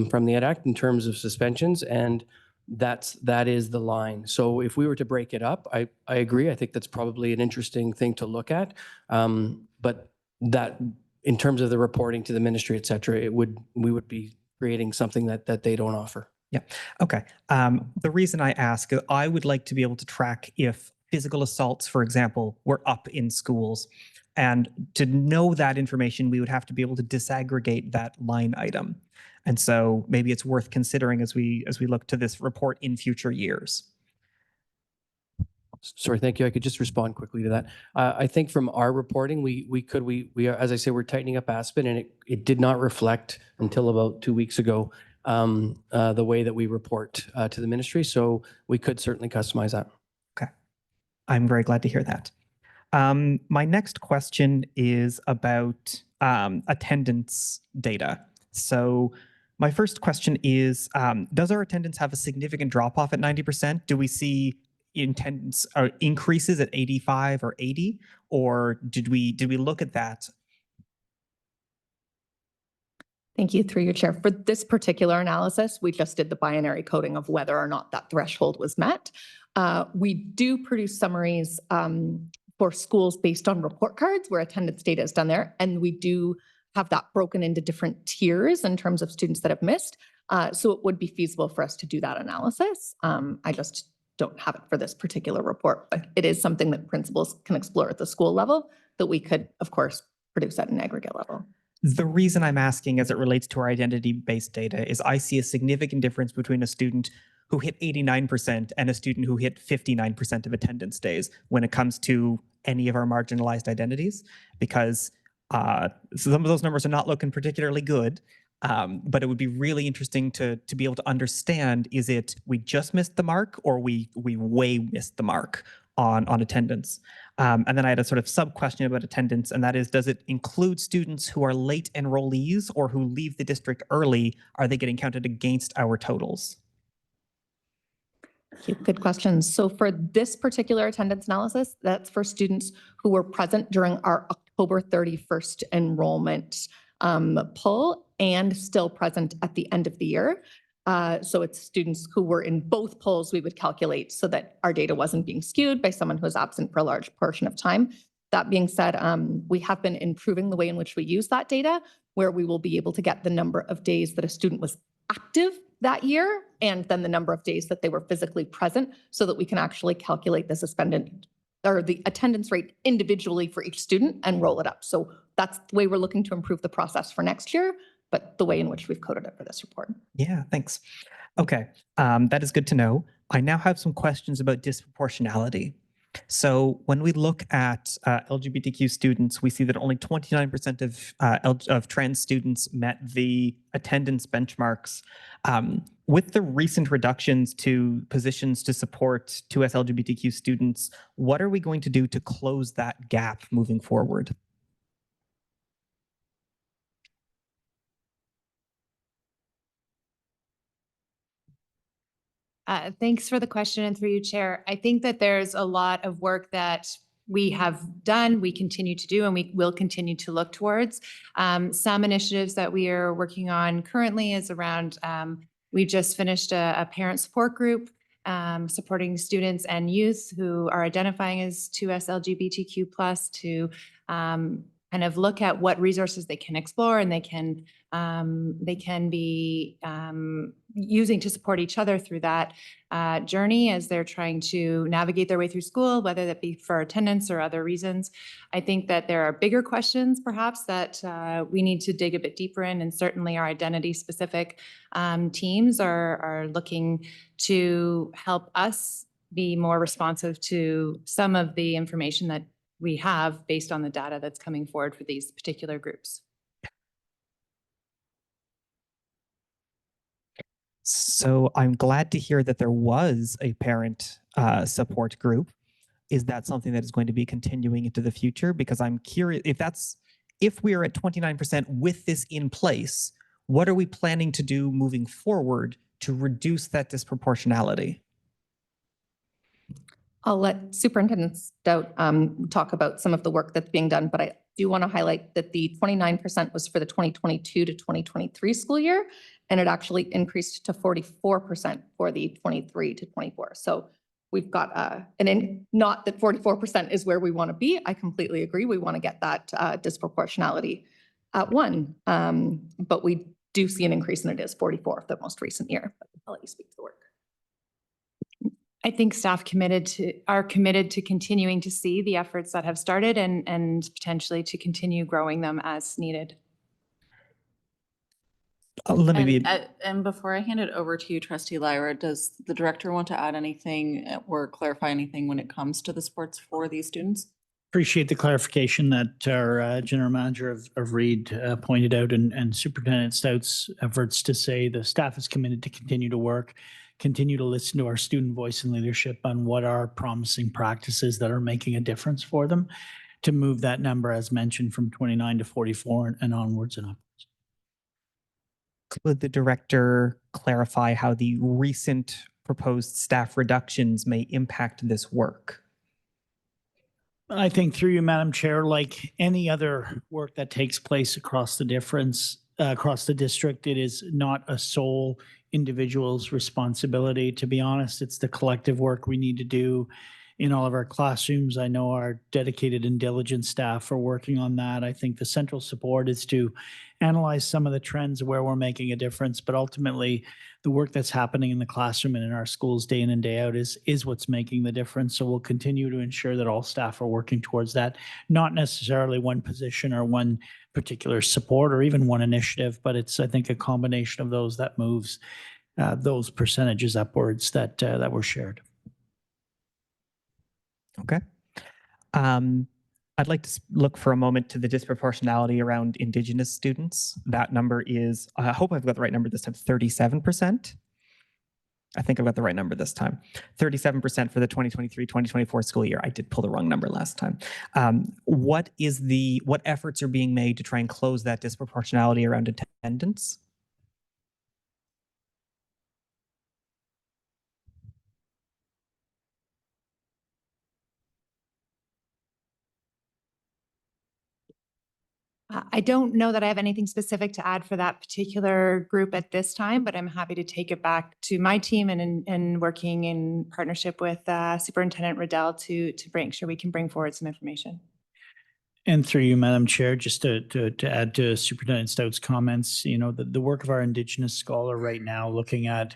Speaker 17: from the Ed Act in terms of suspensions, and that is the line. So if we were to break it up, I agree. I think that's probably an interesting thing to look at. But that, in terms of the reporting to the ministry, et cetera, we would be creating something that they don't offer.
Speaker 2: Yeah. Okay. The reason I ask is I would like to be able to track if physical assaults, for example, were up in schools. And to know that information, we would have to be able to disaggregate that line item. And so maybe it's worth considering as we look to this report in future years.
Speaker 17: Sorry, thank you. I could just respond quickly to that. I think from our reporting, we are, as I say, we're tightening up Aspen, and it did not reflect until about 2 weeks ago the way that we report to the ministry. So we could certainly customize that.
Speaker 2: Okay. I'm very glad to hear that. My next question is about attendance data. So my first question is, does our attendance have a significant drop off at 90%? Do we see attendance increases at 85 or 80? Or did we look at that?
Speaker 15: Thank you, through your chair. For this particular analysis, we just did the binary coding of whether or not that threshold was met. We do produce summaries for schools based on report cards where attendance data is done there. And we do have that broken into different tiers in terms of students that have missed. So it would be feasible for us to do that analysis. I just don't have it for this particular report, but it is something that principals can explore at the school level that we could, of course, produce at an aggregate level.
Speaker 2: The reason I'm asking as it relates to our identity-based data is I see a significant difference between a student who hit 89% and a student who hit 59% of attendance days when it comes to any of our marginalized identities, because some of those numbers are not looking particularly good. But it would be really interesting to be able to understand, is it we just missed the mark or we way missed the mark on attendance? And then I had a sort of sub question about attendance, and that is, does it include students who are late enrollees or who leave the district early? Are they getting counted against our totals?
Speaker 15: Good questions. So for this particular attendance analysis, that's for students who were present during our October 31st enrollment poll and still present at the end of the year. So it's students who were in both polls we would calculate so that our data wasn't being skewed by someone who was absent for a large portion of time. That being said, we have been improving the way in which we use that data, where we will be able to get the number of days that a student was active that year and then the number of days that they were physically present so that we can actually calculate the suspended or the attendance rate individually for each student and roll it up. So that's the way we're looking to improve the process for next year, but the way in which we've coded it for this report.
Speaker 2: Yeah, thanks. Okay, that is good to know. I now have some questions about disproportionality. So when we look at LGBTQ students, we see that only 29% of trans students met the attendance benchmarks. With the recent reductions to positions to support 2S LGBTQ students, what are we going to do to close that gap moving forward?
Speaker 16: Thanks for the question, and through you, Chair. I think that there's a lot of work that we have done, we continue to do, and we will continue to look towards. Some initiatives that we are working on currently is around, we just finished a parent support group supporting students and youth who are identifying as 2S LGBTQ+ to kind of look at what resources they can explore, and they can be using to support each other through that journey as they're trying to navigate their way through school, whether that be for attendance or other reasons. I think that there are bigger questions perhaps that we need to dig a bit deeper in, and certainly our identity-specific teams are looking to help us be more responsive to some of the information that we have based on the data that's coming forward for these particular groups.
Speaker 2: So I'm glad to hear that there was a parent support group. Is that something that is going to be continuing into the future? Because I'm curious if we are at 29% with this in place, what are we planning to do moving forward to reduce that disproportionality?
Speaker 15: I'll let Superintendent Stout talk about some of the work that's being done, but I do want to highlight that the 29% was for the 2022 to 2023 school year, and it actually increased to 44% for the 23 to 24. So we've got not that 44% is where we want to be. I completely agree. We want to get that disproportionality at one, but we do see an increase, and it is 44 the most recent year. I'll let you speak to the work.
Speaker 16: I think staff are committed to continuing to see the efforts that have started and potentially to continue growing them as needed.
Speaker 1: And before I hand it over to you, Trustee Lyra, does the director want to add anything or clarify anything when it comes to the sports for these students?
Speaker 4: Appreciate the clarification that our General Manager of Reed pointed out, and Superintendent Stout's efforts to say the staff is committed to continue to work, continue to listen to our student voice and leadership on what are promising practices that are making a difference for them, to move that number, as mentioned, from 29 to 44 and onwards and upwards.
Speaker 2: Could the director clarify how the recent proposed staff reductions may impact this work?
Speaker 4: I think through you, Madam Chair, like any other work that takes place across the district, it is not a sole individual's responsibility. To be honest, it's the collective work we need to do in all of our classrooms. I know our dedicated and diligent staff are working on that. I think the central support is to analyze some of the trends where we're making a difference, but ultimately the work that's happening in the classroom and in our schools day in and day out is what's making the difference. So we'll continue to ensure that all staff are working towards that, not necessarily one position or one particular support or even one initiative, but it's, I think, a combination of those that moves those percentages upwards that were shared.
Speaker 2: Okay. I'd like to look for a moment to the disproportionality around Indigenous students. That number is, I hope I've got the right number this time, 37%. I think I've got the right number this time. 37% for the 2023-2024 school year. I did pull the wrong number last time. What efforts are being made to try and close that disproportionality around attendance?
Speaker 16: I don't know that I have anything specific to add for that particular group at this time, but I'm happy to take it back to my team and working in partnership with Superintendent Riddell to make sure we can bring forward some information.
Speaker 4: And through you, Madam Chair, just to add to Superintendent Stout's comments, you know, the work of our Indigenous scholar right now, looking at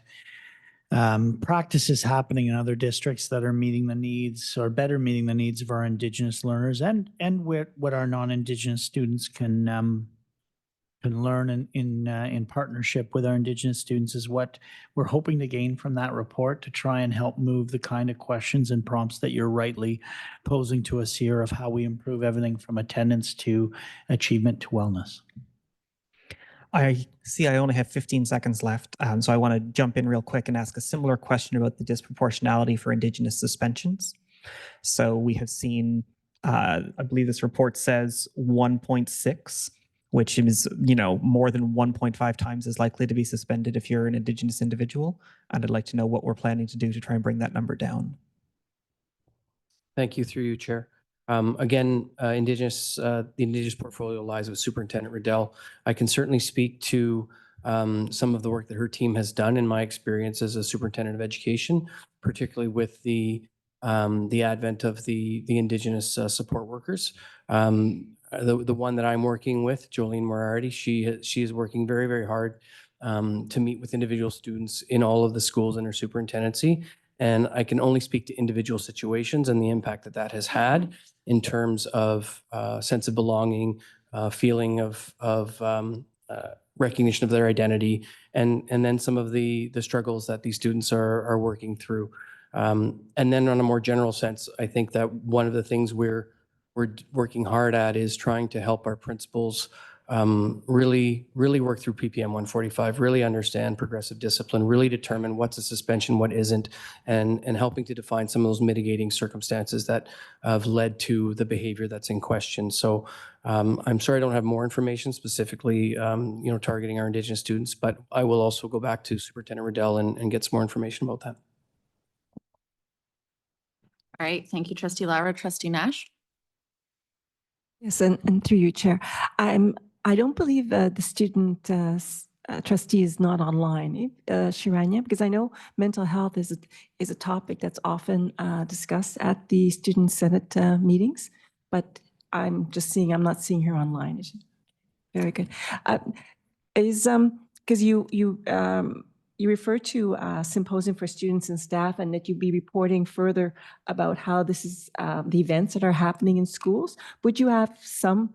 Speaker 4: practices happening in other districts that are meeting the needs or better meeting the needs of our Indigenous learners and what our non-Indigenous students can learn in partnership with our Indigenous students is what we're hoping to gain from that report, to try and help move the kind of questions and prompts that you're rightly posing to us here of how we improve everything from attendance to achievement to wellness.
Speaker 2: I see I only have 15 seconds left, so I want to jump in real quick and ask a similar question about the disproportionality for Indigenous suspensions. So we have seen, I believe this report says 1.6, which is, you know, more than 1.5 times as likely to be suspended if you're an Indigenous individual. And I'd like to know what we're planning to do to try and bring that number down.
Speaker 17: Thank you, through you, Chair. Again, the Indigenous portfolio lies with Superintendent Riddell. I can certainly speak to some of the work that her team has done in my experience as a superintendent of education, particularly with the advent of the Indigenous support workers. The one that I'm working with, Jolene Moriarty, she is working very, very hard to meet with individual students in all of the schools in our superintendency. And I can only speak to individual situations and the impact that that has had in terms of sense of belonging, feeling of recognition of their identity, and then some of the struggles that these students are working through. And then on a more general sense, I think that one of the things we're working hard at is trying to help our principals really work through PPM 145, really understand progressive discipline, really determine what's a suspension, what isn't, and helping to define some of those mitigating circumstances that have led to the behavior that's in question. So I'm sorry I don't have more information specifically, targeting our Indigenous students, but I will also go back to Superintendent Riddell and get some more information about that.
Speaker 1: All right, thank you, Trustee Lara. Trustee Nash?
Speaker 12: Yes, and through you, Chair. I don't believe the student trustee is not online, Shiranya, because I know mental health is a topic that's often discussed at the Student Senate meetings, but I'm not seeing her online. Very good. Because you refer to a symposium for students and staff, and that you'd be reporting further about how this is the events that are happening in schools. Would you have some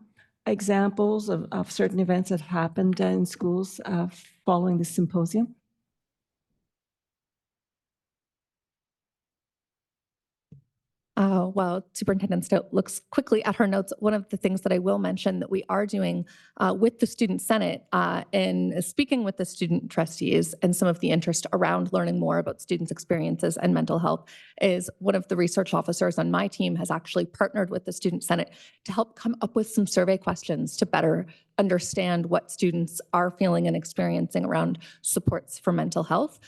Speaker 12: examples of certain events that happened in schools following the symposium?
Speaker 15: While Superintendent Stout looks quickly at her notes, one of the things that I will mention that we are doing with the Student Senate in speaking with the student trustees and some of the interest around learning more about students' experiences and mental health is one of the research officers on my team has actually partnered with the Student Senate to help come up with some survey questions to better understand what students are feeling and experiencing around supports for mental health,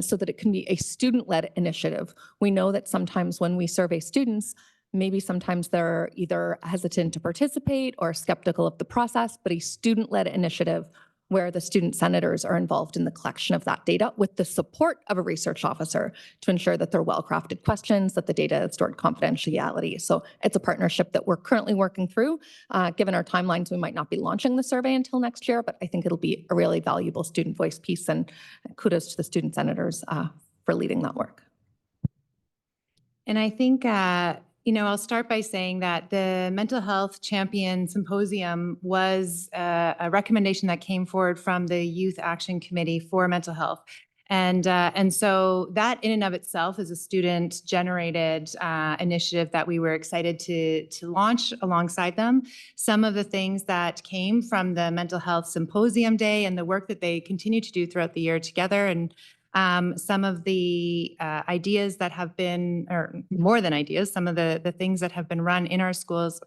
Speaker 15: so that it can be a student-led initiative. We know that sometimes when we survey students, maybe sometimes they're either hesitant to participate or skeptical of the process, but a student-led initiative where the student senators are involved in the collection of that data with the support of a research officer to ensure that they're well-crafted questions, that the data is stored confidentiality. So it's a partnership that we're currently working through. Given our timelines, we might not be launching the survey until next year, but I think it'll be a really valuable student voice piece, and kudos to the student senators for leading that work.
Speaker 16: And I think, I'll start by saying that the Mental Health Champion Symposium was a recommendation that came forward from the Youth Action Committee for Mental Health. And so that in and of itself is a student-generated initiative that we were excited to launch alongside them. Some of the things that came from the Mental Health Symposium Day and the work that they continue to do throughout the year together, and some of the ideas that have been, or more than ideas, some of the things that have been run in our schools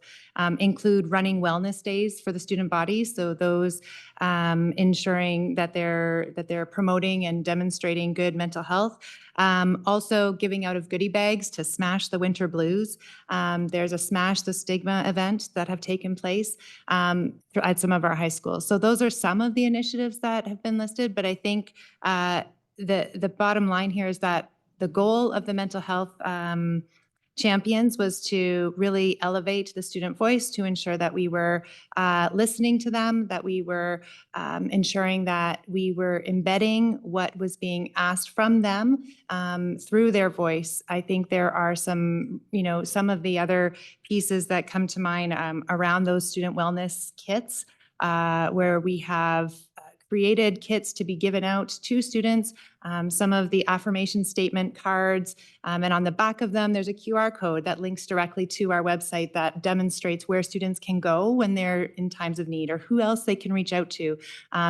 Speaker 16: include running wellness days for the student body. So those ensuring that they're promoting and demonstrating good mental health. Also giving out of goodie bags to smash the winter blues. There's a Smash the Stigma event that have taken place at some of our high schools. So those are some of the initiatives that have been listed, but I think the bottom line here is that the goal of the mental health champions was to really elevate the student voice, to ensure that we were listening to them, that we were ensuring that we were embedding what was being asked from them through their voice. I think there are some of the other pieces that come to mind around those student wellness kits, where we have created kits to be given out to students, some of the affirmation statement cards, and on the back of them, there's a QR code that links directly to our website that demonstrates where students can go when they're in times of need, or who else they can reach out to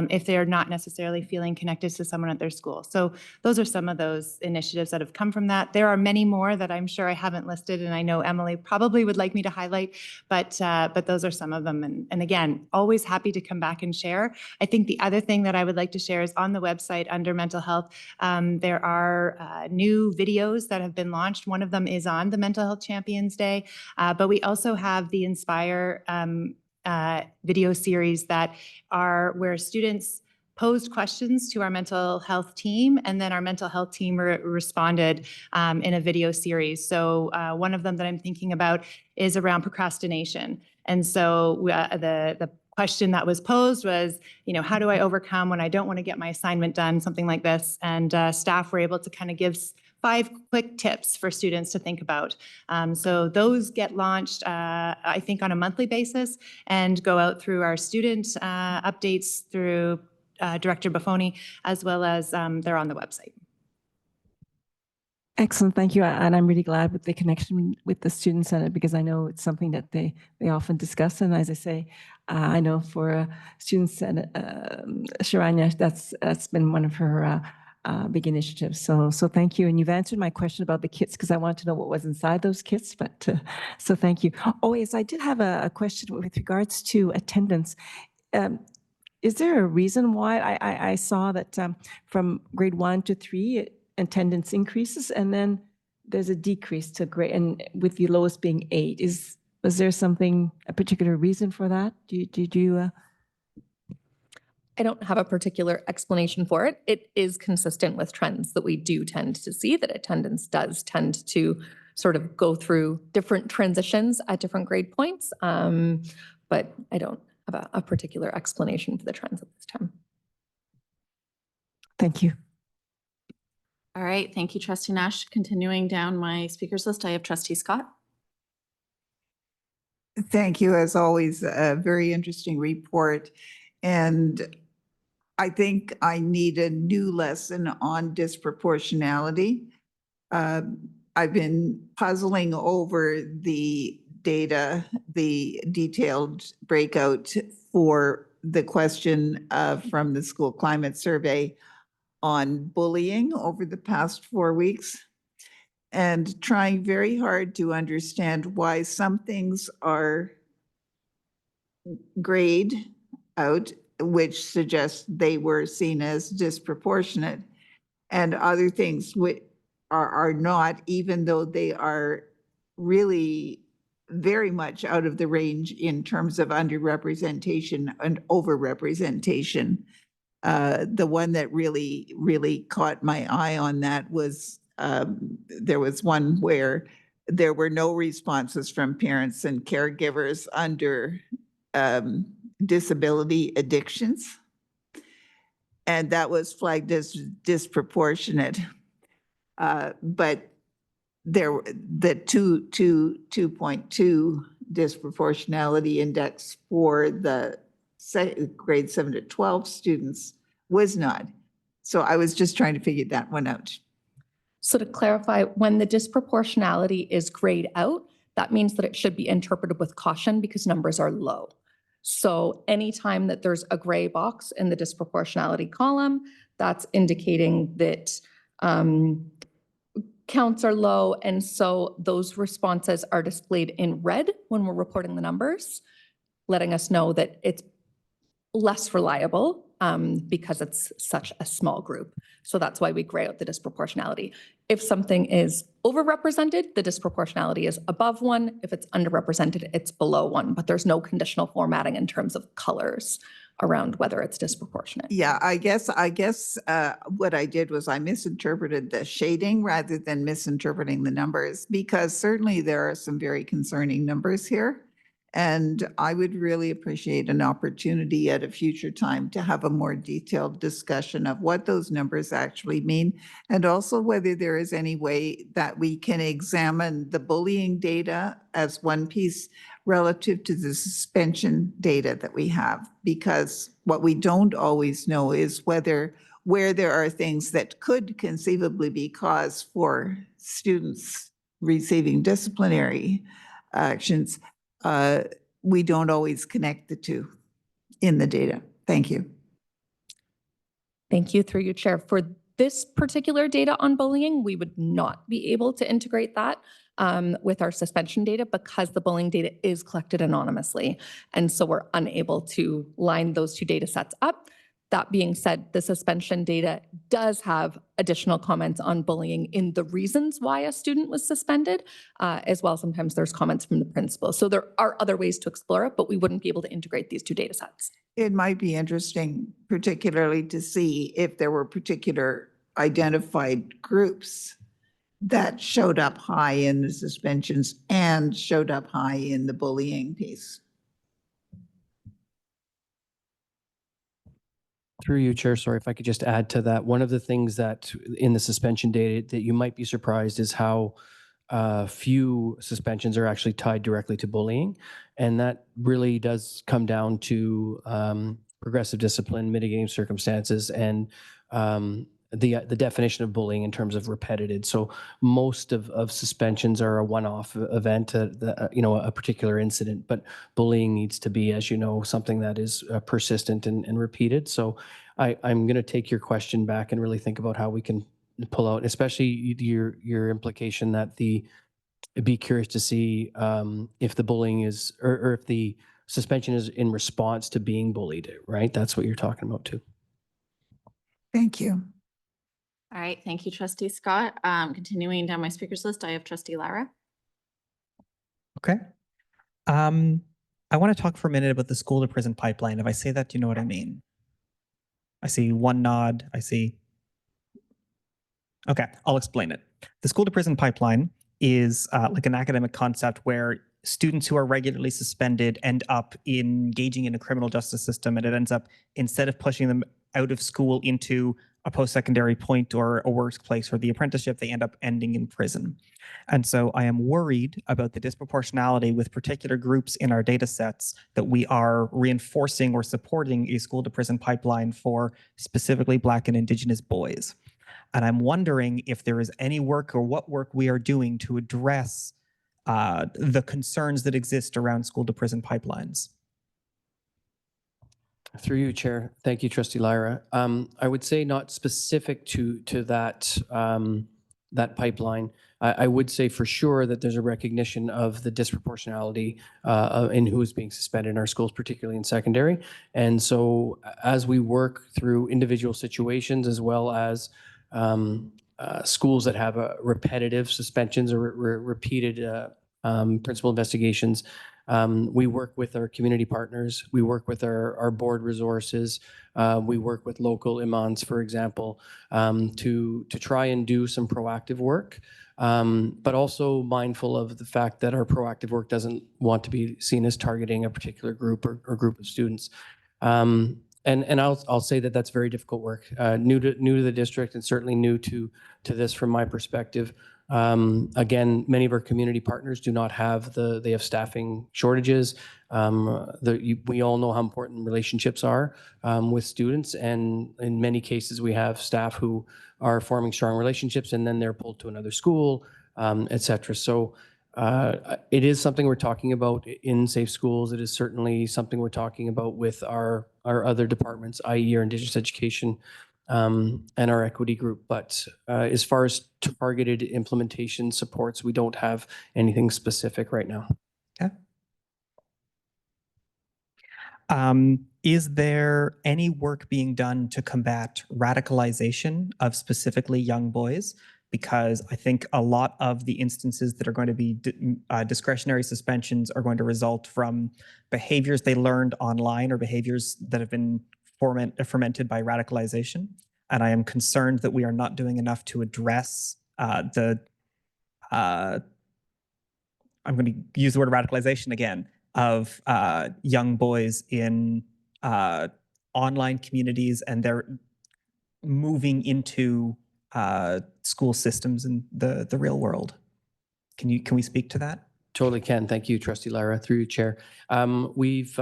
Speaker 16: if they're not necessarily feeling connected to someone at their school. So those are some of those initiatives that have come from that. There are many more that I'm sure I haven't listed, and I know Emily probably would like me to highlight, but those are some of them. And again, always happy to come back and share. I think the other thing that I would like to share is on the website under mental health, there are new videos that have been launched. One of them is on the Mental Health Champions Day, but we also have the Inspire video series that are where students posed questions to our mental health team, and then our mental health team responded in a video series. So one of them that I'm thinking about is around procrastination. And so the
Speaker 18: question that was posed was, how do I overcome when I don't want to get my assignment done, something like this. And staff were able to kind of give 5 quick tips for students to think about. So those get launched, I think, on a monthly basis and go out through our student updates through Director Buffoni, as well as they're on the website.
Speaker 12: Excellent, thank you. And I'm really glad with the connection with the Student Senate, because I know it's something that they often discuss. And as I say, I know for Student Senate, Sharanya, that's been one of her big initiatives. So thank you. And you've answered my question about the kits, because I wanted to know what was inside those kits. But so thank you. Oh, yes, I did have a question with regards to attendance. Is there a reason why I saw that from grade 1 to 3, attendance increases, and then there's a decrease to grade, and with the lowest being 8? Was there a particular reason for that? Did you?
Speaker 15: I don't have a particular explanation for it. It is consistent with trends that we do tend to see, that attendance does tend to sort of go through different transitions at different grade points. But I don't have a particular explanation for the trends at this time.
Speaker 12: Thank you.
Speaker 1: All right, thank you, Trustee Nash. Continuing down my speakers list, I have Trustee Scott.
Speaker 3: Thank you. As always, a very interesting report. And I think I need a new lesson on disproportionality. I've been puzzling over the data, the detailed breakout for the question from the school climate survey on bullying over the past 4 weeks, and trying very hard to understand why some things are grayed out, which suggests they were seen as disproportionate, and other things which are not, even though they are really very much out of the range in terms of underrepresentation and overrepresentation. The one that really caught my eye on that was there was one where there were no responses from parents and caregivers under disability addictions. And that was flagged as disproportionate. But there, the 2.2 disproportionality index for the grade 7 to 12 students was not. So I was just trying to figure that one out.
Speaker 15: So to clarify, when the disproportionality is grayed out, that means that it should be interpreted with caution because numbers are low. So anytime that there's a gray box in the disproportionality column, that's indicating that counts are low. And so those responses are displayed in red when we're reporting the numbers, letting us know that it's less reliable because it's such a small group. So that's why we gray out the disproportionality. If something is overrepresented, the disproportionality is above 1. If it's underrepresented, it's below 1. But there's no conditional formatting in terms of colors around whether it's disproportionate.
Speaker 3: Yeah, I guess what I did was I misinterpreted the shading rather than misinterpreting the numbers, because certainly there are some very concerning numbers here. And I would really appreciate an opportunity at a future time to have a more detailed discussion of what those numbers actually mean, and also whether there is any way that we can examine the bullying data as one piece relative to the suspension data that we have. Because what we don't always know is where there are things that could conceivably be cause for students receiving disciplinary actions. We don't always connect the two in the data. Thank you.
Speaker 15: Thank you, through you, Chair. For this particular data on bullying, we would not be able to integrate that with our suspension data because the bullying data is collected anonymously. And so we're unable to line those two data sets up. That being said, the suspension data does have additional comments on bullying in the reasons why a student was suspended, as well. Sometimes there's comments from the principal. So there are other ways to explore it, but we wouldn't be able to integrate these two data sets.
Speaker 3: It might be interesting, particularly to see if there were particular identified groups that showed up high in the suspensions and showed up high in the bullying piece.
Speaker 17: Through you, Chair, sorry if I could just add to that. One of the things that in the suspension data that you might be surprised is how few suspensions are actually tied directly to bullying. And that really does come down to progressive discipline, mitigating circumstances, and the definition of bullying in terms of repetitive. So most of suspensions are a one-off event, a particular incident, but bullying needs to be, as you know, something that is persistent and repeated. So I'm going to take your question back and really think about how we can pull out, especially your implication that be curious to see if the bullying is, or if the suspension is in response to being bullied, right? That's what you're talking about too.
Speaker 3: Thank you.
Speaker 1: All right, thank you, Trustee Scott. Continuing down my speakers list, I have Trustee Lara.
Speaker 2: Okay. I want to talk for a minute about the school to prison pipeline. If I say that, do you know what I mean? I see one nod. I see. Okay, I'll explain it. The school to prison pipeline is like an academic concept where students who are regularly suspended end up engaging in a criminal justice system, and it ends up, instead of pushing them out of school into a post-secondary point or a workplace or the apprenticeship, they end up ending in prison. And so I am worried about the disproportionality with particular groups in our data sets that we are reinforcing or supporting a school to prison pipeline for specifically Black and Indigenous boys. And I'm wondering if there is any work or what work we are doing to address the concerns that exist around school to prison pipelines.
Speaker 17: Through you, Chair. Thank you, Trustee Lyra. I would say not specific to that that pipeline. I would say for sure that there's a recognition of the disproportionality in who is being suspended in our schools, particularly in secondary. And so as we work through individual situations as well as schools that have repetitive suspensions or repeated principal investigations, we work with our community partners. We work with our board resources. We work with local imams, for example, to try and do some proactive work, but also mindful of the fact that our proactive work doesn't want to be seen as targeting a particular group or group of students. And I'll say that that's very difficult work, new to the district, and certainly new to this from my perspective. Again, many of our community partners do not have they have staffing shortages. We all know how important relationships are with students, and in many cases we have staff who are forming strong relationships and then they're pulled to another school, et cetera. So it is something we're talking about in Safe Schools. It is certainly something we're talking about with our other departments, i.e. our Indigenous Education and our equity group. But as far as targeted implementation supports, we don't have anything specific right now.
Speaker 2: Okay. Is there any work being done to combat radicalization of specifically young boys? Because I think a lot of the instances that are going to be discretionary suspensions are going to result from behaviors they learned online or behaviors that have been fermented by radicalization. And I am concerned that we are not doing enough to address I'm going to use the word radicalization again, of young boys in online communities, and they're moving into school systems in the real world. Can we speak to that?
Speaker 17: Totally can. Thank you, Trustee Lyra, through you, Chair. We've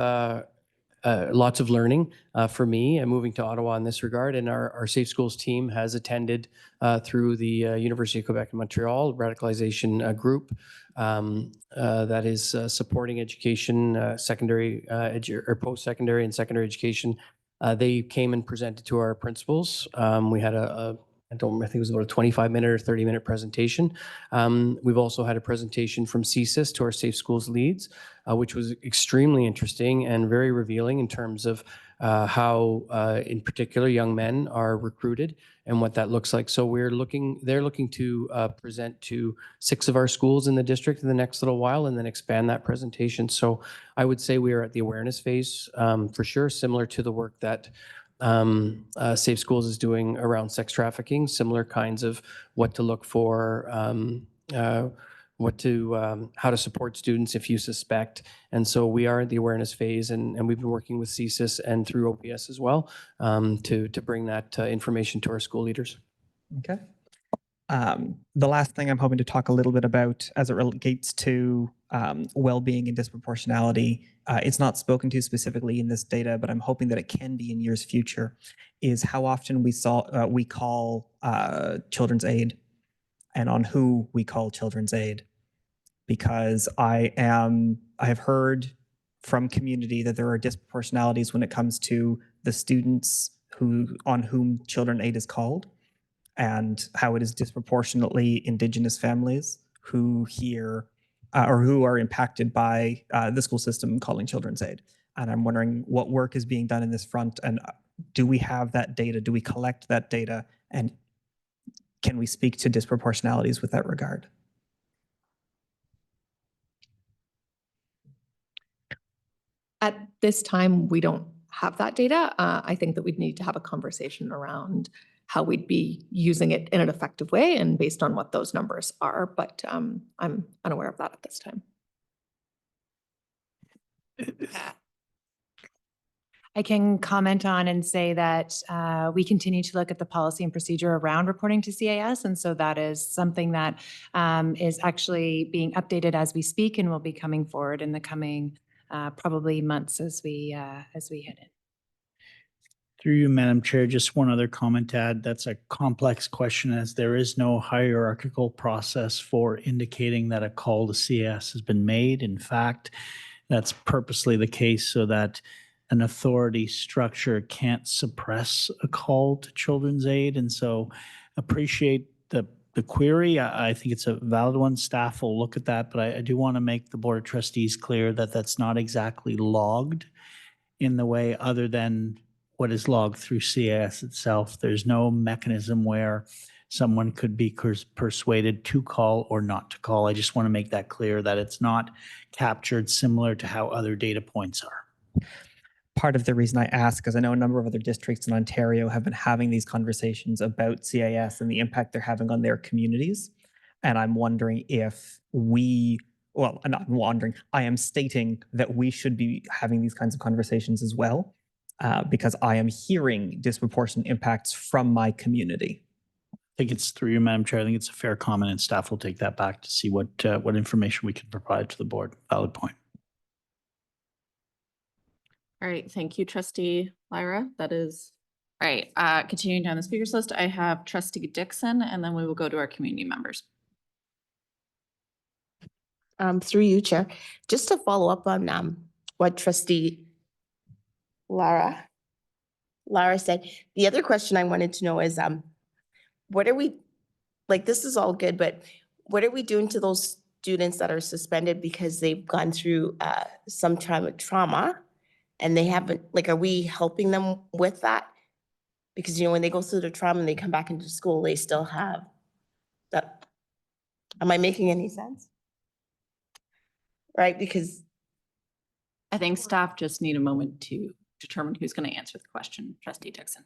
Speaker 17: lots of learning for me and moving to Ottawa in this regard, and our Safe Schools team has attended through the University of Quebec in Montreal radicalization group that is supporting education, secondary or post-secondary and secondary education. They came and presented to our principals. We had I think it was about a 25-minute or 30-minute presentation. We've also had a presentation from CSIS to our Safe Schools leads, which was extremely interesting and very revealing in terms of how, in particular, young men are recruited and what that looks like. So they're looking to present to 6 of our schools in the district in the next little while and then expand that presentation. So I would say we are at the awareness phase for sure, similar to the work that Safe Schools is doing around sex trafficking, similar kinds of what to look for, how to support students if you suspect. And so we are in the awareness phase, and we've been working with CSIS and through OPS as well to bring that information to our school leaders.
Speaker 2: Okay. The last thing I'm hoping to talk a little bit about as it relates to well-being and disproportionality, it's not spoken to specifically in this data, but I'm hoping that it can be in years future, is how often we call children's aid and on who we call children's aid. Because I have heard from community that there are disproportionalities when it comes to the students on whom children's aid is called, and how it is disproportionately Indigenous families who hear or who are impacted by the school system calling children's aid. And I'm wondering what work is being done in this front, and do we have that data? Do we collect that data? And can we speak to disproportionalities with that regard?
Speaker 15: At this time, we don't have that data. I think that we'd need to have a conversation around how we'd be using it in an effective way and based on what those numbers are, but I'm unaware of that at this time.
Speaker 18: I can comment on and say that we continue to look at the policy and procedure around reporting to CAS. And so that is something that is actually being updated as we speak and will be coming forward in the coming probably months as we head in.
Speaker 4: Through you, Madam Chair, just one other comment to add. That's a complex question, as there is no hierarchical process for indicating that a call to CAS has been made. In fact, that's purposely the case so that an authority structure can't suppress a call to children's aid. And so appreciate the query. I think it's a valid one. Staff will look at that, but I do want to make the Board of Trustees clear that that's not exactly logged in the way other than what is logged through CAS itself. There's no mechanism where someone could be persuaded to call or not to call. I just want to make that clear that it's not captured similar to how other data points are.
Speaker 2: Part of the reason I ask, because I know a number of other districts in Ontario have been having these conversations about CAS and the impact they're having on their communities. And I'm wondering if I'm not wondering, I am stating that we should be having these kinds of conversations as well, because I am hearing disproportionate impacts from my community.
Speaker 4: I think it's through you, Madam Chair. I think it's a fair comment, and staff will take that back to see what information we can provide to the board. Valid point.
Speaker 1: All right, thank you, Trustee Lyra. That is, all right, continuing down the speakers list, I have Trustee Dixon, and then we will go to our community members.
Speaker 9: Through you, Chair, just to follow up on what Trustee Lara said, the other question I wanted to know is, what are we, like, this is all good, but what are we doing to those students that are suspended because they've gone through some trauma and they haven't, like, are we helping them with that? Because, when they go through the trauma and they come back into school, they still have that. Am I making any sense? Right, because
Speaker 1: I think staff just need a moment to determine who's going to answer the question. Trustee Dixon.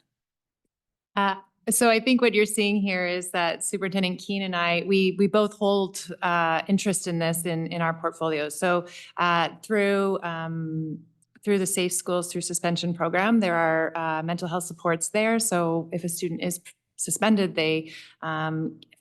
Speaker 18: So I think what you're seeing here is that Superintendent Keene and I, we both hold interest in this in our portfolios. So through the Safe Schools Through Suspension program, there are mental health supports there. So if a student is suspended, they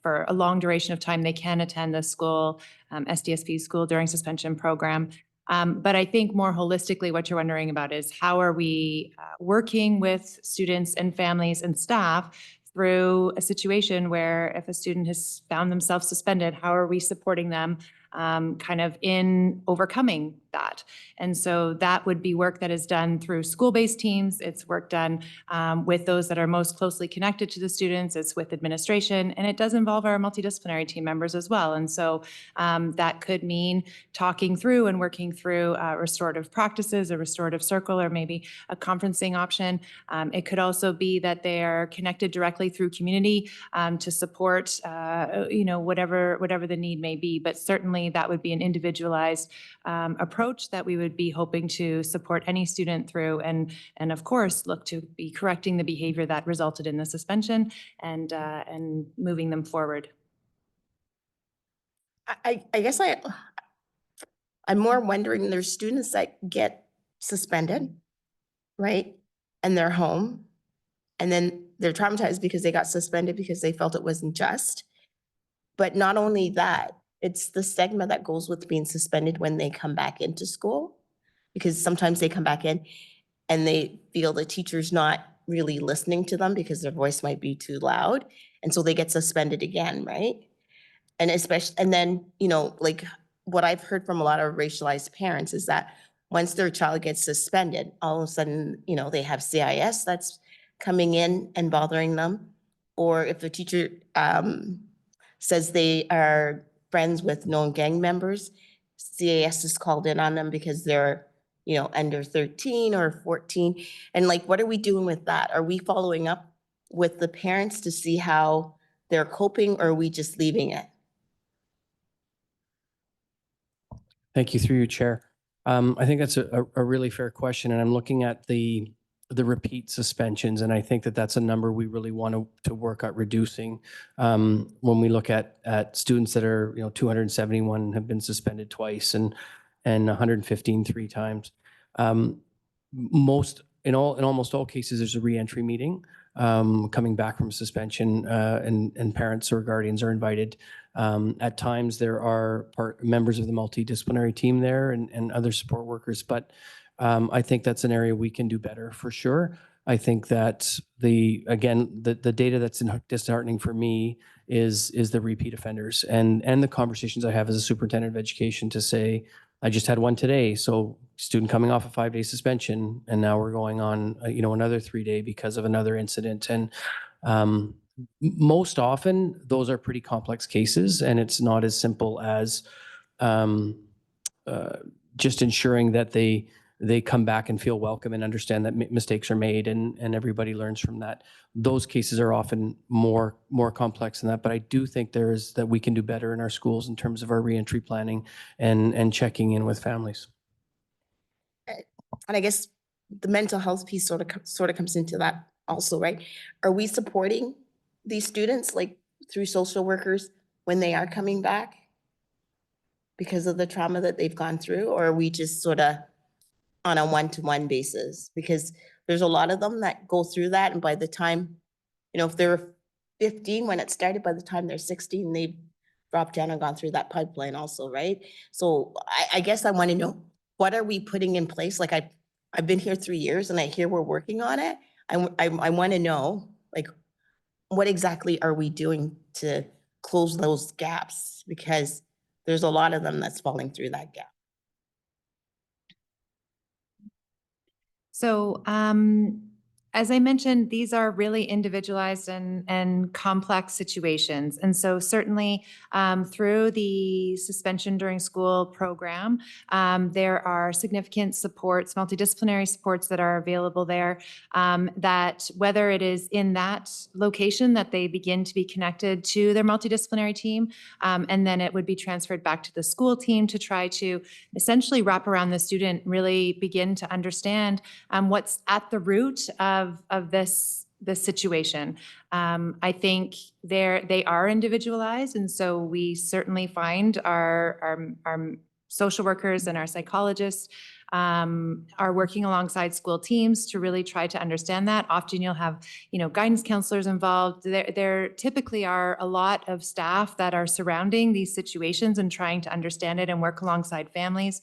Speaker 18: for a long duration of time, they can attend the school, SDSP school during suspension program. But I think more holistically, what you're wondering about is how are we working with students and families and staff through a situation where if a student has found themselves suspended, how are we supporting them kind of in overcoming that? And so that would be work that is done through school-based teams. It's work done with those that are most closely connected to the students. It's with administration, and it does involve our multidisciplinary team members as well. And so that could mean talking through and working through restorative practices, a restorative circle, or maybe a conferencing option. It could also be that they are connected directly through community to support, whatever the need may be. But certainly that would be an individualized approach that we would be hoping to support any student through, and of course look to be correcting the behavior that resulted in the suspension and moving them forward.
Speaker 9: I guess I'm more wondering, there's students that get suspended, right? And they're home. And then they're traumatized because they got suspended because they felt it wasn't just. But not only that, it's the stigma that goes with being suspended when they come back into school. Because sometimes they come back in and they feel the teacher's not really listening to them because their voice might be too loud. And so they get suspended again, right? And especially, and then, like what I've heard from a lot of racialized parents is that once their child gets suspended, all of a sudden, they have CIS that's coming in and bothering them. Or if the teacher says they are friends with known gang members, CAS is called in on them because they're, under 13 or 14. And like, what are we doing with that? Are we following up with the parents to see how they're coping, or are we just leaving it?
Speaker 17: Thank you, through your chair. I think that's a really fair question, and I'm looking at the repeat suspensions, and I think that that's a number we really want to work at reducing. When we look at students that are 271 have been suspended twice and 115 3 times. In almost all cases, there's a reentry meeting coming back from suspension, and parents or guardians are invited. At times, there are members of the multidisciplinary team there and other support workers, but I think that's an area we can do better for sure. I think that the data that's disheartening for me is the repeat offenders and the conversations I have as a superintendent of education to say, I just had one today. So student coming off a 5-day suspension, and now we're going on, another 3-day because of another incident. And most often those are pretty complex cases, and it's not as simple as just ensuring that they come back and feel welcome and understand that mistakes are made and everybody learns from that. Those cases are often more complex than that, but I do think that we can do better in our schools in terms of our reentry planning and checking in with families.
Speaker 9: And I guess the mental health piece sort of comes into that also, right? Are we supporting these students like through social workers when they are coming back because of the trauma that they've gone through, or are we just sort of on a one-to-one basis? Because there's a lot of them that go through that, and by the time, if they're 15 when it started, by the time they're 16, they've dropped down and gone through that pipeline also, right? So I guess I want to know, what are we putting in place? Like I've been here 3 years and I hear we're working on it. I want to know, like, what exactly are we doing to close those gaps? Because there's a lot of them that's falling through that gap.
Speaker 16: So, as I mentioned, these are really individualized and complex situations. And so certainly through the suspension during school program, there are significant supports, multidisciplinary supports that are available there, that whether it is in that location that they begin to be connected to their multidisciplinary team, and then it would be transferred back to the school team to try to essentially wrap around the student, really begin to understand what's at the root of this situation. I think they are individualized, and so we certainly find our social workers and our psychologists are working alongside school teams to really try to understand that. Often you'll have, guidance counselors involved. There typically are a lot of staff that are surrounding these situations and trying to understand it and work alongside families.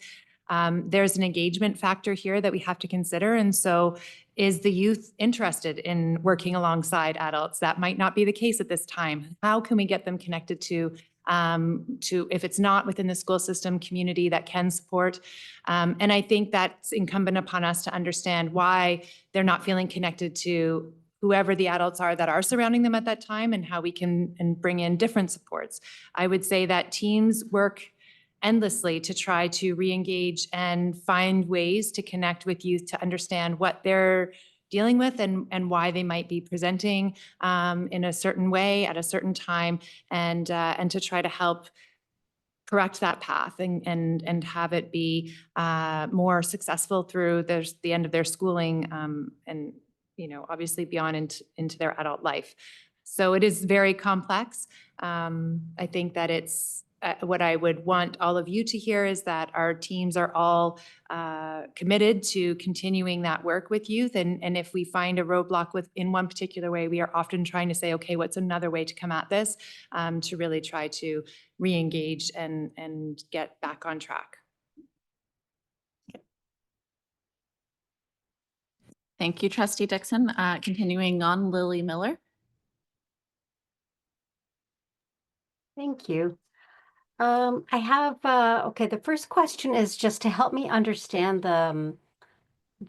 Speaker 16: There's an engagement factor here that we have to consider. And so is the youth interested in working alongside adults? That might not be the case at this time. How can we get them connected to, if it's not within the school system, community that can support? And I think that's incumbent upon us to understand why they're not feeling connected to whoever the adults are that are surrounding them at that time, and how we can bring in different supports. I would say that teams work endlessly to try to re-engage and find ways to connect with youth to understand what they're dealing with and why they might be presenting in a certain way at a certain time, and to try to help correct that path and have it be more successful through the end of their schooling, and obviously beyond into their adult life. So it is very complex. I think that it's
Speaker 18: what I would want all of you to hear is that our teams are all committed to continuing that work with youth. And if we find a roadblock in one particular way, we are often trying to say, okay, what's another way to come at this to really try to re-engage and get back on track.
Speaker 1: Thank you, Trustee Dixon. Continuing on, Lily Miller.
Speaker 11: Thank you. I have, okay, the first question is just to help me understand the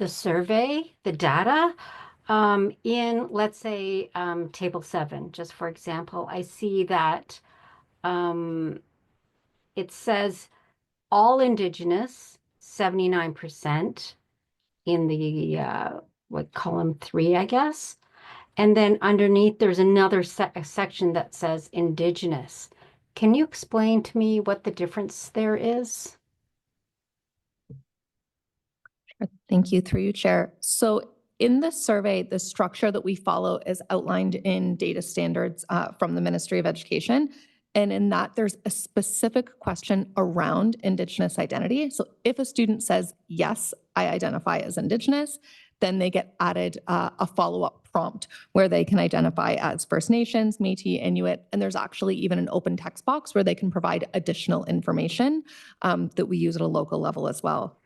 Speaker 11: survey, the data. In, let's say, table 7, just for example, I see that it says all Indigenous, 79% in the, what, column 3, I guess. And then underneath, there's another section that says Indigenous. Can you explain to me what the difference there is?
Speaker 15: Thank you, through you, Chair. So in this survey, the structure that we follow is outlined in data standards from the Ministry of Education. And in that, there's a specific question around Indigenous identity. So if a student says, yes, I identify as Indigenous, then they get added a follow-up prompt where they can identify as First Nations, Métis, Inuit, and there's actually even an open text box where they can provide additional information that we use at a local level as well.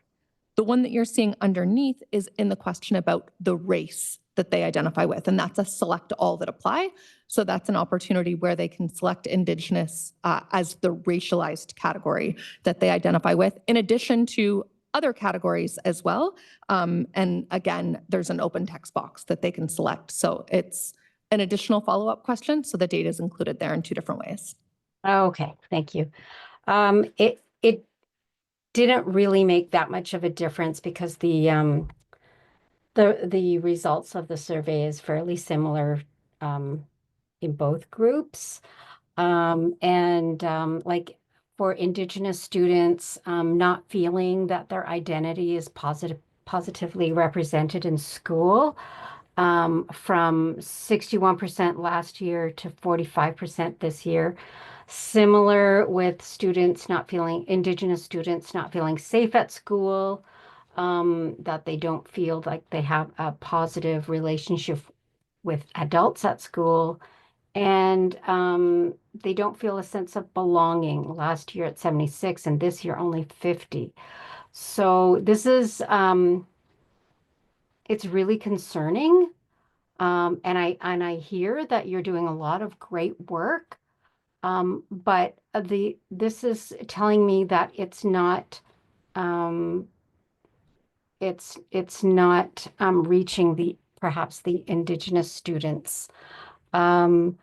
Speaker 15: The one that you're seeing underneath is in the question about the race that they identify with, and that's a select all that apply. So that's an opportunity where they can select Indigenous as the racialized category that they identify with, in addition to other categories as well. And again, there's an open text box that they can select. So it's an additional follow-up question. So the data is included there in 2 different ways.
Speaker 11: Okay, thank you. It didn't really make that much of a difference because the results of the survey is fairly similar in both groups. Like for Indigenous students, not feeling that their identity is positively represented in school, from 61% last year to 45% this year. Similar with students not feeling, Indigenous students not feeling safe at school, that they don't feel like they have a positive relationship with adults at school, and they don't feel a sense of belonging. Last year at 76 and this year only 50. So this is, it's really concerning. And I hear that you're doing a lot of great work. But this is telling me that it's not reaching perhaps the Indigenous students. And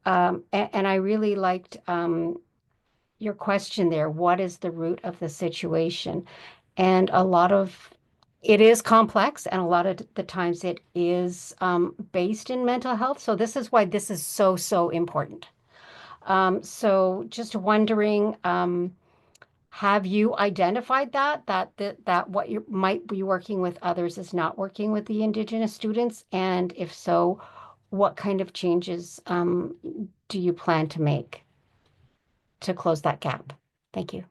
Speaker 11: I really liked your question there. What is the root of the situation? And it is complex, and a lot of the times it is based in mental health. So this is why this is so, so important. So just wondering, have you identified that what you might be working with others is not working with the Indigenous students? And if so, what kind of changes do you plan to make to close that gap? Thank you.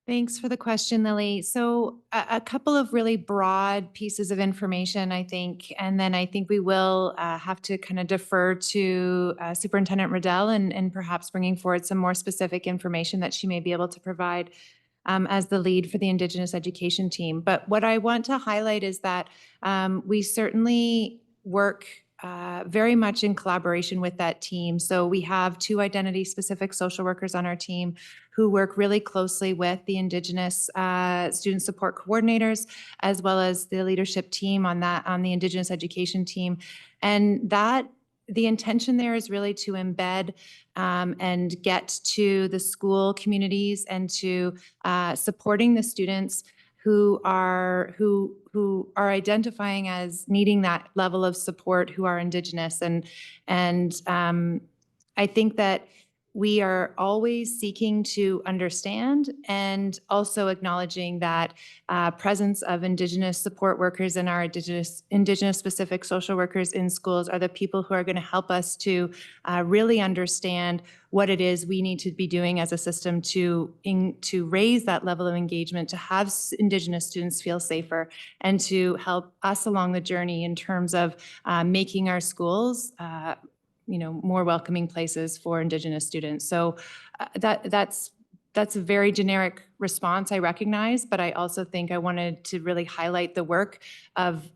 Speaker 16: Thanks for the question, Lily. So a couple of really broad pieces of information, I think, and then I think we will have to kind of defer to Superintendent Riddell and perhaps bringing forward some more specific information that she may be able to provide as the lead for the Indigenous education team. But what I want to highlight is that we certainly work very much in collaboration with that team. So we have 2 identity-specific social workers on our team who work really closely with the Indigenous student support coordinators, as well as the leadership team on the Indigenous education team. And the intention there is really to embed and get to the school communities and to supporting the students who are identifying as needing that level of support, who are Indigenous. And I think that
Speaker 18: we are always seeking to understand and also acknowledging that presence of Indigenous support workers and our Indigenous specific social workers in schools are the people who are going to help us to really understand what it is we need to be doing as a system to raise that level of engagement, to have Indigenous students feel safer, and to help us along the journey in terms of making our schools more welcoming places for Indigenous students. So that's a very generic response, I recognize, but I also think I wanted to really highlight the work of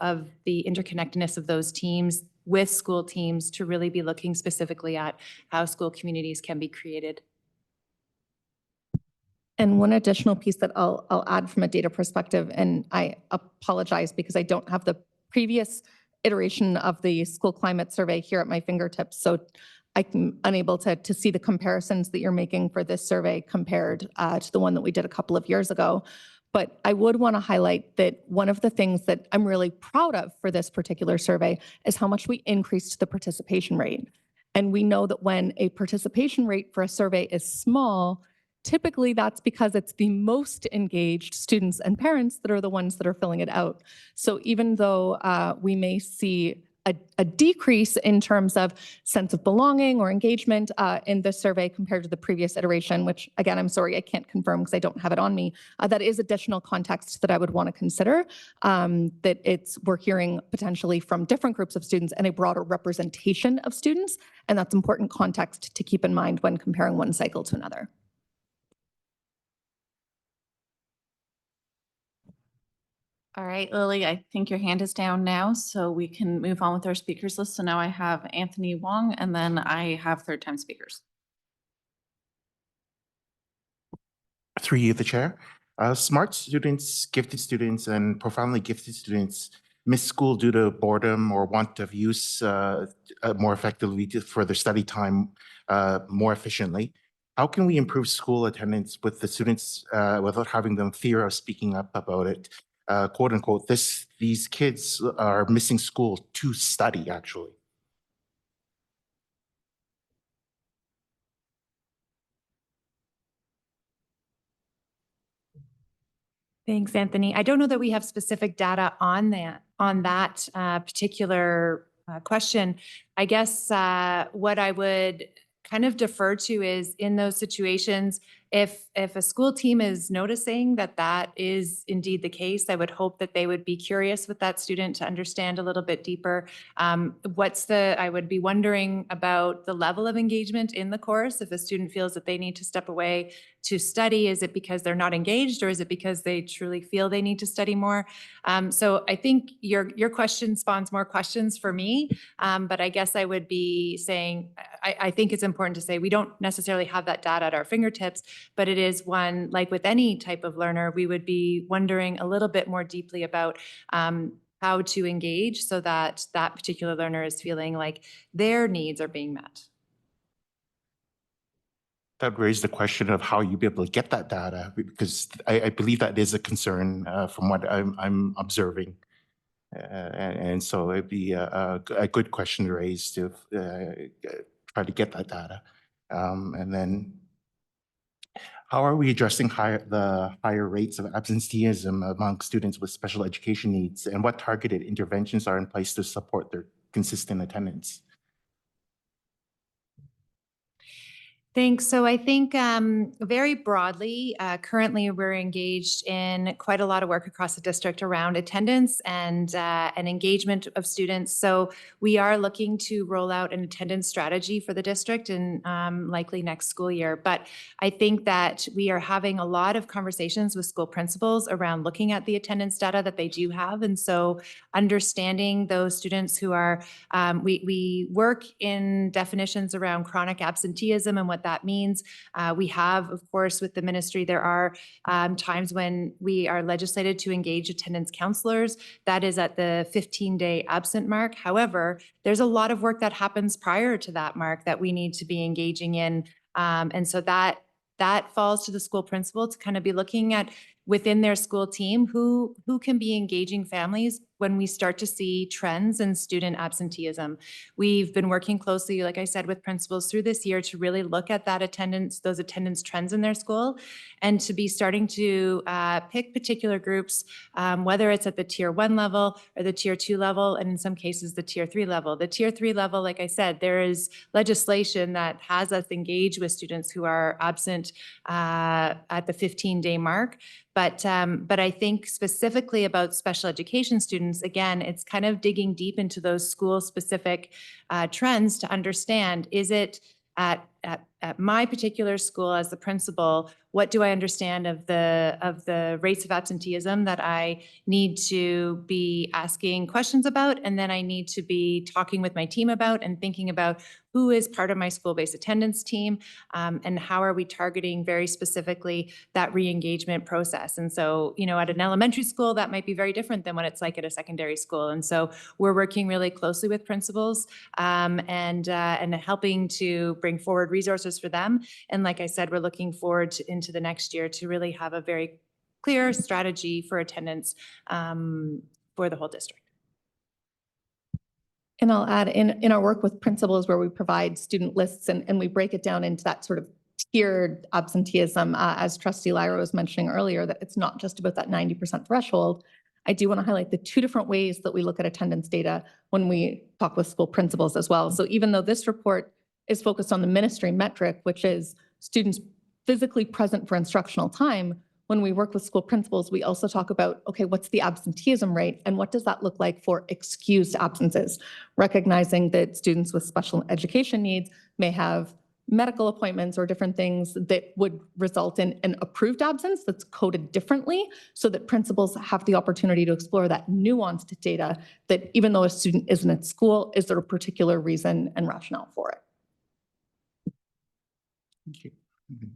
Speaker 18: the interconnectedness of those teams with school teams to really be looking specifically at how school communities can be created.
Speaker 15: And one additional piece that I'll add from a data perspective, and I apologize because I don't have the previous iteration of the school climate survey here at my fingertips. So I'm unable to see the comparisons that you're making for this survey compared to the one that we did a couple of years ago. But I would want to highlight that one of the things that I'm really proud of for this particular survey is how much we increased the participation rate. And we know that when a participation rate for a survey is small, typically that's because it's the most engaged students and parents that are the ones that are filling it out. So even though we may see a decrease in terms of sense of belonging or engagement in this survey compared to the previous iteration, which again, I'm sorry, I can't confirm because I don't have it on me, that is additional context that I would want to consider, that we're hearing potentially from different groups of students and a broader representation of students. And that's important context to keep in mind when comparing one cycle to another.
Speaker 1: All right, Lily, I think your hand is down now, so we can move on with our speakers list. So now I have Anthony Wong, and then I have third-time speakers.
Speaker 19: Through you, the chair. Smart students, gifted students, and profoundly gifted students miss school due to boredom or want of use more effectively for their study time more efficiently. How can we improve school attendance with the students without having them fear of speaking up about it? Quote unquote, these kids are missing school to study, actually.
Speaker 18: Thanks, Anthony. I don't know that we have specific data on that particular question. I guess what I would kind of defer to is in those situations, if a school team is noticing that that is indeed the case, I would hope that they would be curious with that student to understand a little bit deeper. I would be wondering about the level of engagement in the course. If a student feels that they need to step away to study, is it because they're not engaged or is it because they truly feel they need to study more? So I think your question spawns more questions for me, but I guess I would be saying, I think it's important to say we don't necessarily have that data at our fingertips, but it is one, like with any type of learner, we would be wondering a little bit more deeply about how to engage so that that particular learner is feeling like their needs are being met.
Speaker 19: That raised the question of how you be able to get that data, because I believe that is a concern from what I'm observing. And so it'd be a good question to raise to try to get that data. And then how are we addressing the higher rates of absenteeism among students with special education needs, and what targeted interventions are in place to support their consistent attendance?
Speaker 18: Thanks. So I think very broadly, currently we're engaged in quite a lot of work across the district around attendance and engagement of students. So we are looking to roll out an attendance strategy for the district in likely next school year. But I think that we are having a lot of conversations with school principals around looking at the attendance data that they do have. And so understanding those students who are, we work in definitions around chronic absenteeism and what that means. We have, of course, with the ministry, there are times when we are legislated to engage attendance counselors. That is at the 15-day absent mark. However, there's a lot of work that happens prior to that mark that we need to be engaging in. And so that falls to the school principal to kind of be looking at within their school team who can be engaging families when we start to see trends in student absenteeism. We've been working closely, like I said, with principals through this year to really look at that attendance, those attendance trends in their school, and to be starting to pick particular groups, whether it's at the tier 1 level or the tier 2 level, and in some cases the tier 3 level. The tier 3 level, like I said, there is legislation that has us engage with students who are absent at the 15-day mark. But I think specifically about special education students, again, it's kind of digging deep into those school-specific trends to understand, is it at my particular school as the principal, what do I understand of the rates of absenteeism that I need to be asking questions about, and then I need to be talking with my team about and thinking about who is part of my school-based attendance team, and how are we targeting very specifically that re-engagement process. And so, you know, at an elementary school, that might be very different than what it's like at a secondary school. And so we're working really closely with principals and helping to bring forward resources for them. And like I said, we're looking forward to, into the next year to really have a very clear strategy for attendance for the whole district.
Speaker 15: And I'll add, in our work with principals where we provide student lists and we break it down into that sort of tiered absenteeism, as Trustee Lyra was mentioning earlier, that it's not just about that 90% threshold. I do want to highlight the two different ways that we look at attendance data when we talk with school principals as well. So even though this report is focused on the ministry metric, which is students physically present for instructional time, when we work with school principals, we also talk about, okay, what's the absenteeism rate and what does that look like for excused absences? Recognizing that students with special education needs may have medical appointments or different things that would result in an approved absence that's coded differently, so that principals have the opportunity to explore that nuanced data that even though a student isn't at school, is there a particular reason and rationale for it?
Speaker 19: Thank you. Mhm.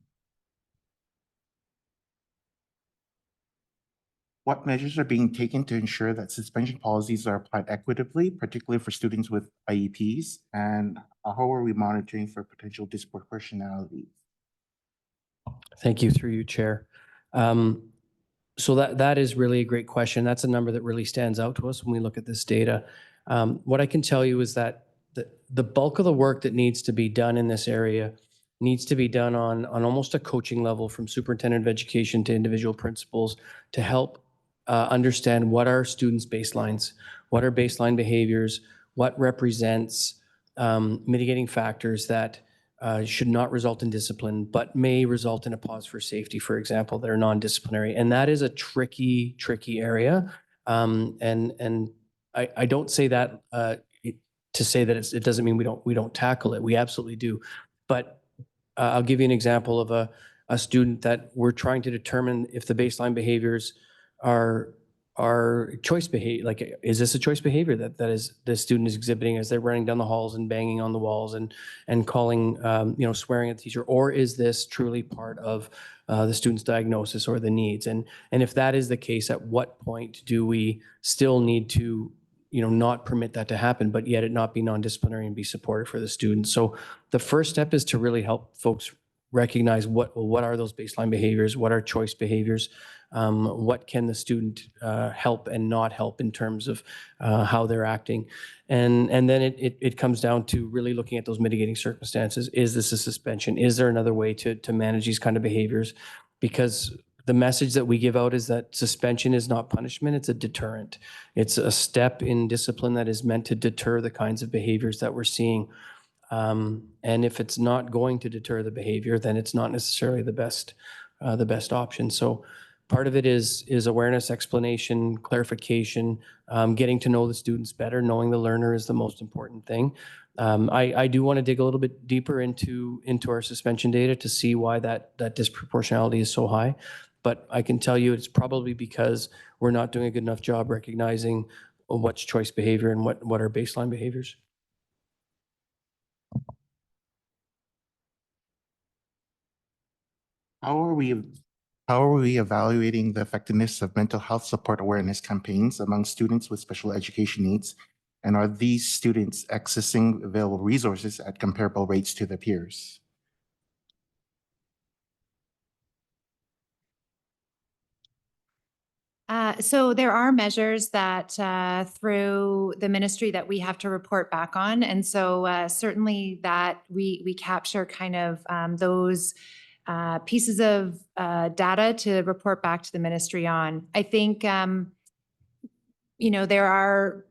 Speaker 19: What measures are being taken to ensure that suspension policies are applied equitably, particularly for students with IEPs? And how are we monitoring for potential disproportionality?
Speaker 17: Thank you, through you, Chair. So that is really a great question. That's a number that really stands out to us when we look at this data. What I can tell you is that the bulk of the work that needs to be done in this area needs to be done on almost a coaching level, from superintendent of education to individual principals, to help understand what are students' baselines, what are baseline behaviors, what represents mitigating factors that should not result in discipline, but may result in a pause for safety, for example, that are non-disciplinary. And that is a tricky area. And I don't say that to say that it doesn't mean we don't tackle it. We absolutely do. But I'll give you an example of a student that we're trying to determine if the baseline behaviors are choice behavior. Like, is this a choice behavior that the student is exhibiting as they're running down the halls and banging on the walls and calling, swearing at the teacher, or is this truly part of the student's diagnosis or the needs? And if that is the case, at what point do we still need to not permit that to happen, but yet it not be non-disciplinary and be supportive for the students? So the first step is to really help folks recognize what are those baseline behaviors, what are choice behaviors, what can the student help and not help in terms of how they're acting. And then it comes down to really looking at those mitigating circumstances. Is this a suspension? Is there another way to manage these kind of behaviors? Because the message that we give out is that suspension is not punishment, it's a deterrent. It's a step in discipline that is meant to deter the kinds of behaviors that we're seeing. And if it's not going to deter the behavior, then it's not necessarily the best option. So part of it is awareness, explanation, clarification, getting to know the students better, knowing the learner is the most important thing. I do want to dig a little bit deeper into our suspension data to see why that disproportionality is so high. But I can tell you it's probably because we're not doing a good enough job recognizing what's choice behavior and what are baseline behaviors.
Speaker 19: How are we evaluating the effectiveness of mental health support awareness campaigns among students with special education needs? And are these students accessing available resources at comparable rates to their peers?
Speaker 18: So there are measures that through the ministry that we have to report back on. And so certainly that we capture kind of those pieces of data to report back to the ministry on. I think, there are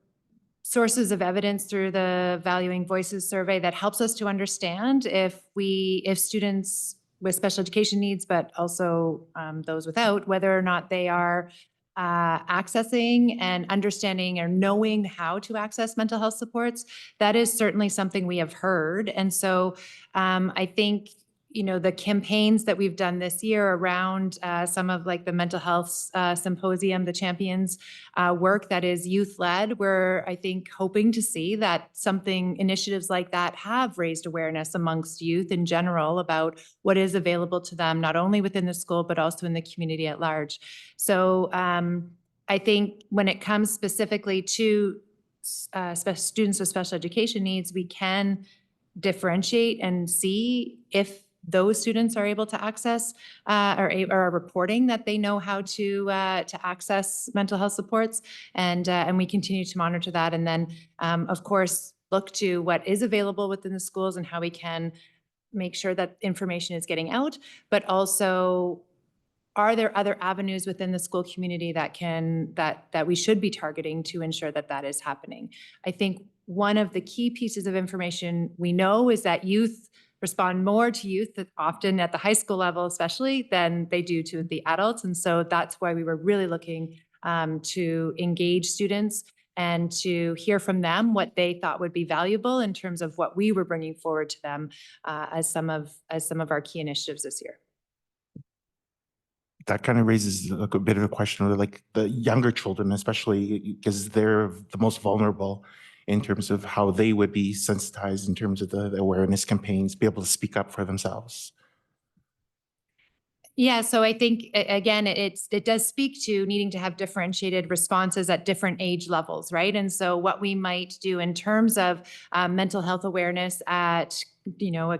Speaker 18: sources of evidence through the Valuing Voices survey that helps us to understand if students with special education needs, but also those without, whether or not they are accessing and understanding or knowing how to access mental health supports. That is certainly something we have heard. And so I think, the campaigns that we've done this year around some of like the mental health symposium, the champions work that is youth-led, we're, I think, hoping to see that initiatives like that have raised awareness amongst youth in general about what is available to them, not only within the school, but also in the community at large. So I think when it comes specifically to students with special education needs, we can differentiate and see if those students are able to access or are reporting that they know how to access mental health supports, and we continue to monitor that, and then of course look to what is available within the schools and how we can make sure that information is getting out, but also are there other avenues within the school community that we should be targeting to ensure that that is happening. I think one of the key pieces of information we know is that youth respond more to youth often at the high school level, especially, than they do to the adults. And so that's why we were really looking to engage students and to hear from them what they thought would be valuable in terms of what we were bringing forward to them as some of our key initiatives this year.
Speaker 19: That kind of raises a bit of a question of like the younger children, especially because they're the most vulnerable in terms of how they would be sensitized in terms of the awareness campaigns, be able to speak up for themselves.
Speaker 18: Yeah, so I think again, it does speak to needing to have differentiated responses at different age levels, right? And so what we might do in terms of mental health awareness at in a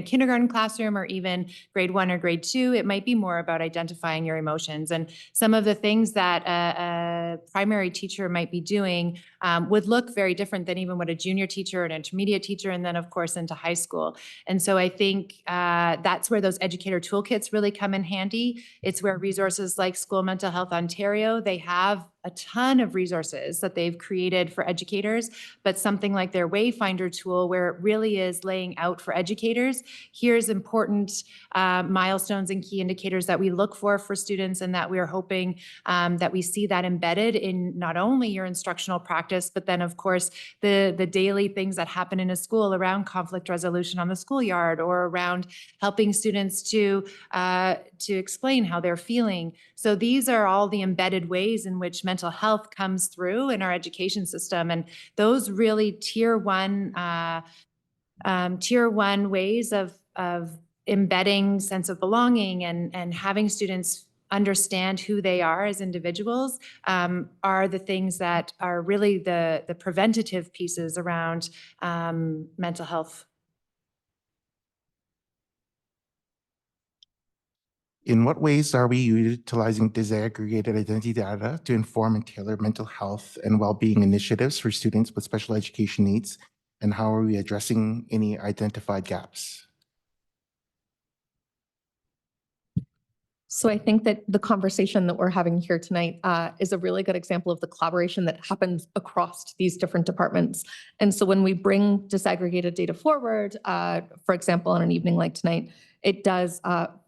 Speaker 18: kindergarten classroom or even grade 1 or grade 2, it might be more about identifying your emotions. And some of the things that a primary teacher might be doing would look very different than even what a junior teacher, an intermediate teacher, and then of course into high school. And so I think that's where those educator toolkits really come in handy. It's where resources like School Mental Health Ontario, they have a ton of resources that they've created for educators, but something like their Wayfinder tool, where it really is laying out for educators, here's important milestones and key indicators that we look for students, and that we're hoping that we see that embedded in not only your instructional practice, but then of course the daily things that happen in a school around conflict resolution on the schoolyard, or around helping students to explain how they're feeling. So these are all the embedded ways in which mental health comes through in our education system. And those really tier one ways of embedding sense of belonging and having students understand who they are as individuals are the things that are really the preventative pieces around mental health.
Speaker 19: In what ways are we utilizing disaggregated identity data to inform and tailor mental health and well-being initiatives for students with special education needs? And how are we addressing any identified gaps?
Speaker 15: So I think that the conversation that we're having here tonight is a really good example of the collaboration that happens across these different departments. And so when we bring disaggregated data forward, for example, on an evening like tonight, it does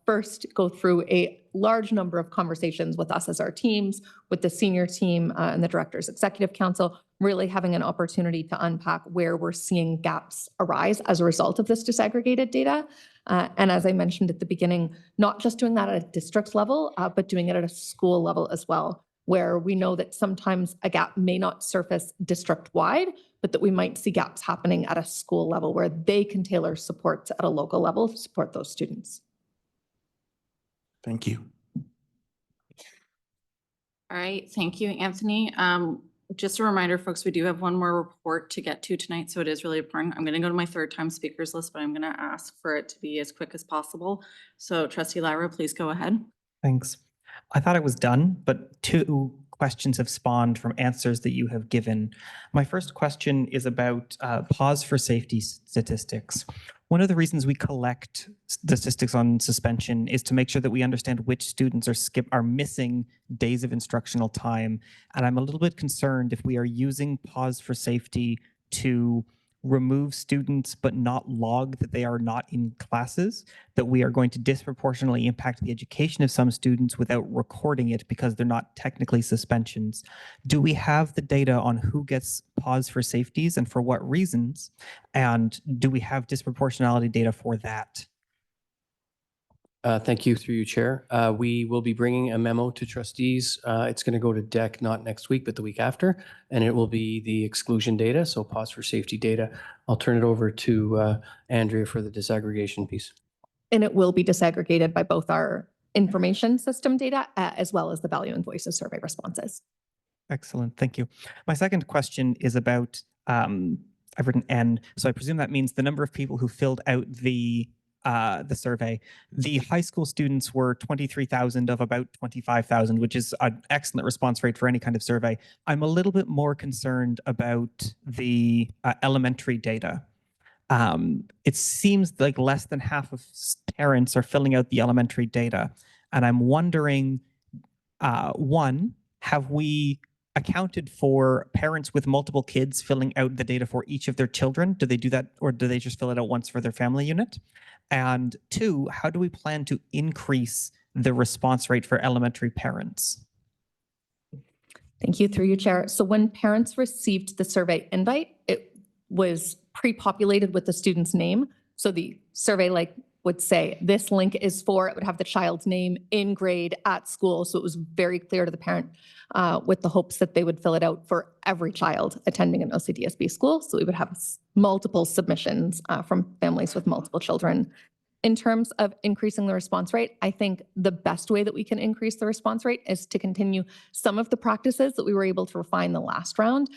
Speaker 15: first go through a large number of conversations with us as our teams, with the senior team and the Director's Executive Council, really having an opportunity to unpack where we're seeing gaps arise as a result of this disaggregated data. And as I mentioned at the beginning, not just doing that at a district level, but doing it at a school level as well, where we know that sometimes a gap may not surface district-wide, but that we might see gaps happening at a school level where they can tailor supports at a local level to support those students.
Speaker 19: Thank you.
Speaker 1: All right, thank you, Anthony. Just a reminder, folks, we do have one more report to get to tonight, so it is really important. I'm going to go to my third time speakers list, but I'm going to ask for it to be as quick as possible. So Trustee Lyra, please go ahead.
Speaker 2: Thanks. I thought it was done, but two questions have spawned from answers that you have given. My first question is about pause for safety statistics. One of the reasons we collect statistics on suspension is to make sure that we understand which students are missing days of instructional time. And I'm a little bit concerned if we are using pause for safety to remove students but not log that they are not in classes, that we are going to disproportionately impact the education of some students without recording it because they're not technically suspensions. Do we have the data on who gets pause for safeties and for what reasons? And do we have disproportionality data for that?
Speaker 17: Thank you, through you, Chair. We will be bringing a memo to trustees. It's going to go to DEC not next week, but the week after, and it will be the exclusion data, so pause for safety data. I'll turn it over to Andrea for the disaggregation piece.
Speaker 15: And it will be disaggregated by both our information system data as well as the Value and Voices survey responses.
Speaker 2: Excellent, thank you. My second question is about, I've written N, so I presume that means the number of people who filled out the survey. The high school students were 23,000 of about 25,000, which is an excellent response rate for any kind of survey. I'm a little bit more concerned about the elementary data. It seems like less than half of parents are filling out the elementary data. And I'm wondering, one, have we accounted for parents with multiple kids filling out the data for each of their children? Do they do that, or do they just fill it out once for their family unit? And two, how do we plan to increase the response rate for elementary parents?
Speaker 15: Thank you, through you, Chair. So when parents received the survey invite, it was pre-populated with the student's name. So the survey would say, this link is for, it would have the child's name in grade at school. So it was very clear to the parent with the hopes that they would fill it out for every child attending an OCDSB school. So we would have multiple submissions from families with multiple children. In terms of increasing the response rate, I think the best way that we can increase the response rate is to continue some of the practices that we were able to refine the last round,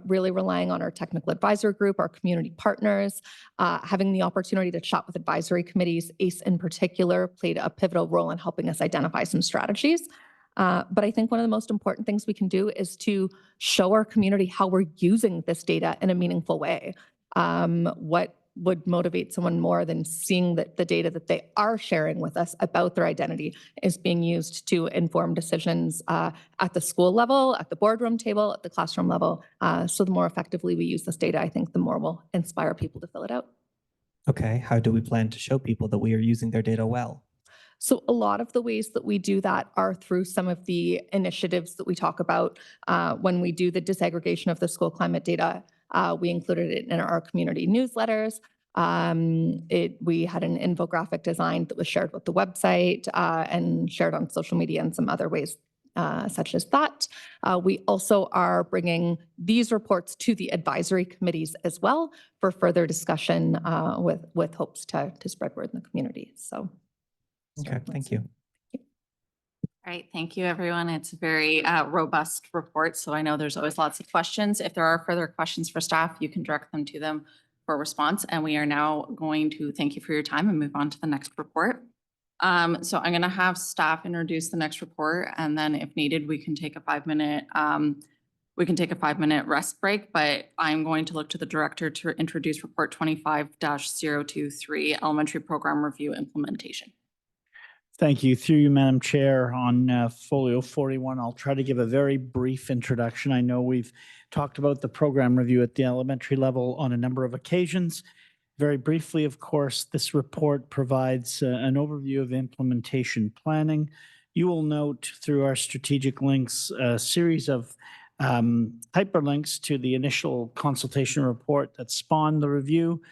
Speaker 15: really relying on our technical advisor group, our community partners, having the opportunity to chat with advisory committees. ACE in particular played a pivotal role in helping us identify some strategies. But I think one of the most important things we can do is to show our community how we're using this data in a meaningful way. What would motivate someone more than seeing that the data that they are sharing with us about their identity is being used to inform decisions at the school level, at the boardroom table, at the classroom level. So the more effectively we use this data, I think the more will inspire people to fill it out.
Speaker 2: Okay, how do we plan to show people that we are using their data well?
Speaker 15: So a lot of the ways that we do that are through some of the initiatives that we talk about when we do the disaggregation of the school climate data. We included it in our community newsletters. We had an infographic design that was shared with the website and shared on social media and some other ways such as that. We also are bringing these reports to the advisory committees as well for further discussion with hopes to spread word in the community. So.
Speaker 2: Okay, thank you.
Speaker 1: All right, thank you, everyone. It's a very robust report, so I know there's always lots of questions. If there are further questions for staff, you can direct them to them for response. And we are now going to thank you for your time and move on to the next report. So I'm going to have staff introduce the next report, and then if needed, we can take a 5-minute rest break. But I'm going to look to the director to introduce report 25-023, elementary program review implementation.
Speaker 4: Thank you. Through you, Madam Chair, on folio 41, I'll try to give a very brief introduction. I know we've talked about the program review at the elementary level on a number of occasions. Very briefly, of course, this report provides an overview of implementation planning. You will note through our strategic links a series of hyperlinks to the initial consultation report that spawned the review,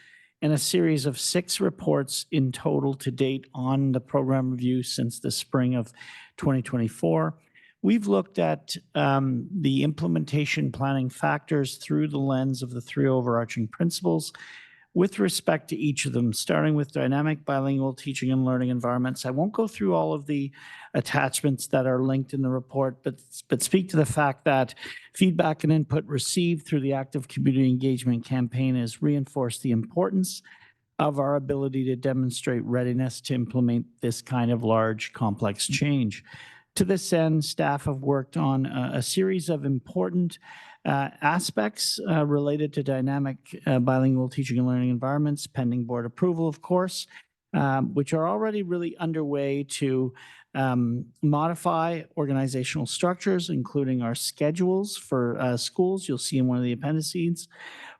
Speaker 4: and a series of 6 reports in total to date on the program review since the spring of 2024. We've looked at the implementation planning factors through the lens of the 3 overarching principles with respect to each of them, starting with dynamic bilingual teaching and learning environments. I won't go through all of the attachments that are linked in the report, but speak to the fact that feedback and input received through the active community engagement campaign has reinforced the importance of our ability to demonstrate readiness to implement this kind of large, complex change. To this end, staff have worked on a series of important aspects related to dynamic bilingual teaching and learning environments, pending board approval, of course, which are already really underway to modify organizational structures, including our schedules for schools. You'll see in one of the appendices.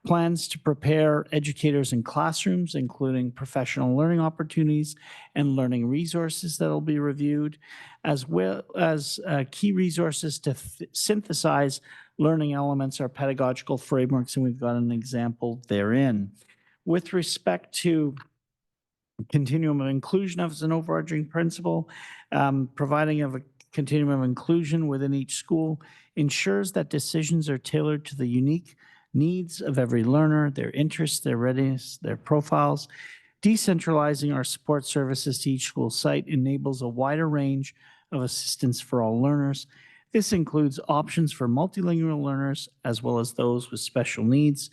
Speaker 4: Plans to prepare educators in classrooms, including professional learning opportunities and learning resources that will be reviewed, as well as key resources to synthesize learning elements or pedagogical frameworks, and we've got an example therein. With respect to continuum of inclusion as an overarching principle, providing of a continuum of inclusion within each school ensures that decisions are tailored to the unique needs of every learner, their interests, their readiness, their profiles. Decentralizing our support services to each school site enables a wider range of assistance for all learners. This includes options for multilingual learners as well as those with special needs,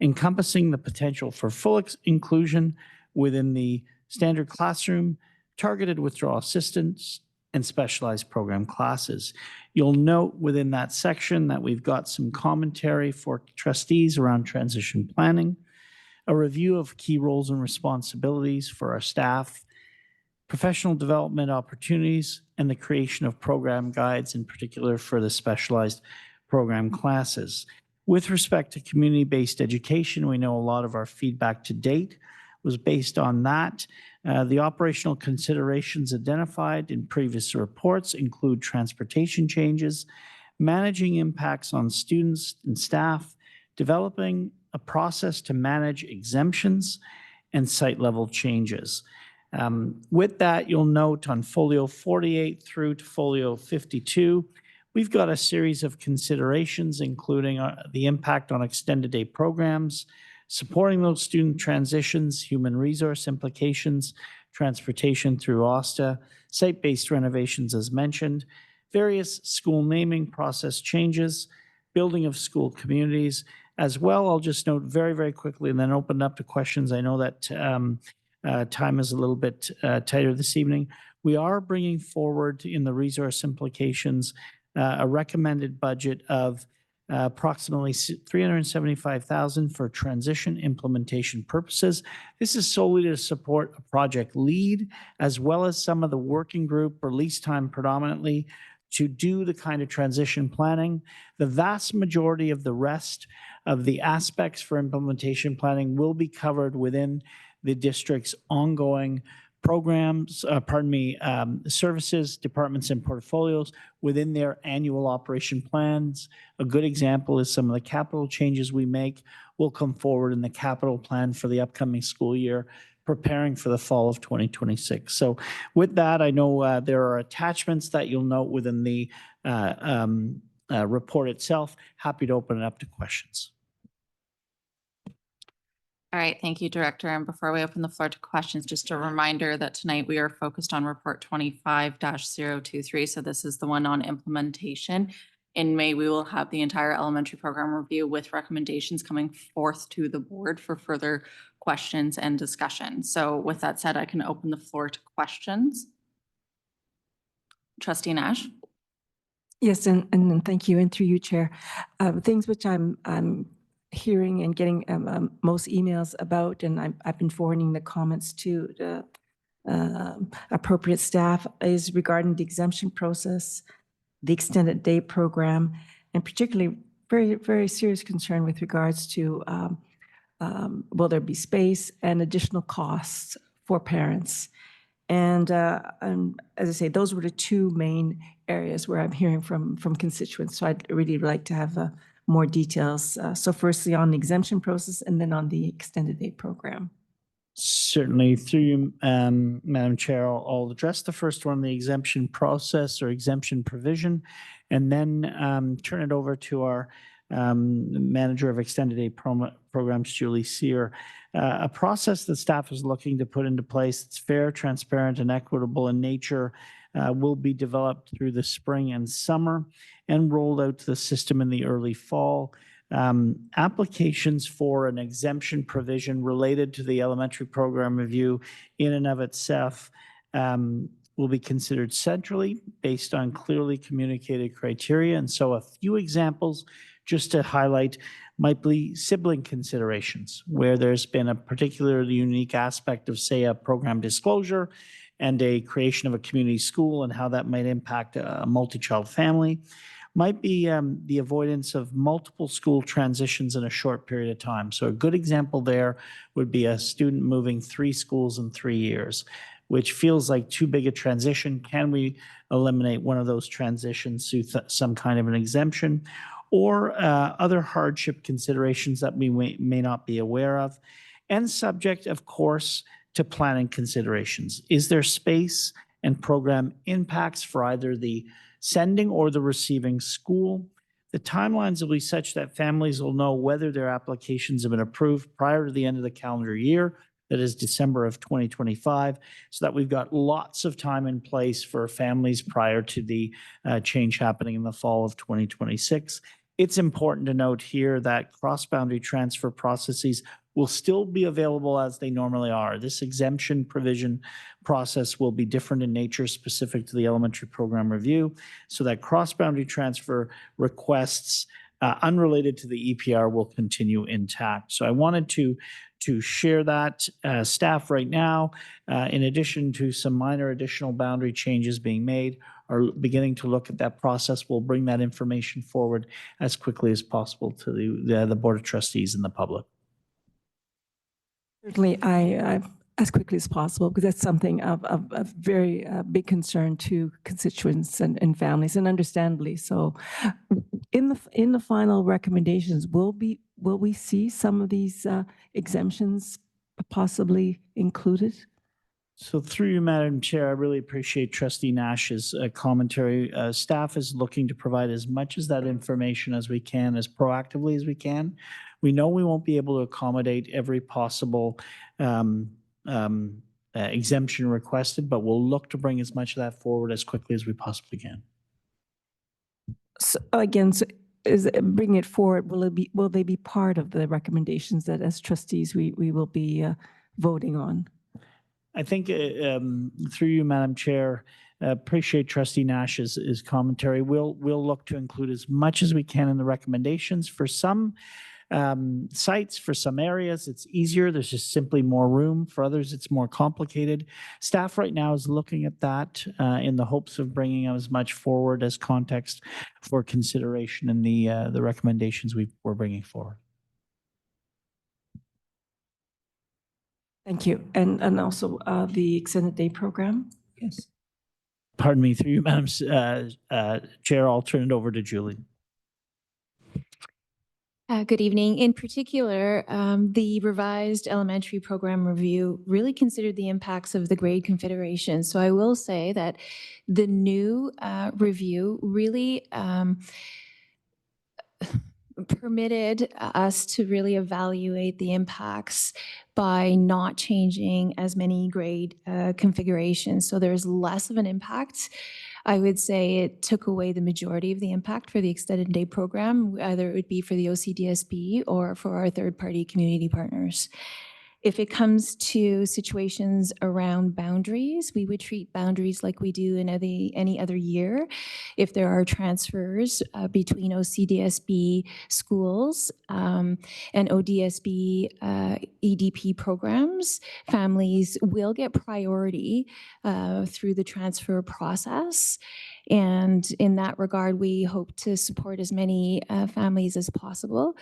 Speaker 4: encompassing the potential for full inclusion within the standard classroom, targeted withdrawal assistance, and specialized program classes. You'll note within that section that we've got some commentary for trustees around transition planning, a review of key roles and responsibilities for our staff, professional development opportunities, and the creation of program guides, in particular for the specialized program classes. With respect to community-based education, we know a lot of our feedback to date was based on that. The operational considerations identified in previous reports include transportation changes, managing impacts on students and staff, developing a process to manage exemptions, and site-level changes. With that, you'll note on folio 48 through to folio 52, we've got a series of considerations, including the impact on extended day programs, supporting those student transitions, human resource implications, transportation through OSTA, site-based renovations as mentioned, various school naming process changes, building of school communities. As well, I'll just note very, very quickly and then open up to questions. I know that time is a little bit tighter this evening. We are bringing forward in the resource implications a recommended budget of approximately $375,000 for transition implementation purposes. This is solely to support a project lead, as well as some of the working group, release time predominantly, to do the kind of transition planning. The vast majority of the rest of the aspects for implementation planning will be covered within the district's ongoing programs, services, departments, and portfolios within their annual operation plans. A good example is some of the capital changes we make will come forward in the capital plan for the upcoming school year, preparing for the fall of 2026. So with that, I know there are attachments that you'll note within the report itself. Happy to open it up to questions.
Speaker 1: All right, thank you, Director. And before we open the floor to questions, just a reminder that tonight we are focused on report 25-023. So this is the one on implementation. In May, we will have the entire elementary program review with recommendations coming forth to the board for further questions and discussion. So with that said, I can open the floor to questions. Trustee Nash.
Speaker 12: Yes, and thank you, and through you, Chair. Things which I'm hearing and getting most emails about, and I've been forwarding the comments to the appropriate staff, is regarding the exemption process, the extended day program, and particularly very, very serious concern with regards to will there be space and additional costs for parents. And as I say, those were the two main areas where I'm hearing from constituents. So I'd really like to have more details. So firstly on the exemption process and then on the extended day program.
Speaker 4: Certainly, through you, Madam Chair, I'll address the first one, the exemption process or exemption provision, and then turn it over to our Manager of Extended Day Programs, Julie Sear. A process that staff is looking to put into place that's fair, transparent, and equitable in nature will be developed through the spring and summer and rolled out to the system in the early fall. Applications for an exemption provision related to the elementary program review in and of itself will be considered centrally based on clearly communicated criteria. And so a few examples just to highlight might be sibling considerations, where there's been a particularly unique aspect of, say, a program disclosure and a creation of a community school and how that might impact a multi-child family. Might be the avoidance of multiple school transitions in a short period of time. So a good example there would be a student moving 3 schools in 3 years, which feels like too big a transition. Can we eliminate one of those transitions through some kind of an exemption? Or other hardship considerations that we may not be aware of, and subject, of course, to planning considerations. Is there space and program impacts for either the sending or the receiving school? The timelines will be such that families will know whether their applications have been approved prior to the end of the calendar year, that is December of 2025, so that we've got lots of time in place for families prior to the change happening in the fall of 2026. It's important to note here that cross-boundary transfer processes will still be available as they normally are. This exemption provision process will be different in nature specific to the elementary program review, so that cross-boundary transfer requests unrelated to the EPR will continue intact. So I wanted to share that. Staff right now, in addition to some minor additional boundary changes being made, are beginning to look at that process. We'll bring that information forward as quickly as possible to the Board of Trustees and the public.
Speaker 12: Certainly, I as quickly as possible, because that's something of very big concern to constituents and families, and understandably so. In the final recommendations, will we see some of these exemptions possibly included?
Speaker 4: So through you, Madam Chair, I really appreciate Trustee Nash's commentary. Staff is looking to provide as much as that information as we can, as proactively as we can. We know we won't be able to accommodate every possible exemption requested, but we'll look to bring as much of that forward as quickly as we possibly can.
Speaker 12: So again, so bring it forward. Will they be part of the recommendations that as trustees we will be voting on?
Speaker 4: I think through you, Madam Chair, appreciate Trustee Nash's commentary. We'll look to include as much as we can in the recommendations. For some sites, for some areas, it's easier. There's just simply more room. For others, it's more complicated. Staff right now is looking at that in the hopes of bringing as much forward as context for consideration in the recommendations we're bringing forward.
Speaker 12: Thank you. And also the extended day program?
Speaker 4: Yes. Pardon me, through you, Madam Chair, I'll turn it over to Julie.
Speaker 20: Good evening. In particular, the revised elementary program review really considered the impacts of the grade confederation. So I will say that the new review really permitted us to really evaluate the impacts by not changing as many grade configurations. So there's less of an impact. I would say it took away the majority of the impact for the extended day program, either it would be for the OCDSB or for our third-party community partners. If it comes to situations around boundaries, we would treat boundaries like we do in any other year. If there are transfers between OCDSB schools and ODSB EDP programs, families will get priority through the transfer process. And in that regard, we hope to support as many families as possible.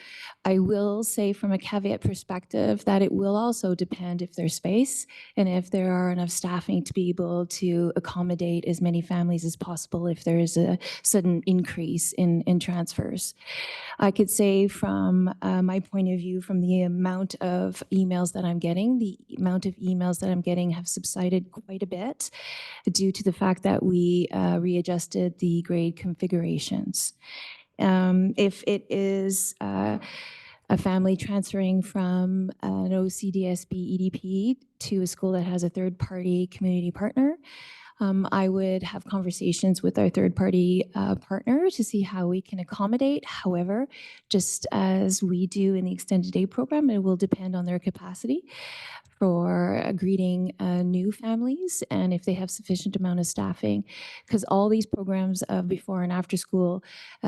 Speaker 20: I will say from a caveat perspective that it will also depend if there's space and if there are enough staffing to be able to accommodate as many families as possible if there is a sudden increase in transfers. I could say from my point of view, from the amount of emails that I'm getting, the amount of emails that I'm getting have subsided quite a bit due to the fact that we readjusted the grade configurations. If it is a family transferring from an OCDSB EDP to a school that has a third-party community partner, I would have conversations with our third-party partner to see how we can accommodate. However, just as we do in the extended day program, it will depend on their capacity for greeting new families and if they have sufficient amount of staffing, because all these programs of before and after school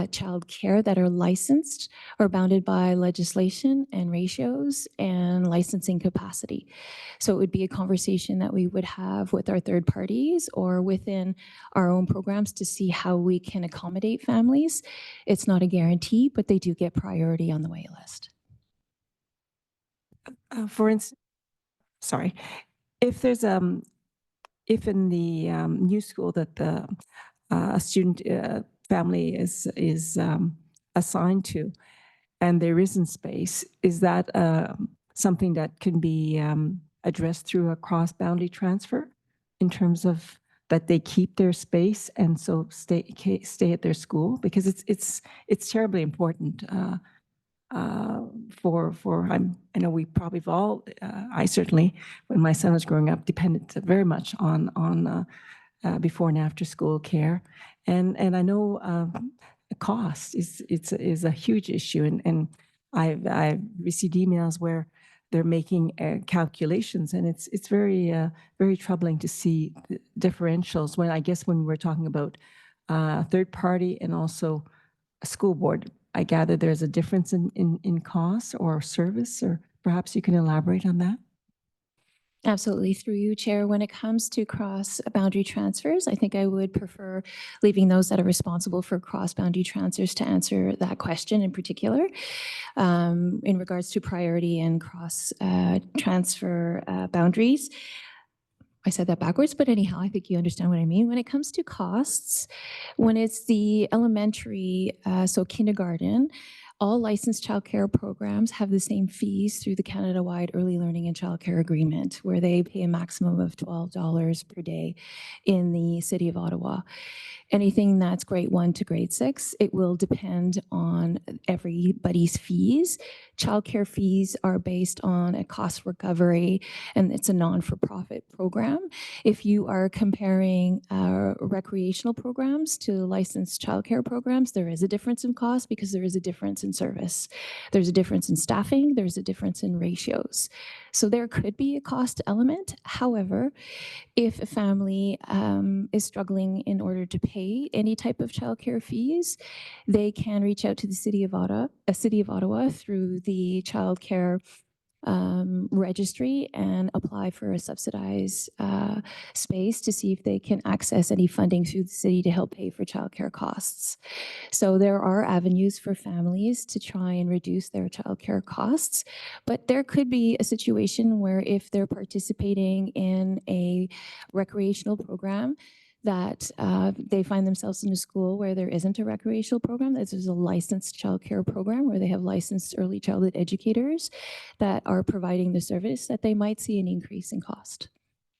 Speaker 20: child care that are licensed are bounded by legislation and ratios and licensing capacity. So it would be a conversation that we would have with our third parties or within our own programs to see how we can accommodate families. It's not a guarantee, but they do get priority on the wait list.
Speaker 12: For instance, sorry, if there's if in the new school that the a student family is assigned to, and there isn't space, is that something that can be addressed through a cross-boundary transfer in terms of that they keep their space and so stay at their school? Because it's terribly important. I know we probably have all, I certainly, when my son was growing up, depended very much on before and after school care. And I know cost is a huge issue. And I've received emails where they're making calculations, and it's very, very troubling to see the differentials when, I guess, when we're talking about third party and also a school board. I gather there's a difference in cost or service, or perhaps you can elaborate on that?
Speaker 20: Absolutely. Through you, Chair, when it comes to cross-boundary transfers, I think I would prefer leaving those that are responsible for cross-boundary transfers to answer that question in particular. In regards to priority and cross-transfer boundaries, I said that backwards, but anyhow, I think you understand what I mean. When it comes to costs, when it's the elementary, so kindergarten, all licensed childcare programs have the same fees through the Canada-wide Early Learning and Childcare Agreement, where they pay a maximum of $12 per day in the City of Ottawa. Anything that's grade 1 to grade 6, it will depend on everybody's fees. Childcare fees are based on a cost recovery, and it's a non-for-profit program. If you are comparing recreational programs to licensed childcare programs, there is a difference in cost because there is a difference in service. There's a difference in staffing, there's a difference in ratios. So there could be a cost element. However, if a family is struggling in order to pay any type of childcare fees, they can reach out to the City of Ottawa through the childcare registry and apply for a subsidized space to see if they can access any funding through the city to help pay for childcare costs. So there are avenues for families to try and reduce their childcare costs, but there could be a situation where if they're participating in a recreational program, that they find themselves in a school where there isn't a recreational program, that there's a licensed childcare program where they have licensed early childhood educators that are providing the service, that they might see an increase in cost.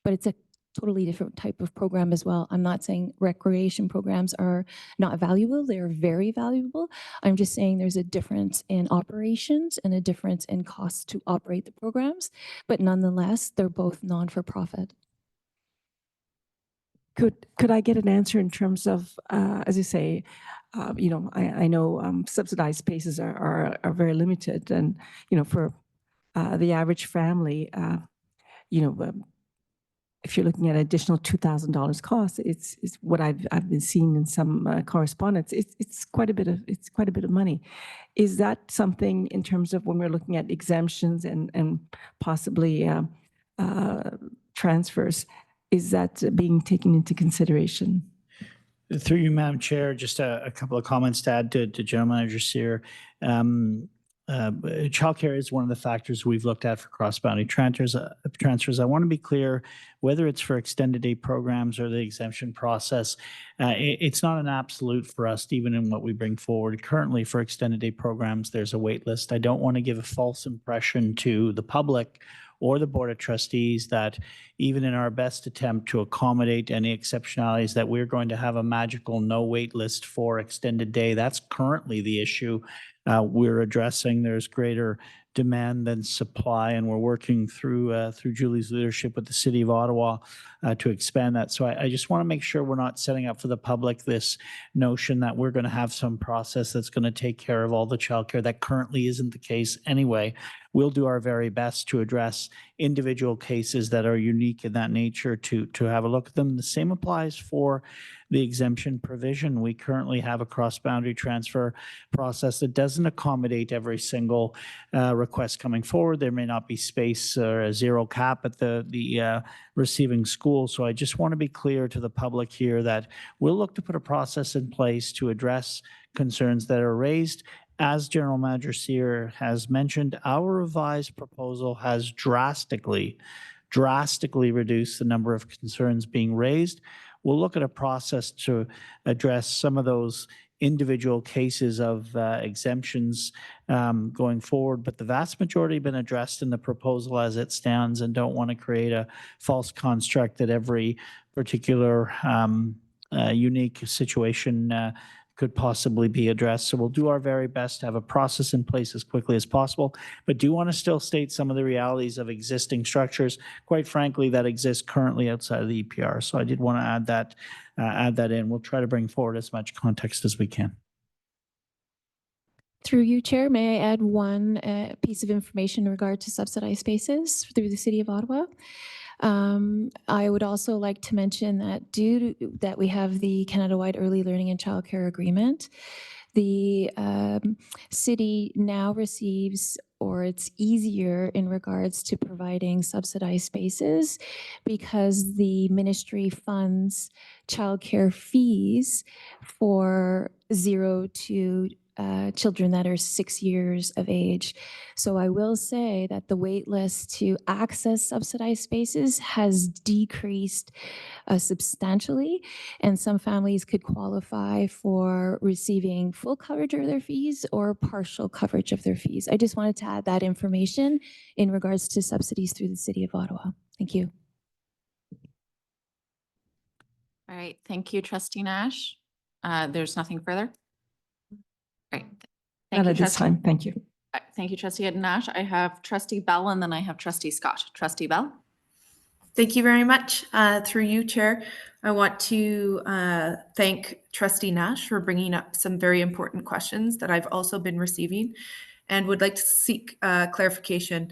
Speaker 20: But it's a totally different type of program as well. I'm not saying recreation programs are not valuable. They are very valuable. I'm just saying there's a difference in operations and a difference in cost to operate the programs, but nonetheless, they're both non-for-profit.
Speaker 12: Could I get an answer in terms of, as you say, you know, I know subsidized spaces are very limited, and you know, for the average family, you know, if you're looking at additional $2,000 cost, it's what I've been seeing in some correspondence. It's quite a bit of money. Is that something in terms of when we're looking at exemptions and possibly transfers? Is that being taken into consideration?
Speaker 4: Through you, Madam Chair, just a couple of comments to add to General Manager Sear. Childcare is one of the factors we've looked at for cross-boundary transfers. I want to be clear, whether it's for extended day programs or the exemption process, it's not an absolute for us, even in what we bring forward. Currently, for extended day programs, there's a wait list. I don't want to give a false impression to the public or the Board of Trustees that even in our best attempt to accommodate any exceptionalities, that we're going to have a magical no wait list for extended day. That's currently the issue we're addressing. There's greater demand than supply, and we're working through Julie's leadership with the City of Ottawa to expand that. So I just want to make sure we're not setting up for the public this notion that we're going to have some process that's going to take care of all the childcare. That currently isn't the case anyway. We'll do our very best to address individual cases that are unique in that nature to have a look at them. The same applies for the exemption provision. We currently have a cross-boundary transfer process that doesn't accommodate every single request coming forward. There may not be space or a zero cap at the receiving school. So I just want to be clear to the public here that we'll look to put a process in place to address concerns that are raised. As General Manager Sear has mentioned, our revised proposal has drastically reduced the number of concerns being raised. We'll look at a process to address some of those individual cases of exemptions going forward, but the vast majority have been addressed in the proposal as it stands, and don't want to create a false construct that every particular unique situation could possibly be addressed. So we'll do our very best to have a process in place as quickly as possible, but do want to still state some of the realities of existing structures, quite frankly, that exist currently outside of the EPR. So I did want to add that in. We'll try to bring forward as much context as we can.
Speaker 20: Through you, Chair, may I add one piece of information in regard to subsidized spaces through the City of Ottawa? I would also like to mention that due to that we have the Canada-wide Early Learning and Childcare Agreement, the city now receives, or it's easier in regards to providing subsidized spaces because the ministry funds childcare fees for 0 to children that are 6 years of age. So I will say that the wait list to access subsidized spaces has decreased substantially, and some families could qualify for receiving full coverage of their fees or partial coverage of their fees. I just wanted to add that information in regards to subsidies through the City of Ottawa. Thank you.
Speaker 1: All right, thank you, Trustee Nash. There's nothing further? Right.
Speaker 12: Not at this time. Thank you.
Speaker 1: Thank you, Trustee Nash. I have Trustee Bell, and then I have Trustee Scott. Trustee Bell.
Speaker 6: Thank you very much. Through you, Chair, I want to thank Trustee Nash for bringing up some very important questions that I've also been receiving and would like to seek clarification.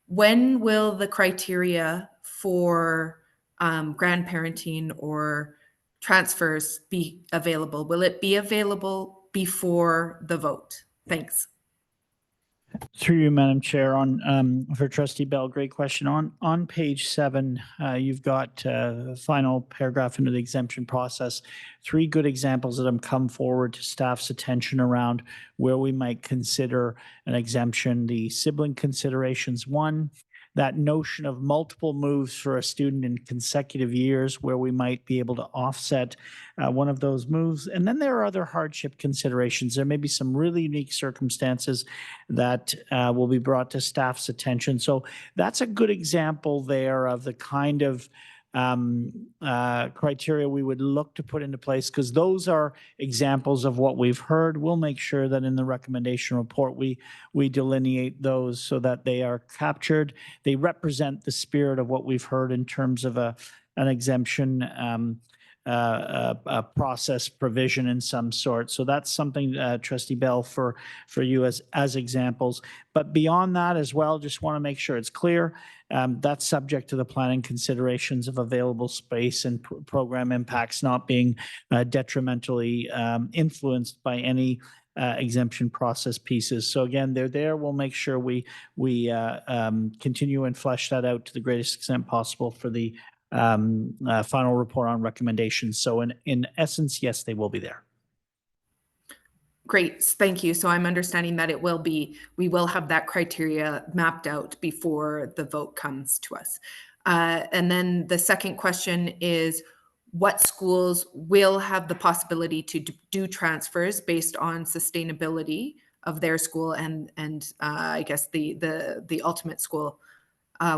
Speaker 6: When will the criteria for grandparenting or transfers be available? Will it be available before the vote? Thanks.
Speaker 4: Through you, Madam Chair, on for Trustee Bell, great question. On page 7, you've got final paragraph into the exemption process. 3 good examples that have come forward to staff's attention around where we might consider an exemption. The sibling considerations, 1, that notion of multiple moves for a student in consecutive years where we might be able to offset one of those moves. And then there are other hardship considerations. There may be some really unique circumstances that will be brought to staff's attention. So that's a good example there of the kind of criteria we would look to put into place, because those are examples of what we've heard. We'll make sure that in the recommendation report we delineate those so that they are captured. They represent the spirit of what we've heard in terms of an exemption a process provision in some sort. So that's something, Trustee Bell, for you as examples. But beyond that as well, just want to make sure it's clear. That's subject to the planning considerations of available space and program impacts not being detrimentally influenced by any exemption process pieces. So again, they're there. We'll make sure we continue and flesh that out to the greatest extent possible for the final report on recommendations. So in essence, yes, they will be there.
Speaker 6: Great, thank you. So I'm understanding that we will have that criteria mapped out before the vote comes to us. And then the second question is, what schools will have the possibility to do transfers based on sustainability of their school and I guess the ultimate school?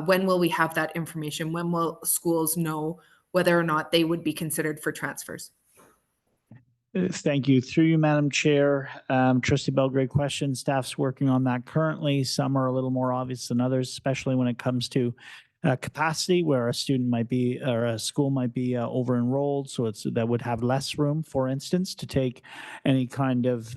Speaker 6: When will we have that information? When will schools know whether or not they would be considered for transfers?
Speaker 4: Thank you. Through you, Madam Chair. Trustee Bell, great question. Staff's working on that currently. Some are a little more obvious than others, especially when it comes to capacity where a student might be or a school might be over enrolled, so that would have less room, for instance, to take any kind of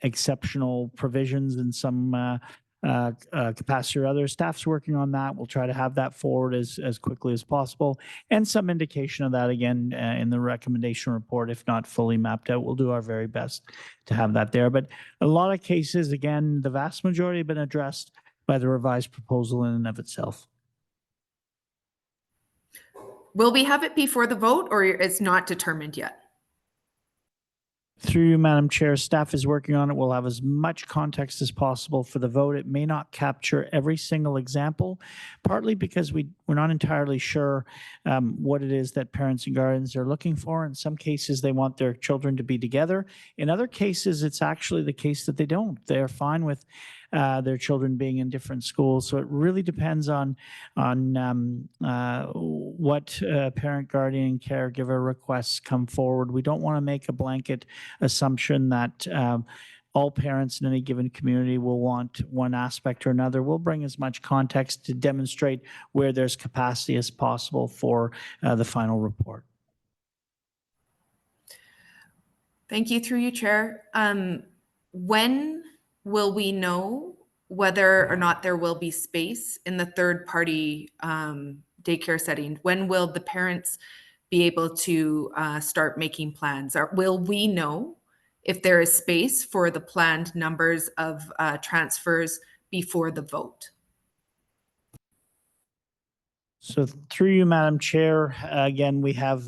Speaker 4: exceptional provisions in some capacity or other. Staff's working on that. We'll try to have that forward as quickly as possible, and some indication of that again in the recommendation report, if not fully mapped out. We'll do our very best to have that there. But a lot of cases, again, the vast majority have been addressed by the revised proposal in and of itself.
Speaker 6: Will we have it before the vote, or it's not determined yet?
Speaker 4: Through you, Madam Chair, staff is working on it. We'll have as much context as possible for the vote. It may not capture every single example, partly because we're not entirely sure what it is that parents and guardians are looking for. In some cases, they want their children to be together. In other cases, it's actually the case that they don't. They're fine with their children being in different schools. So it really depends on what parent, guardian, caregiver requests come forward. We don't want to make a blanket assumption that all parents in any given community will want one aspect or another. We'll bring as much context to demonstrate where there's capacity as possible for the final report.
Speaker 6: Thank you, through you, Chair. When will we know whether or not there will be space in the third-party daycare setting? When will the parents be able to start making plans? Or will we know if there is space for the planned numbers of transfers before the vote?
Speaker 4: So through you, Madam Chair, again, we have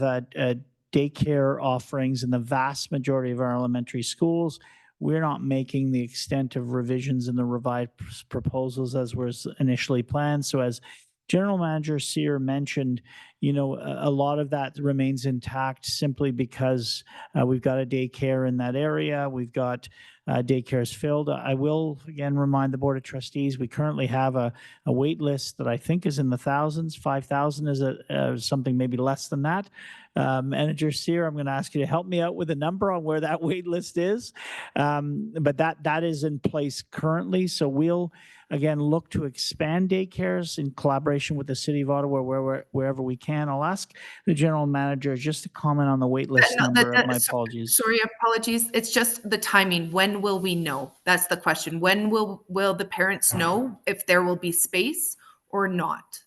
Speaker 4: daycare offerings in the vast majority of our elementary schools. We're not making the extent of revisions in the revised proposals as was initially planned. So as General Manager Sear mentioned, you know, a lot of that remains intact simply because we've got a daycare in that area. We've got daycares filled. I will again remind the Board of Trustees, we currently have a wait list that I think is in the thousands. 5,000 is something maybe less than that. Manager Sear, I'm going to ask you to help me out with a number on where that wait list is. But that is in place currently. So we'll again look to expand daycares in collaboration with the City of Ottawa wherever we can. I'll ask the General Manager just to comment on the wait list number. My apologies.
Speaker 6: Sorry, apologies. It's just the timing. When will we know? That's the question. When will the parents know if there will be space or not?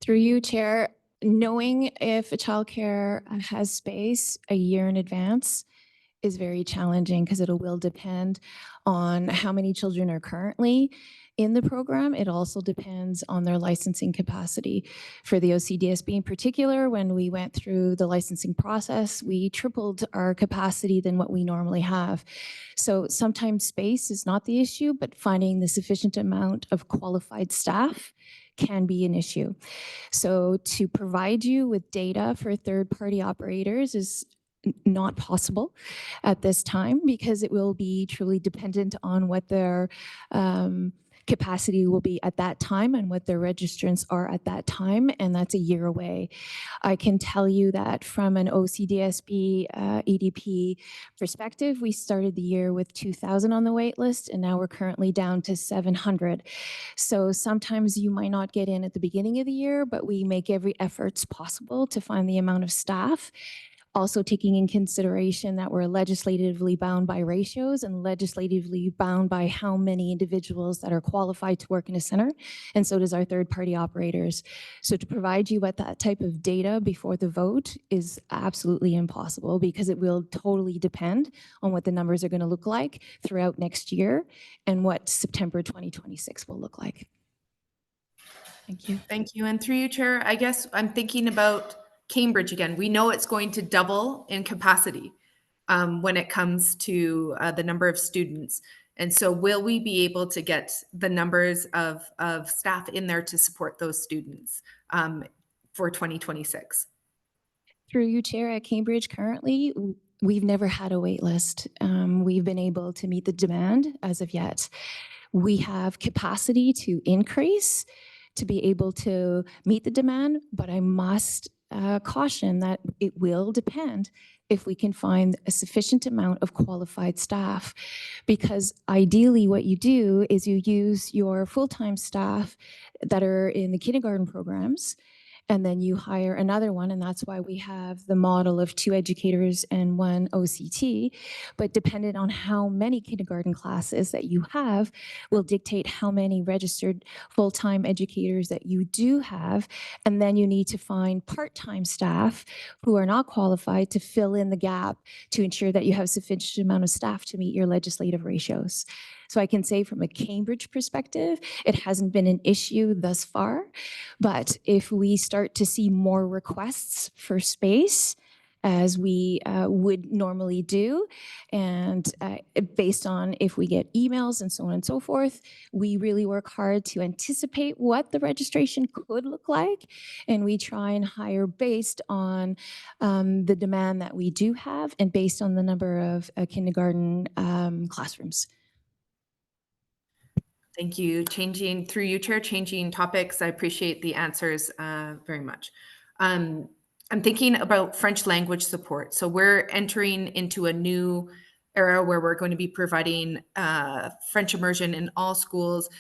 Speaker 20: Through you, Chair, knowing if a childcare has space a year in advance is very challenging because it will depend on how many children are currently in the program. It also depends on their licensing capacity. For the OCDSB in particular, when we went through the licensing process, we tripled our capacity than what we normally have. So sometimes space is not the issue, but finding the sufficient amount of qualified staff can be an issue. So to provide you with data for third-party operators is not possible at this time because it will be truly dependent on what their capacity will be at that time and what their registrants are at that time, and that's a year away. I can tell you that from an OCDSB EDP perspective, we started the year with 2,000 on the wait list, and now we're currently down to 700. So sometimes you might not get in at the beginning of the year, but we make every effort possible to find the amount of staff. Also taking in consideration that we're legislatively bound by ratios and legislatively bound by how many individuals that are qualified to work in a center, and so does our third-party operators. So to provide you with that type of data before the vote is absolutely impossible because it will totally depend on what the numbers are going to look like throughout next year and what September 2026 will look like. Thank you.
Speaker 6: Thank you. And through you, Chair, I guess I'm thinking about Cambridge again. We know it's going to double in capacity when it comes to the number of students. And so will we be able to get the numbers of staff in there to support those students for 2026?
Speaker 20: Through you, Chair, at Cambridge currently, we've never had a wait list. We've been able to meet the demand as of yet. We have capacity to increase to be able to meet the demand, but I must caution that it will depend if we can find a sufficient amount of qualified staff. Because ideally what you do is you use your full-time staff that are in the kindergarten programs, and then you hire another one, and that's why we have the model of 2 educators and 1 OCT. But dependent on how many kindergarten classes that you have will dictate how many registered full-time educators that you do have. And then you need to find part-time staff who are not qualified to fill in the gap to ensure that you have sufficient amount of staff to meet your legislative ratios. So I can say from a Cambridge perspective, it hasn't been an issue thus far. But if we start to see more requests for space, as we would normally do, and based on if we get emails and so on and so forth, we really work hard to anticipate what the registration could look like, and we try and hire based on the demand that we do have and based on the number of kindergarten classrooms.
Speaker 6: Thank you. Through you, Chair, changing topics. I appreciate the answers very much. I'm thinking about French language support. So we're entering into a new era where we're going to be providing French immersion in all schools.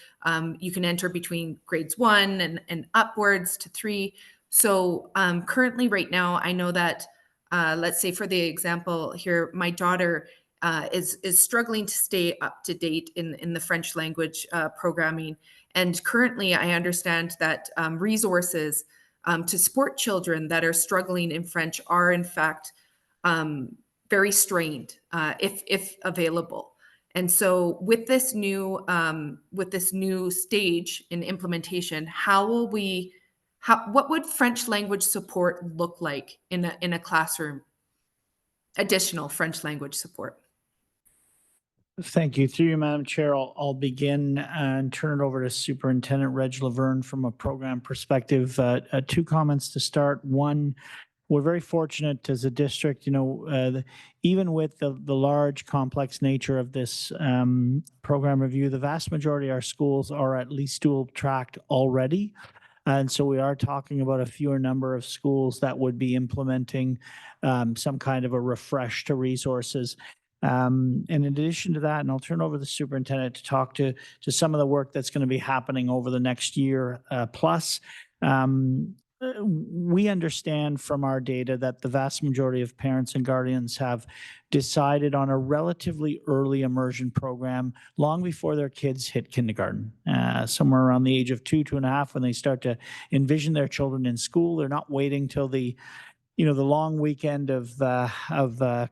Speaker 6: You can enter between grades 1 and upwards to 3. So currently right now, I know that, let's say for the example here, my daughter is struggling to stay up to date in the French language programming. And currently, I understand that resources to support children that are struggling in French are in fact very strained, if available. And so, with this new stage in implementation, what would French language support look like in a classroom? Additional French language support.
Speaker 4: Thank you. Through you, Madam Chair, I'll begin and turn it over to Superintendent Reg Laverne from a program perspective. 2 comments to start. One, we're very fortunate as a district, even with the large complex nature of this program review, the vast majority of our schools are at least dual tracked already. And so we are talking about a fewer number of schools that would be implementing some kind of a refresh to resources. And in addition to that, and I'll turn over to the superintendent to talk to some of the work that's going to be happening over the next year plus. We understand from our data that the vast majority of parents and guardians have decided on a relatively early immersion program long before their kids hit kindergarten, somewhere around the age of 2.5, when they start to envision their children in school. They're not waiting till the long weekend of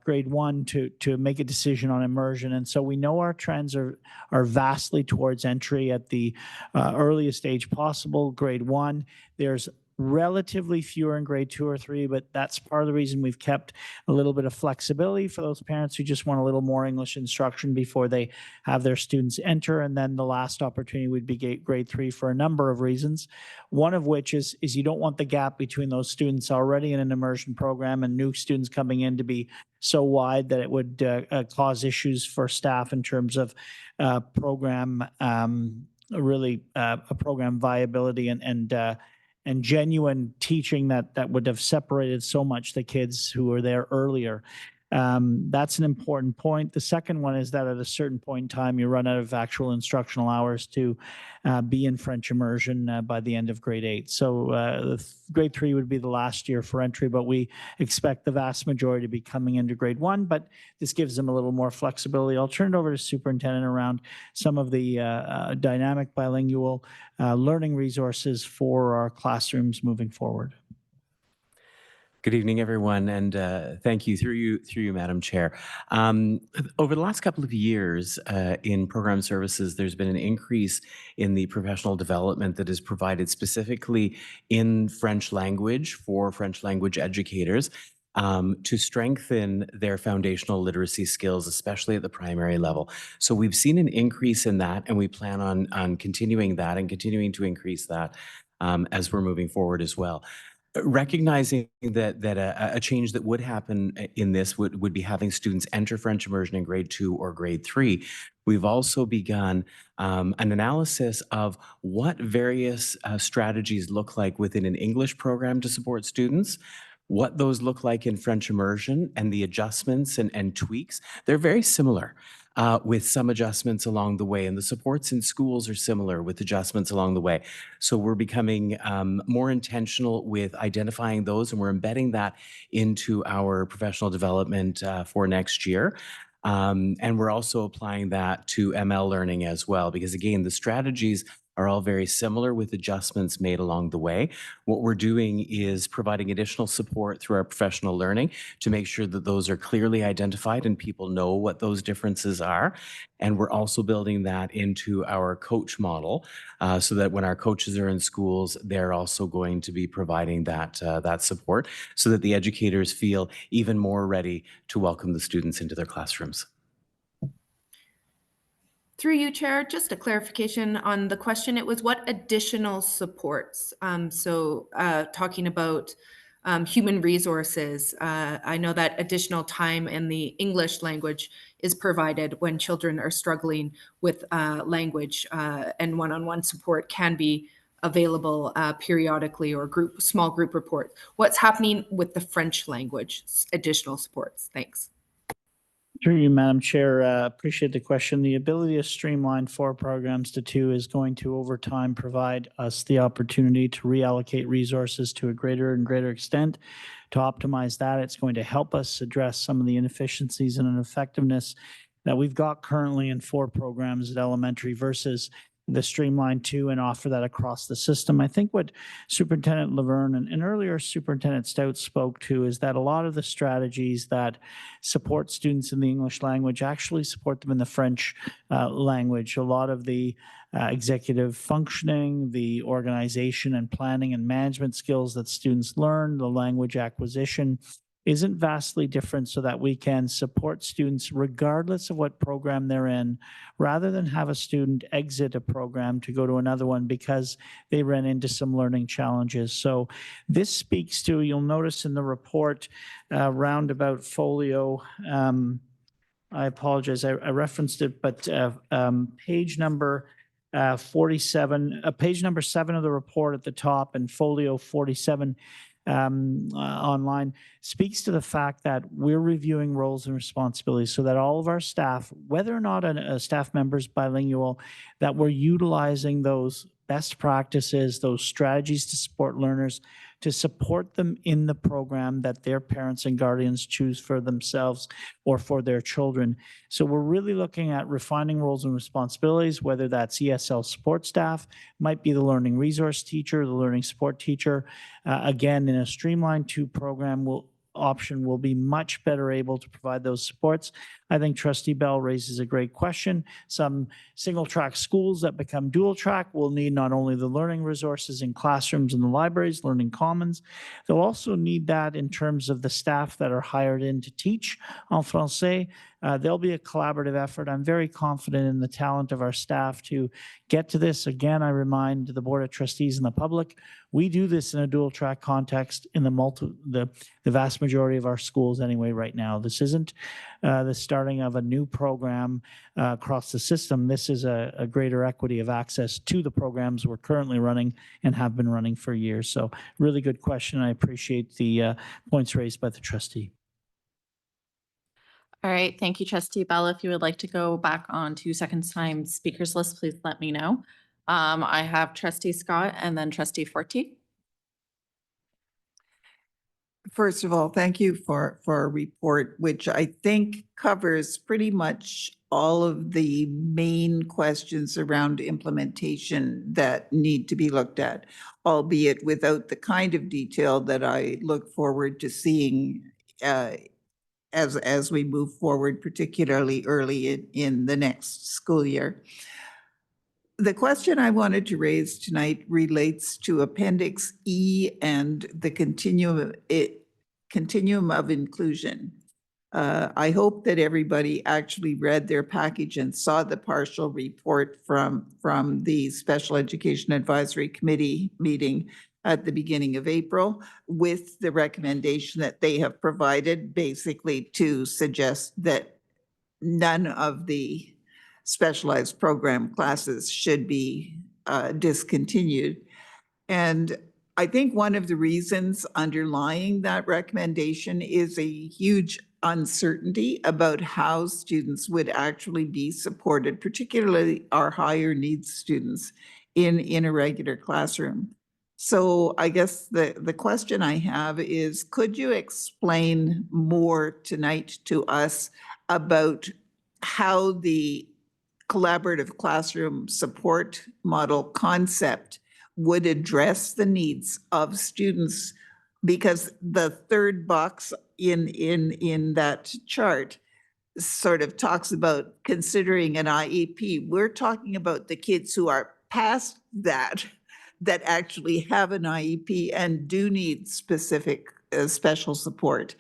Speaker 4: grade 1 to make a decision on immersion. And so we know our trends are vastly towards entry at the earliest age possible, grade 1. There's relatively fewer in grade 2 or 3, but that's part of the reason we've kept a little bit of flexibility for those parents who just want a little more English instruction before they have their students enter. And then the last opportunity would be grade 3 for a number of reasons. One of which is you don't want the gap between those students already in an immersion program and new students coming in to be so wide that it would cause issues for staff in terms of program viability and genuine teaching that would have separated so much the kids who were there earlier. That's an important point. The second one is that at a certain point in time, you run out of actual instructional hours to be in French immersion by the end of grade 8. So grade 3 would be the last year for entry, but we expect the vast majority to be coming into grade 1, but this gives them a little more flexibility. I'll turn it over to Superintendent around some of the dynamic bilingual learning resources for our classrooms moving forward.
Speaker 21: Good evening, everyone, and thank you through you, Madam Chair. Over the last couple of years in program services, there's been an increase in the professional development that is provided specifically in French language for French language educators to strengthen their foundational literacy skills, especially at the primary level. So we've seen an increase in that, and we plan on continuing that and continuing to increase that as we're moving forward as well. recognizing that a change that would happen in this would be having students enter French immersion in grade 2 or grade 3, we've also begun an analysis of what various strategies look like within an English program to support students, what those look like in French immersion, and the adjustments and tweaks. They're very similar. With some adjustments along the way, and the supports in schools are similar with adjustments along the way. So we're becoming more intentional with identifying those, and we're embedding that into our professional development for next year. And we're also applying that to ML learning as well, because again, the strategies are all very similar with adjustments made along the way. What we're doing is providing additional support through our professional learning to make sure that those are clearly identified and people know what those differences are. And we're also building that into our coach model so that when our coaches are in schools, they're also going to be providing that support so that the educators feel even more ready to welcome the students into their classrooms.
Speaker 6: Through you, Chair, just a clarification on the question. It was what additional supports? Talking about human resources, I know that additional time in the English language is provided when children are struggling with language, and one-on-one support can be available periodically, or small group report. What's happening with the French language additional supports? Thanks.
Speaker 4: Through you, Madam Chair, appreciate the question. The ability to streamline 4 programs to 2 is going to, over time, provide us the opportunity to reallocate resources to a greater and greater extent. To optimize that, it's going to help us address some of the inefficiencies and ineffectiveness that we've got currently in 4 programs at elementary versus the streamline 2 and offer that across the system. I think what Superintendent Laverne and earlier Superintendent Stout spoke to is that a lot of the strategies that support students in the English language actually support them in the French language. A lot of the executive functioning, the organization and planning and management skills that students learn, the language acquisition isn't vastly different, so that we can support students regardless of what program they're in, rather than have a student exit a program to go to another one because they ran into some learning challenges. So this speaks to, you'll notice in the report, roundabout folio, I apologize, I referenced it, but page number 47, page number 7 of the report at the top, and folio 47 online speaks to the fact that we're reviewing roles and responsibilities so that all of our staff, whether or not a staff member is bilingual, that we're utilizing those best practices, those strategies to support learners, to support them in the program that their parents and guardians choose for themselves or for their children. So we're really looking at refining roles and responsibilities, whether that's ESL support staff, might be the learning resource teacher, the learning support teacher. Again, in a streamlined 2 program, option will be much better able to provide those supports. I think Trustee Bell raises a great question. Some single track schools that become dual track will need not only the learning resources in classrooms and the libraries, learning commons, they'll also need that in terms of the staff that are hired in to teach en français. There'll be a collaborative effort. I'm very confident in the talent of our staff to get to this. Again, I remind the Board of Trustees and the public, we do this in a dual track context in the vast majority of our schools anyway right now. This isn't the starting of a new program across the system. This is a greater equity of access to the programs we're currently running and have been running for years. So really good question. I appreciate the points raised by the trustee.
Speaker 1: All right, thank you, Trustee Bell. If you would like to go back on to second time speakers list, please let me know. I have Trustee Scott and then Trustee Forte.
Speaker 3: First of all, thank you for a report, which I think covers pretty much all of the main questions around implementation that need to be looked at, albeit without the kind of detail that I look forward to seeing as we move forward, particularly early in the next school year. The question I wanted to raise tonight relates to Appendix E and the continuum of inclusion. I hope that everybody actually read their package and saw the partial report from the Special Education Advisory Committee meeting at the beginning of April with the recommendation that they have provided, basically to suggest that none of the specialized program classes should be discontinued. And I think one of the reasons underlying that recommendation is a huge uncertainty about how students would actually be supported, particularly our higher needs students in a regular classroom. So I guess the question I have is, could you explain more tonight to us about how the collaborative classroom support model concept would address the needs of students? Because the third box in that chart sort of talks about considering an IEP. We're talking about the kids who are past that actually have an IEP and do need specific special support.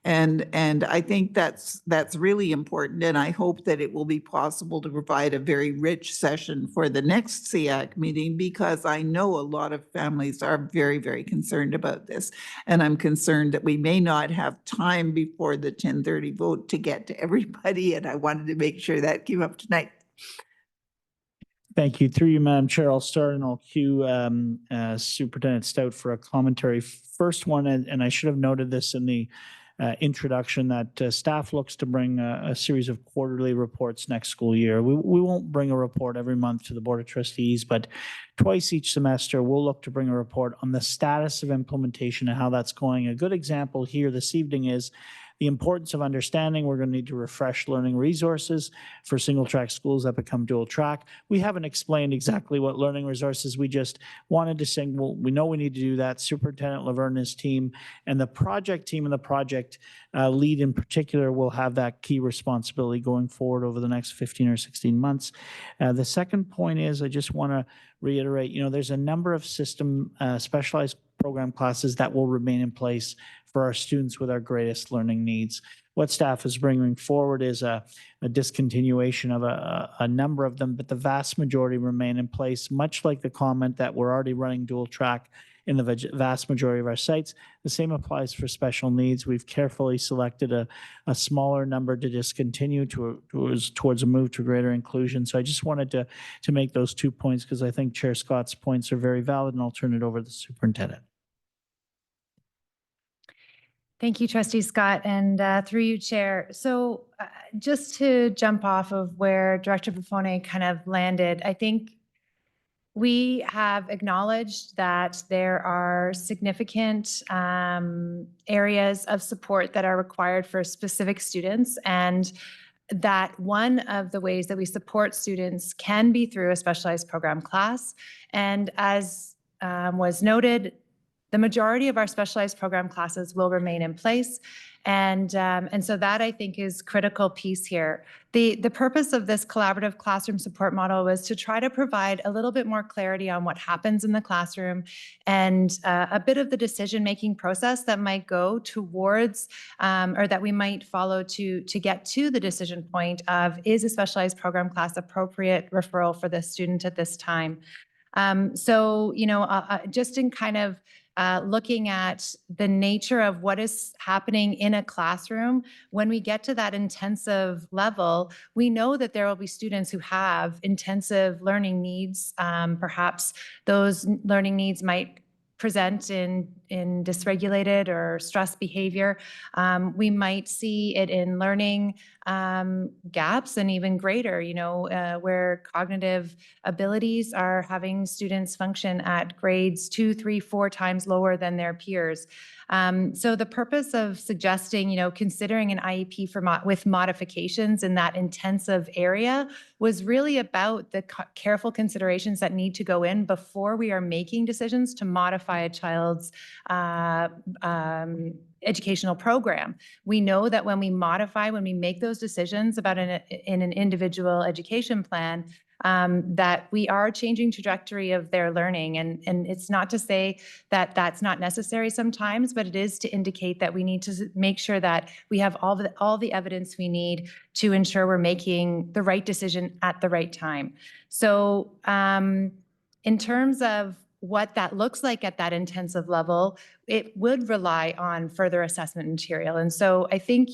Speaker 3: And I think that's really important. And I hope that it will be possible to provide a very rich session for the next SEAC meeting, because I know a lot of families are very, very concerned about this. And I'm concerned that we may not have time before the 10:30 vote to get to everybody. And I wanted to make sure that came up tonight.
Speaker 4: Thank you. Through you, Madam Chair, I'll start and I'll cue Superintendent Stout for a commentary. First one, and I should have noted this in the introduction, that staff looks to bring a series of quarterly reports next school year. We won't bring a report every month to the Board of Trustees, but twice each semester, we'll look to bring a report on the status of implementation and how that's going. A good example here this evening is the importance of understanding we're going to need to refresh learning resources for single track schools that become dual track. We haven't explained exactly what learning resources. We just wanted to say, well, we know we need to do that. Superintendent Laverne and his team and the project team and the project lead in particular will have that key responsibility going forward over the next 15 or 16 months. The second point is I just want to reiterate, there's a number of system specialized program classes that will remain in place for our students with our greatest learning needs. What staff is bringing forward is a discontinuation of a number of them, but the vast majority remain in place, much like the comment that we're already running dual track in the vast majority of our sites. The same applies for special needs. We've carefully selected a smaller number to discontinue towards a move to greater inclusion. So I just wanted to make those 2 points because I think Chair Scott's points are very valid, and I'll turn it over to the superintendent.
Speaker 16: Thank you, Trustee Scott, and through you, Chair. So just to jump off of where Director Buffone kind of landed, I think we have acknowledged that there are significant areas of support that are required for specific students, and that one of the ways that we support students can be through a specialized program class. And as was noted, the majority of our specialized program classes will remain in place. And so that, I think, is critical piece here. The purpose of this collaborative classroom support model was to try to provide a little bit more clarity on what happens in the classroom and a bit of the decision-making process that might go towards or that we might follow to get to the decision point of, is a specialized program class appropriate referral for this student at this time? So, just in kind of looking at the nature of what is happening in a classroom, when we get to that intensive level, we know that there will be students who have intensive learning needs. Perhaps those learning needs might present in dysregulated or stressed behavior. We might see it in learning gaps and even greater, where cognitive abilities are having students function at grades 2, 3, 4 times lower than their peers. So the purpose of suggesting, considering an IEP with modifications in that intensive area was really about the careful considerations that need to go in before we are making decisions to modify a child's educational program. We know that when we make those decisions about in an individual education plan, that we are changing trajectory of their learning. And it's not to say that that's not necessary sometimes, but it is to indicate that we need to make sure that we have all the evidence we need to ensure we're making the right decision at the right time. So in terms of
Speaker 18: what that looks like at that intensive level, it would rely on further assessment material. And so I think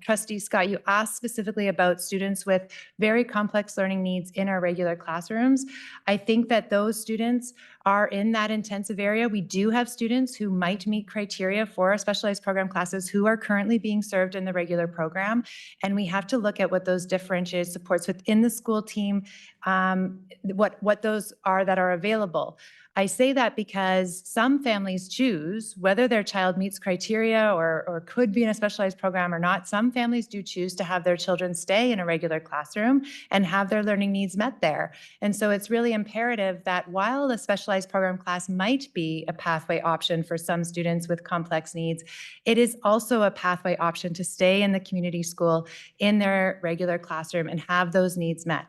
Speaker 18: Trustee Scott, you asked specifically about students with very complex learning needs in our regular classrooms. I think that those students are in that intensive area. We do have students who might meet criteria for our specialized program classes who are currently being served in the regular program. And we have to look at what those differentiated supports within the school team, what those are that are available. I say that because some families choose whether their child meets criteria or could be in a specialized program or not. Some families do choose to have their children stay in a regular classroom and have their learning needs met there. And so it's really imperative that while the specialized program class might be a pathway option for some students with complex needs, it is also a pathway option to stay in the community school in their regular classroom and have those needs met.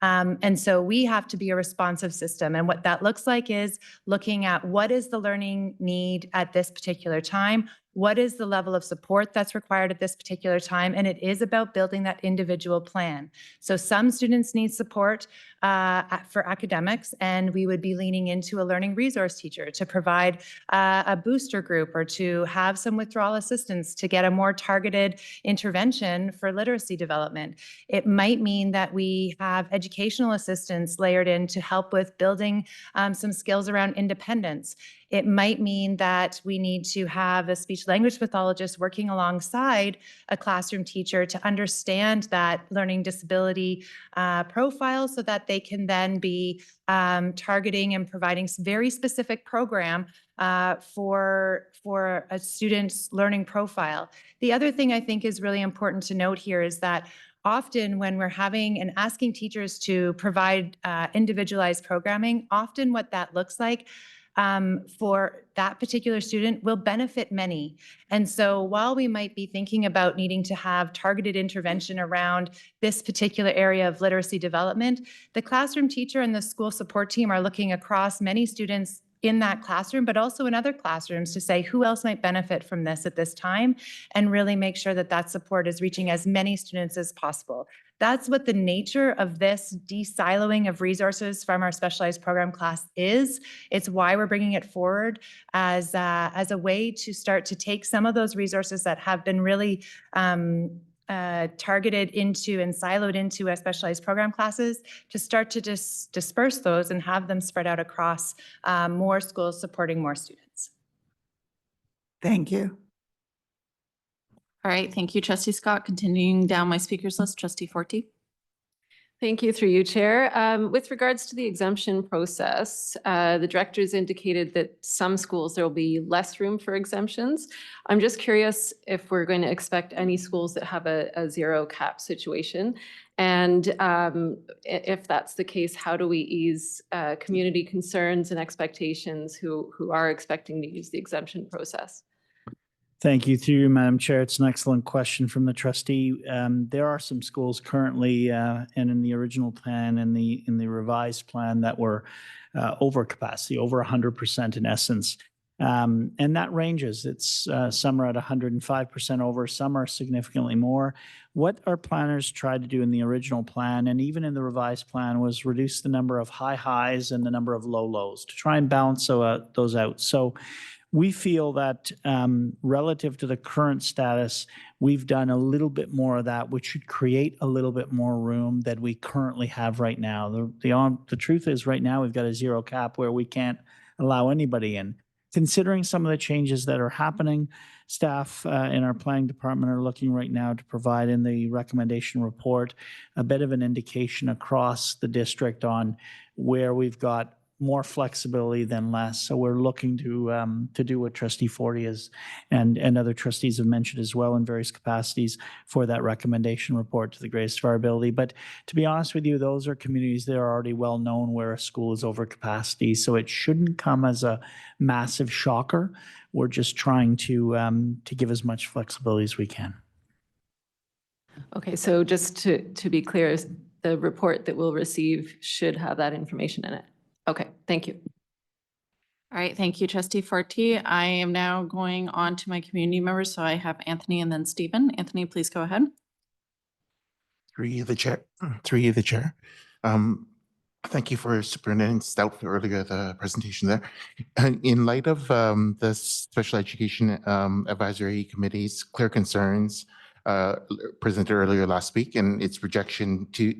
Speaker 18: And so we have to be a responsive system. And what that looks like is looking at what is the learning need at this particular time, what is the level of support that's required at this particular time, and it is about building that individual plan. So some students need support for academics, and we would be leaning into a learning resource teacher to provide a booster group or to have some withdrawal assistance to get a more targeted intervention for literacy development. It might mean that we have educational assistance layered in to help with building some skills around independence. It might mean that we need to have a speech language pathologist working alongside a classroom teacher to understand that learning disability profile so that they can then be targeting and providing some very specific program for a student's learning profile. The other thing I think is really important to note here is that often when we're having and asking teachers to provide individualized programming, often what that looks like for that particular student will benefit many. And so while we might be thinking about needing to have targeted intervention around this particular area of literacy development, the classroom teacher and the school support team are looking across many students in that classroom, but also in other classrooms to say who else might benefit from this at this time and really make sure that that support is reaching as many students as possible. That's what the nature of this de-siloing of resources from our specialized program class is. It's why we're bringing it forward as a way to start to take some of those resources that have been really targeted into and siloed into specialized program classes to start to disperse those and have them spread out across more schools supporting more students.
Speaker 3: Thank you.
Speaker 1: All right, thank you, Trustee Scott. Continuing down my speakers list, Trustee Forte.
Speaker 7: Thank you, through you, Chair. With regards to the exemption process, the directors indicated that some schools there will be less room for exemptions. I'm just curious if we're going to expect any schools that have a zero cap situation. And if that's the case, how do we ease community concerns and expectations who are expecting to use the exemption process?
Speaker 4: Thank you, through you, Madam Chair. It's an excellent question from the trustee. There are some schools currently and in the original plan and in the revised plan that were over capacity, over 100% in essence. And that ranges. It's some are at 105% over, some are significantly more. What our planners tried to do in the original plan and even in the revised plan was reduce the number of high highs and the number of low lows to try and balance those out. So we feel that relative to the current status, we've done a little bit more of that, which should create a little bit more room that we currently have right now. The truth is right now we've got a zero cap where we can't allow anybody in. Considering some of the changes that are happening, staff in our planning department are looking right now to provide in the recommendation report a bit of an indication across the district on where we've got more flexibility than less. So we're looking to do what Trustee Forte is and other trustees have mentioned as well in various capacities for that recommendation report to the greatest of our ability. But to be honest with you, those are communities that are already well known where a school is over capacity. So it shouldn't come as a massive shocker. We're just trying to give as much flexibility as we can.
Speaker 7: Okay, so just to be clear, the report that we'll receive should have that information in it. Okay, thank you.
Speaker 1: All right, thank you, Trustee Forte. I am now going on to my community members. So I have Anthony and then Stephen. Anthony, please go ahead.
Speaker 19: Through you, the chair. Through you, the chair. Thank you for Superintendent Stout for earlier the presentation there. In light of the Special Education Advisory Committee's clear concerns presented earlier last week and its rejection to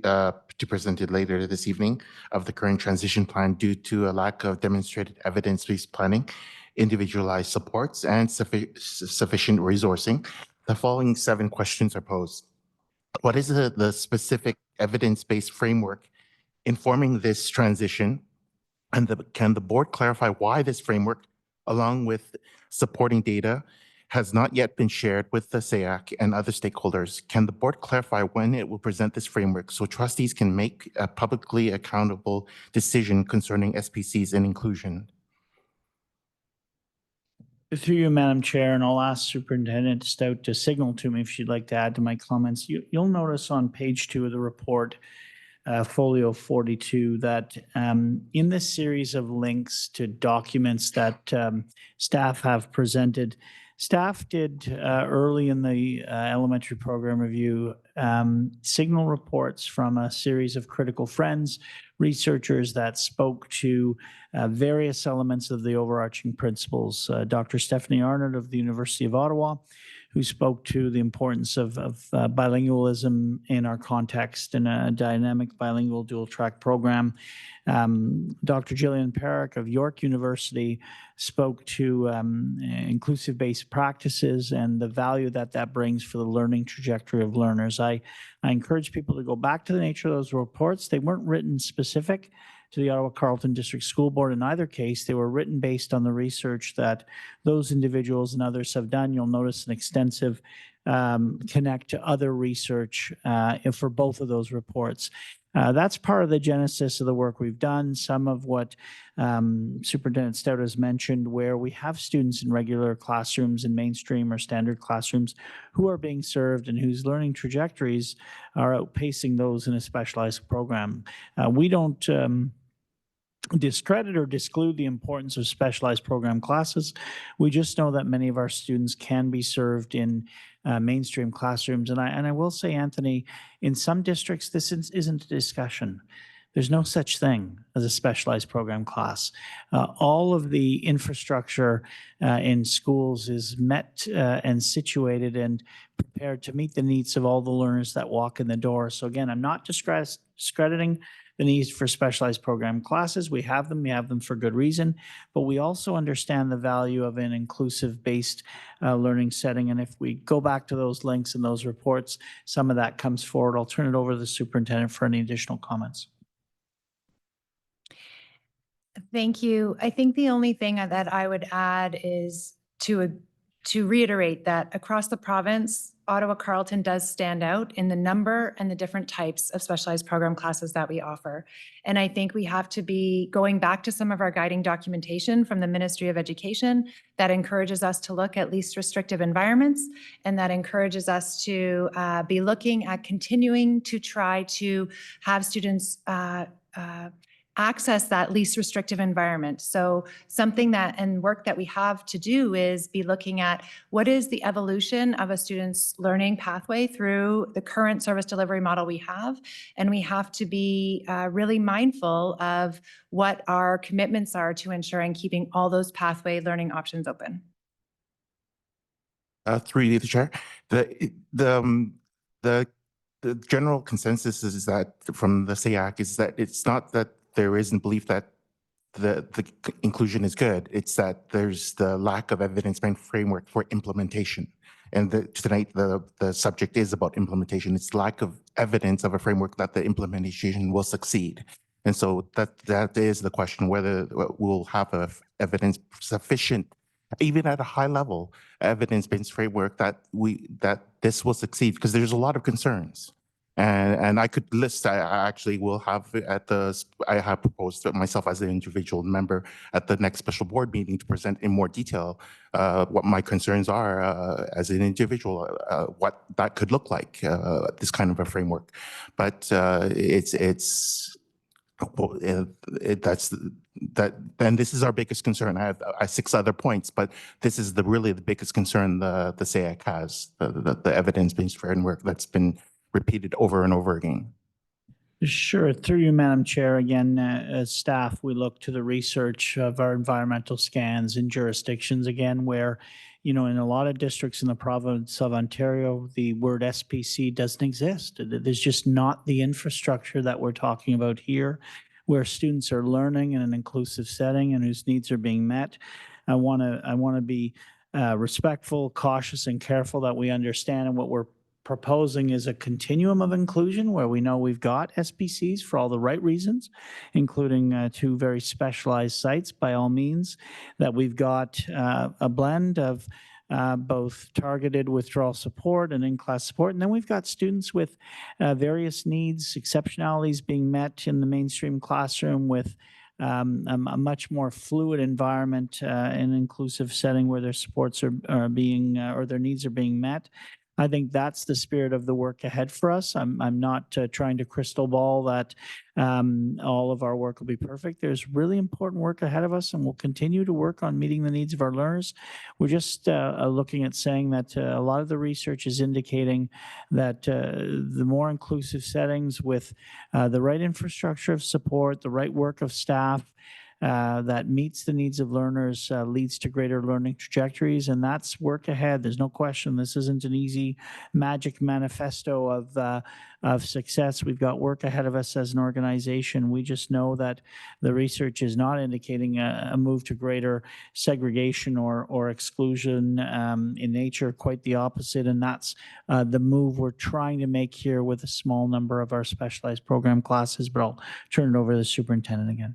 Speaker 19: present it later this evening of the current transition plan due to a lack of demonstrated evidence-based planning, individualized supports, and sufficient resourcing, the following 7 questions are posed. What is the specific evidence-based framework informing this transition? And can the board clarify why this framework, along with supporting data, has not yet been shared with the SAAC and other stakeholders? Can the board clarify when it will present this framework so trustees can make a publicly accountable decision concerning SPCs and inclusion?
Speaker 4: Through you, Madam Chair, and I'll ask Superintendent Stout to signal to me if she'd like to add to my comments. You'll notice on page 2 of the report, folio 42, that in this series of links to documents that staff have presented, staff did early in the elementary program review signal reports from a series of critical friends, researchers that spoke to various elements of the overarching principles. Dr. Stephanie Arnott of the University of Ottawa, who spoke to the importance of bilingualism in our context in a dynamic bilingual dual track program. Dr. Gillian Perrick of York University spoke to inclusive-based practices and the value that that brings for the learning trajectory of learners. I encourage people to go back to the nature of those reports. They weren't written specific to the Ottawa-Carleton District School Board in either case. They were written based on the research that those individuals and others have done. You'll notice an extensive connect to other research for both of those reports. That's part of the genesis of the work we've done. Some of what Superintendent Stout has mentioned, where we have students in regular classrooms in mainstream or standard classrooms who are being served and whose learning trajectories are outpacing those in a specialized program. We don't discredit or disclude the importance of specialized program classes. We just know that many of our students can be served in mainstream classrooms. And I will say, Anthony, in some districts, this isn't a discussion. There's no such thing as a specialized program class. All of the infrastructure in schools is met and situated and prepared to meet the needs of all the learners that walk in the door. So again, I'm not discrediting the needs for specialized program classes. We have them for good reason, but we also understand the value of an inclusive-based learning setting. And if we go back to those links and those reports, some of that comes forward. I'll turn it over to the superintendent for any additional comments.
Speaker 18: Thank you. I think the only thing that I would add is to reiterate that across the province, Ottawa-Carleton does stand out in the number and the different types of specialized program classes that we offer. And I think we have to be going back to some of our guiding documentation from the Ministry of Education that encourages us to look at least restrictive environments, and that encourages us to be looking at continuing to try to have students access that least restrictive environment. So something that and work that we have to do is be looking at what is the evolution of a student's learning pathway through the current service delivery model we have. And we have to be really mindful of what our commitments are to ensuring keeping all those pathway learning options open.
Speaker 19: Through you, the chair, the general consensus is that from the SAAC is that it's not that there isn't belief that the inclusion is good. It's that there's the lack of evidence-based framework for implementation. And tonight, the subject is about implementation. It's lack of evidence of a framework that the implementation will succeed. And so that is the question, whether we'll have a evidence sufficient, even at a high level, evidence-based framework that this will succeed, because there's a lot of concerns. And I could list, I actually will have I have proposed myself as an individual member at the next special board meeting to present in more detail what my concerns are as an individual, what that could look like, this kind of a framework. But then this is our biggest concern. I have 6 other points, but this is really the biggest concern the SAAC has, the evidence-based framework that's been repeated over and over again.
Speaker 4: Sure. Through you, Madam Chair, again, as staff, we look to the research of our environmental scans in jurisdictions, again, where, in a lot of districts in the province of Ontario, the word SPC doesn't exist. There's just not the infrastructure that we're talking about here, where students are learning in an inclusive setting and whose needs are being met. I want to be respectful, cautious, and careful that we understand, and what we're proposing is a continuum of inclusion where we know we've got SPCs for all the right reasons, including 2 very specialized sites by all means, that we've got a blend of both targeted withdrawal support and in-class support. And then we've got students with various needs, exceptionalities being met in the mainstream classroom with a much more fluid environment, an inclusive setting where their supports are being, or their needs are being met. I think that's the spirit of the work ahead for us. I'm not trying to crystal ball that all of our work will be perfect. There's really important work ahead of us, and we'll continue to work on meeting the needs of our learners. We're just looking at saying that a lot of the research is indicating that the more inclusive settings with the right infrastructure of support, the right work of staff, that meets the needs of learners leads to greater learning trajectories, and that's work ahead. There's no question. This isn't an easy magic manifesto of success. We've got work ahead of us as an organization. We just know that the research is not indicating a move to greater segregation or exclusion in nature. Quite the opposite, and that's the move we're trying to make here with a small number of our specialized program classes. But I'll turn it over to the superintendent again.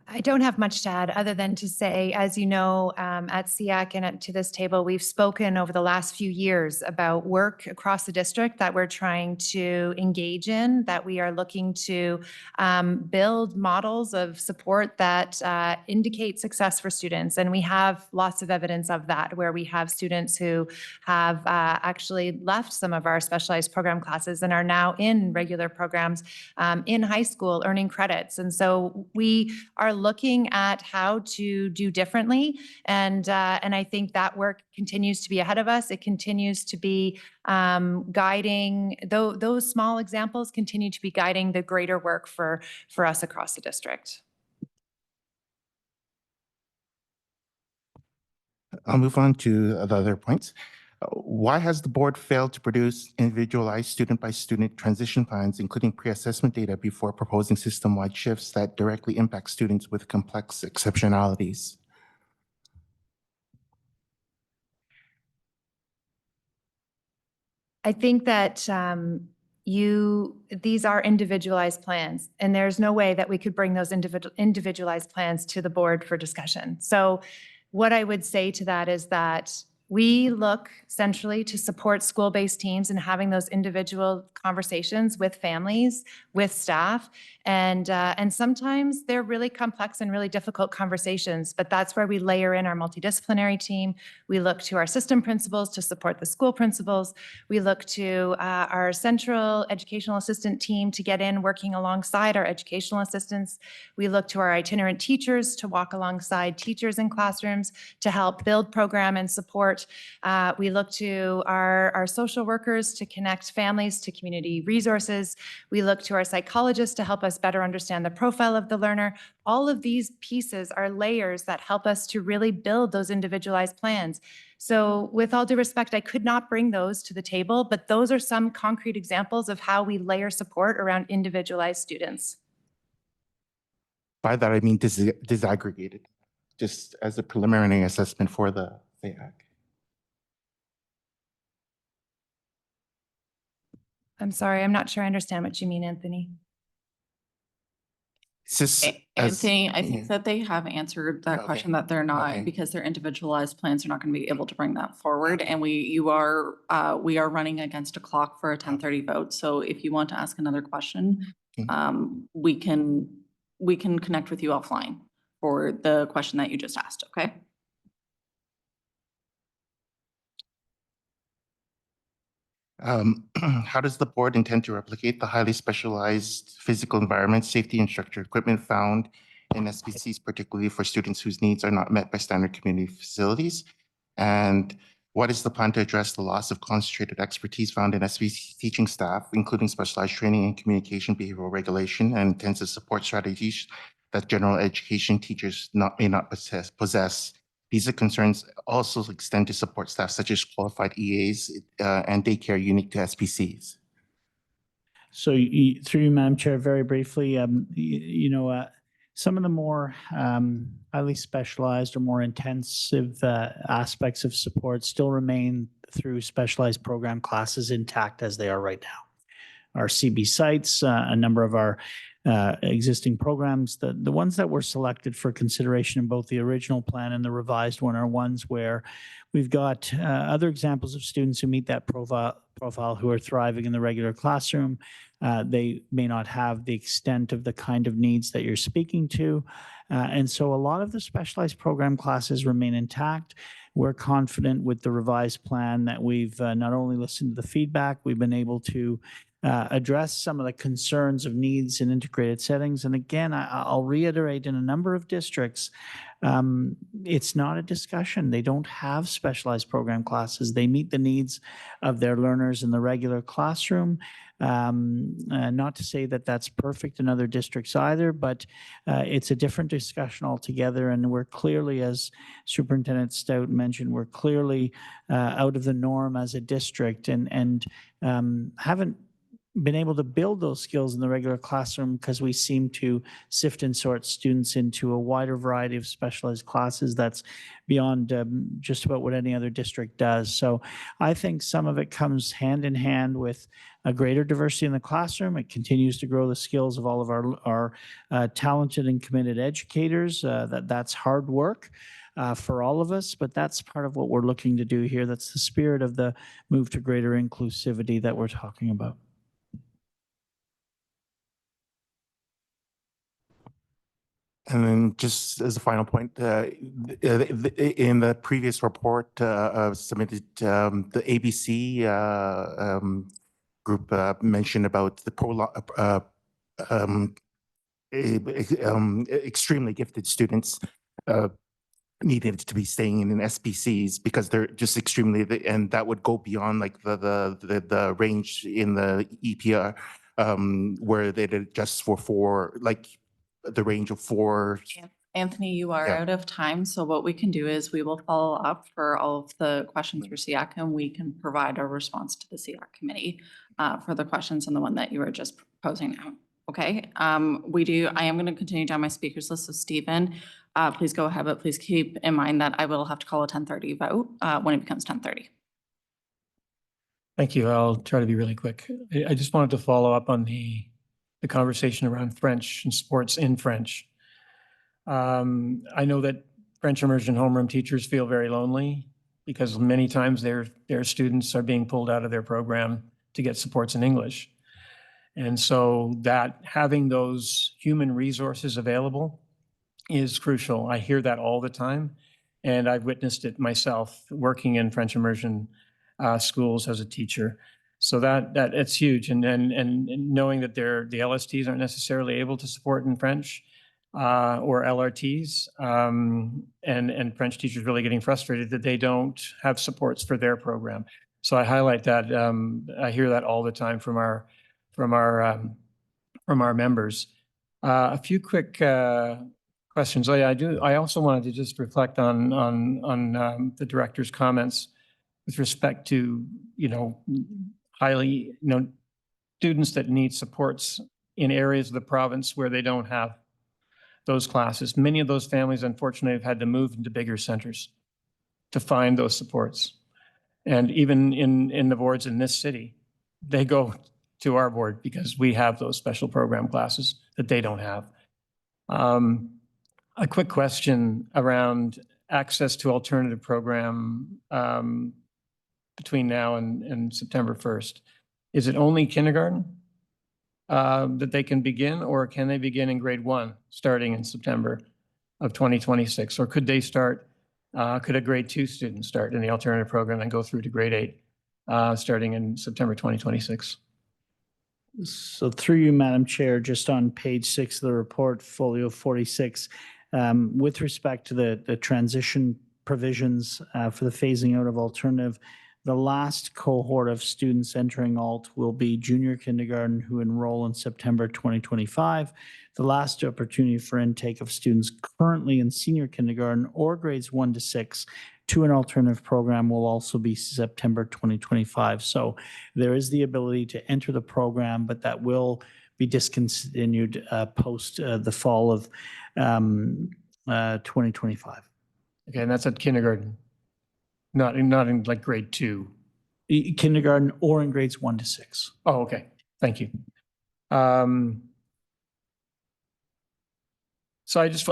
Speaker 16: I don't have much to add other than to say, as you know, at SEAC and to this table, we've spoken over the last few years about work across the district that we're trying to engage in, that we are looking to build models of support that indicate success for students. And we have lots of evidence of that, where we have students who have actually left some of our specialized program classes and are now in regular programs in high school earning credits. And so we are looking at how to do differently. And I think that work continues to be ahead of us. It continues to be guiding, those small examples continue to be guiding the greater work for us across the district.
Speaker 19: I'll move on to the other points. Why has the board failed to produce individualized student-by-student transition plans, including pre-assessment data, before proposing system-wide shifts that directly impact students with complex exceptionalities?
Speaker 16: I think that these are individualized plans, and there's no way that we could bring those individualized plans to the board for discussion. So what I would say to that is that we look centrally to support school-based teams and having those individual conversations with families, with staff, and sometimes they're really complex and really difficult conversations, but that's where we layer in our multidisciplinary team. We look to our system principals to support the school principals. We look to our central educational assistant team to get in working alongside our educational assistants. We look to our itinerant teachers to walk alongside teachers in classrooms to help build program and support. We look to our social workers to connect families to community resources. We look to our psychologists to help us better understand the profile of the learner. All of these pieces are layers that help us to really build those individualized plans. So with all due respect, I could not bring those to the table, but those are some concrete examples of how we layer support around individualized students.
Speaker 19: By that, I mean disaggregated, just as a preliminary assessment for the FAAC.
Speaker 16: I'm sorry, I'm not sure I understand what you mean, Anthony.
Speaker 1: Anthony, I think that they have answered that question, that they're not, because their individualized plans are not going to be able to bring that forward. And we are running against a clock for a 10:30 vote. So if you want to ask another question, we can connect with you offline for the question that you just asked, okay?
Speaker 19: How does the board intend to replicate the highly specialized physical environment, safety, and structure equipment found in SPCs, particularly for students whose needs are not met by standard community facilities? And What is the plan to address the loss of concentrated expertise found in SBC teaching staff, including specialized training in communication, behavioral regulation, and intensive support strategies that general education teachers may not possess? These concerns also extend to support staff such as qualified EAs and daycare unique to SPCs.
Speaker 4: So through you, Madam Chair, very briefly, some of the more highly specialized or more intensive aspects of support still remain through specialized program classes intact as they are right now. Our CB sites, a number of our existing programs, the ones that were selected for consideration in both the original plan and the revised one are ones where we've got other examples of students who meet that profile who are thriving in the regular classroom. They may not have the extent of the kind of needs that you're speaking to. And so a lot of the specialized program classes remain intact. We're confident with the revised plan that we've not only listened to the feedback, we've been able to address some of the concerns of needs in integrated settings. And again, I'll reiterate, in a number of districts, it's not a discussion. They don't have specialized program classes. They meet the needs of their learners in the regular classroom. Not to say that that's perfect in other districts either, but it's a different discussion altogether. And we're clearly, as Superintendent Stout mentioned, we're clearly out of the norm as a district and haven't been able to build those skills in the regular classroom because we seem to sift and sort students into a wider variety of specialized classes that's beyond just about what any other district does. So I think some of it comes hand in hand with a greater diversity in the classroom. It continues to grow the skills of all of our talented and committed educators. That's hard work. For all of us, but that's part of what we're looking to do here. That's the spirit of the move to greater inclusivity that we're talking about.
Speaker 19: And then just as a final point, in the previous report submitted, the ABC group mentioned about the extremely gifted students needed to be staying in SPCs because they're just extremely, and that would go beyond like the range in the EPR where they did just for like the range of 4.
Speaker 1: Anthony, you are out of time. So what we can do is we will follow up for all of the questions for SEAC, and we can provide a response to the SEAC committee for the questions and the one that you were just proposing now. Okay. I am going to continue down my speakers list. So Stephen, please go ahead, but please keep in mind that I will have to call a 10:30 vote when it becomes 10:30.
Speaker 13: Thank you. I'll try to be really quick. I just wanted to follow up on the conversation around French and sports in French. I know that French immersion homeroom teachers feel very lonely because many times their students are being pulled out of their program to get supports in English. And so that having those human resources available is crucial. I hear that all the time, and I've witnessed it myself working in French immersion schools as a teacher. So that it's huge, and knowing that the LSTs aren't necessarily able to support in French or LRTs, and French teachers really getting frustrated that they don't have supports for their program. So I highlight that. I hear that all the time from our members. A few quick questions. I also wanted to just reflect on the director's comments with respect to highly students that need supports in areas of the province where they don't have those classes. Many of those families, unfortunately, have had to move into bigger centers to find those supports. And even in the boards in this city, they go to our board because we have those special program classes that they don't have. A quick question around access to alternative program between now and September 1st. Is it only kindergarten that they can begin, or can they begin in grade 1 starting in September of 2026? Or could they start, could a grade 2 student start in the alternative program and go through to grade 8 starting in September 2026?
Speaker 4: So through you, Madam Chair, just on page 6 of the report, folio 46, with respect to the transition provisions for the phasing out of alternative. The last cohort of students entering alt will be junior kindergarten who enroll in September 2025. The last opportunity for intake of students currently in senior kindergarten or grades 1 to 6 to an alternative program will also be September 2025. So there is the ability to enter the program, but that will be discontinued post the fall of 2025.
Speaker 13: Okay, and that's at kindergarten, not in like grade 2.
Speaker 4: Kindergarten or in grades 1 to 6.
Speaker 13: Oh, okay. Thank you. So I just,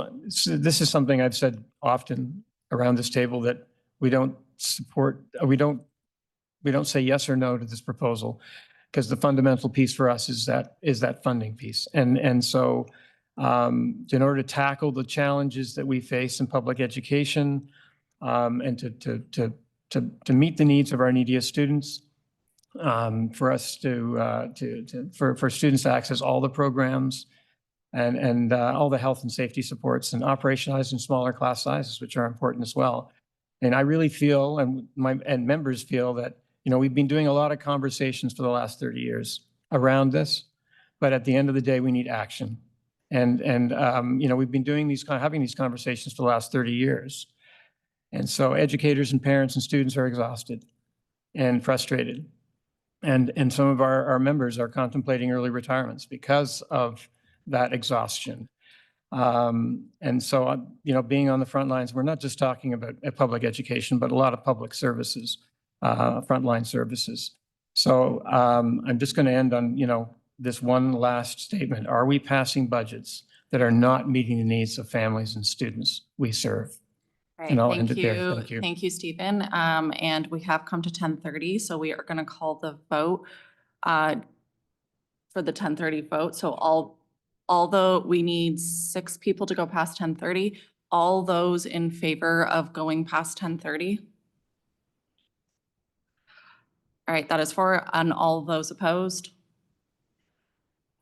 Speaker 13: this is something I've said often around this table, that we don't support, we don't say yes or no to this proposal, because the fundamental piece for us is that funding piece. And so in order to tackle the challenges that we face in public education, and to meet the needs of our neediest students, for us for students to access all the programs and all the health and safety supports, and operationalizing smaller class sizes, which are important as well. And I really feel, and members feel, that, we've been doing a lot of conversations for the last 30 years around this, but at the end of the day, we need action. And we've been doing having these conversations for the last 30 years. And so educators and parents and students are exhausted and frustrated. And some of our members are contemplating early retirements because of that exhaustion. And so, being on the front lines, we're not just talking about public education, but a lot of public services, frontline services. So I'm just going to end on, this one last statement. Are we passing budgets that are not meeting the needs of families and students we serve?
Speaker 1: Right,
Speaker 13: And I'll
Speaker 1: thank
Speaker 13: end it there.
Speaker 1: you.
Speaker 13: Thank you.
Speaker 1: Thank you, Stephen. And we have come to 10:30, so we are going to call the vote for the 10:30 vote. So although we need 6 people to go past 10:30, all those in favor of going past 10:30? All right, that is 4, and all those opposed?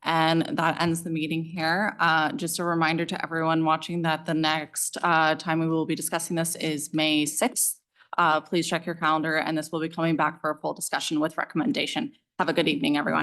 Speaker 1: And that ends the meeting here. Just a reminder to everyone watching that the next time we will be discussing this is May 6th. Please check your calendar, and this will be coming back for a full discussion with recommendation. Have a good evening, everyone.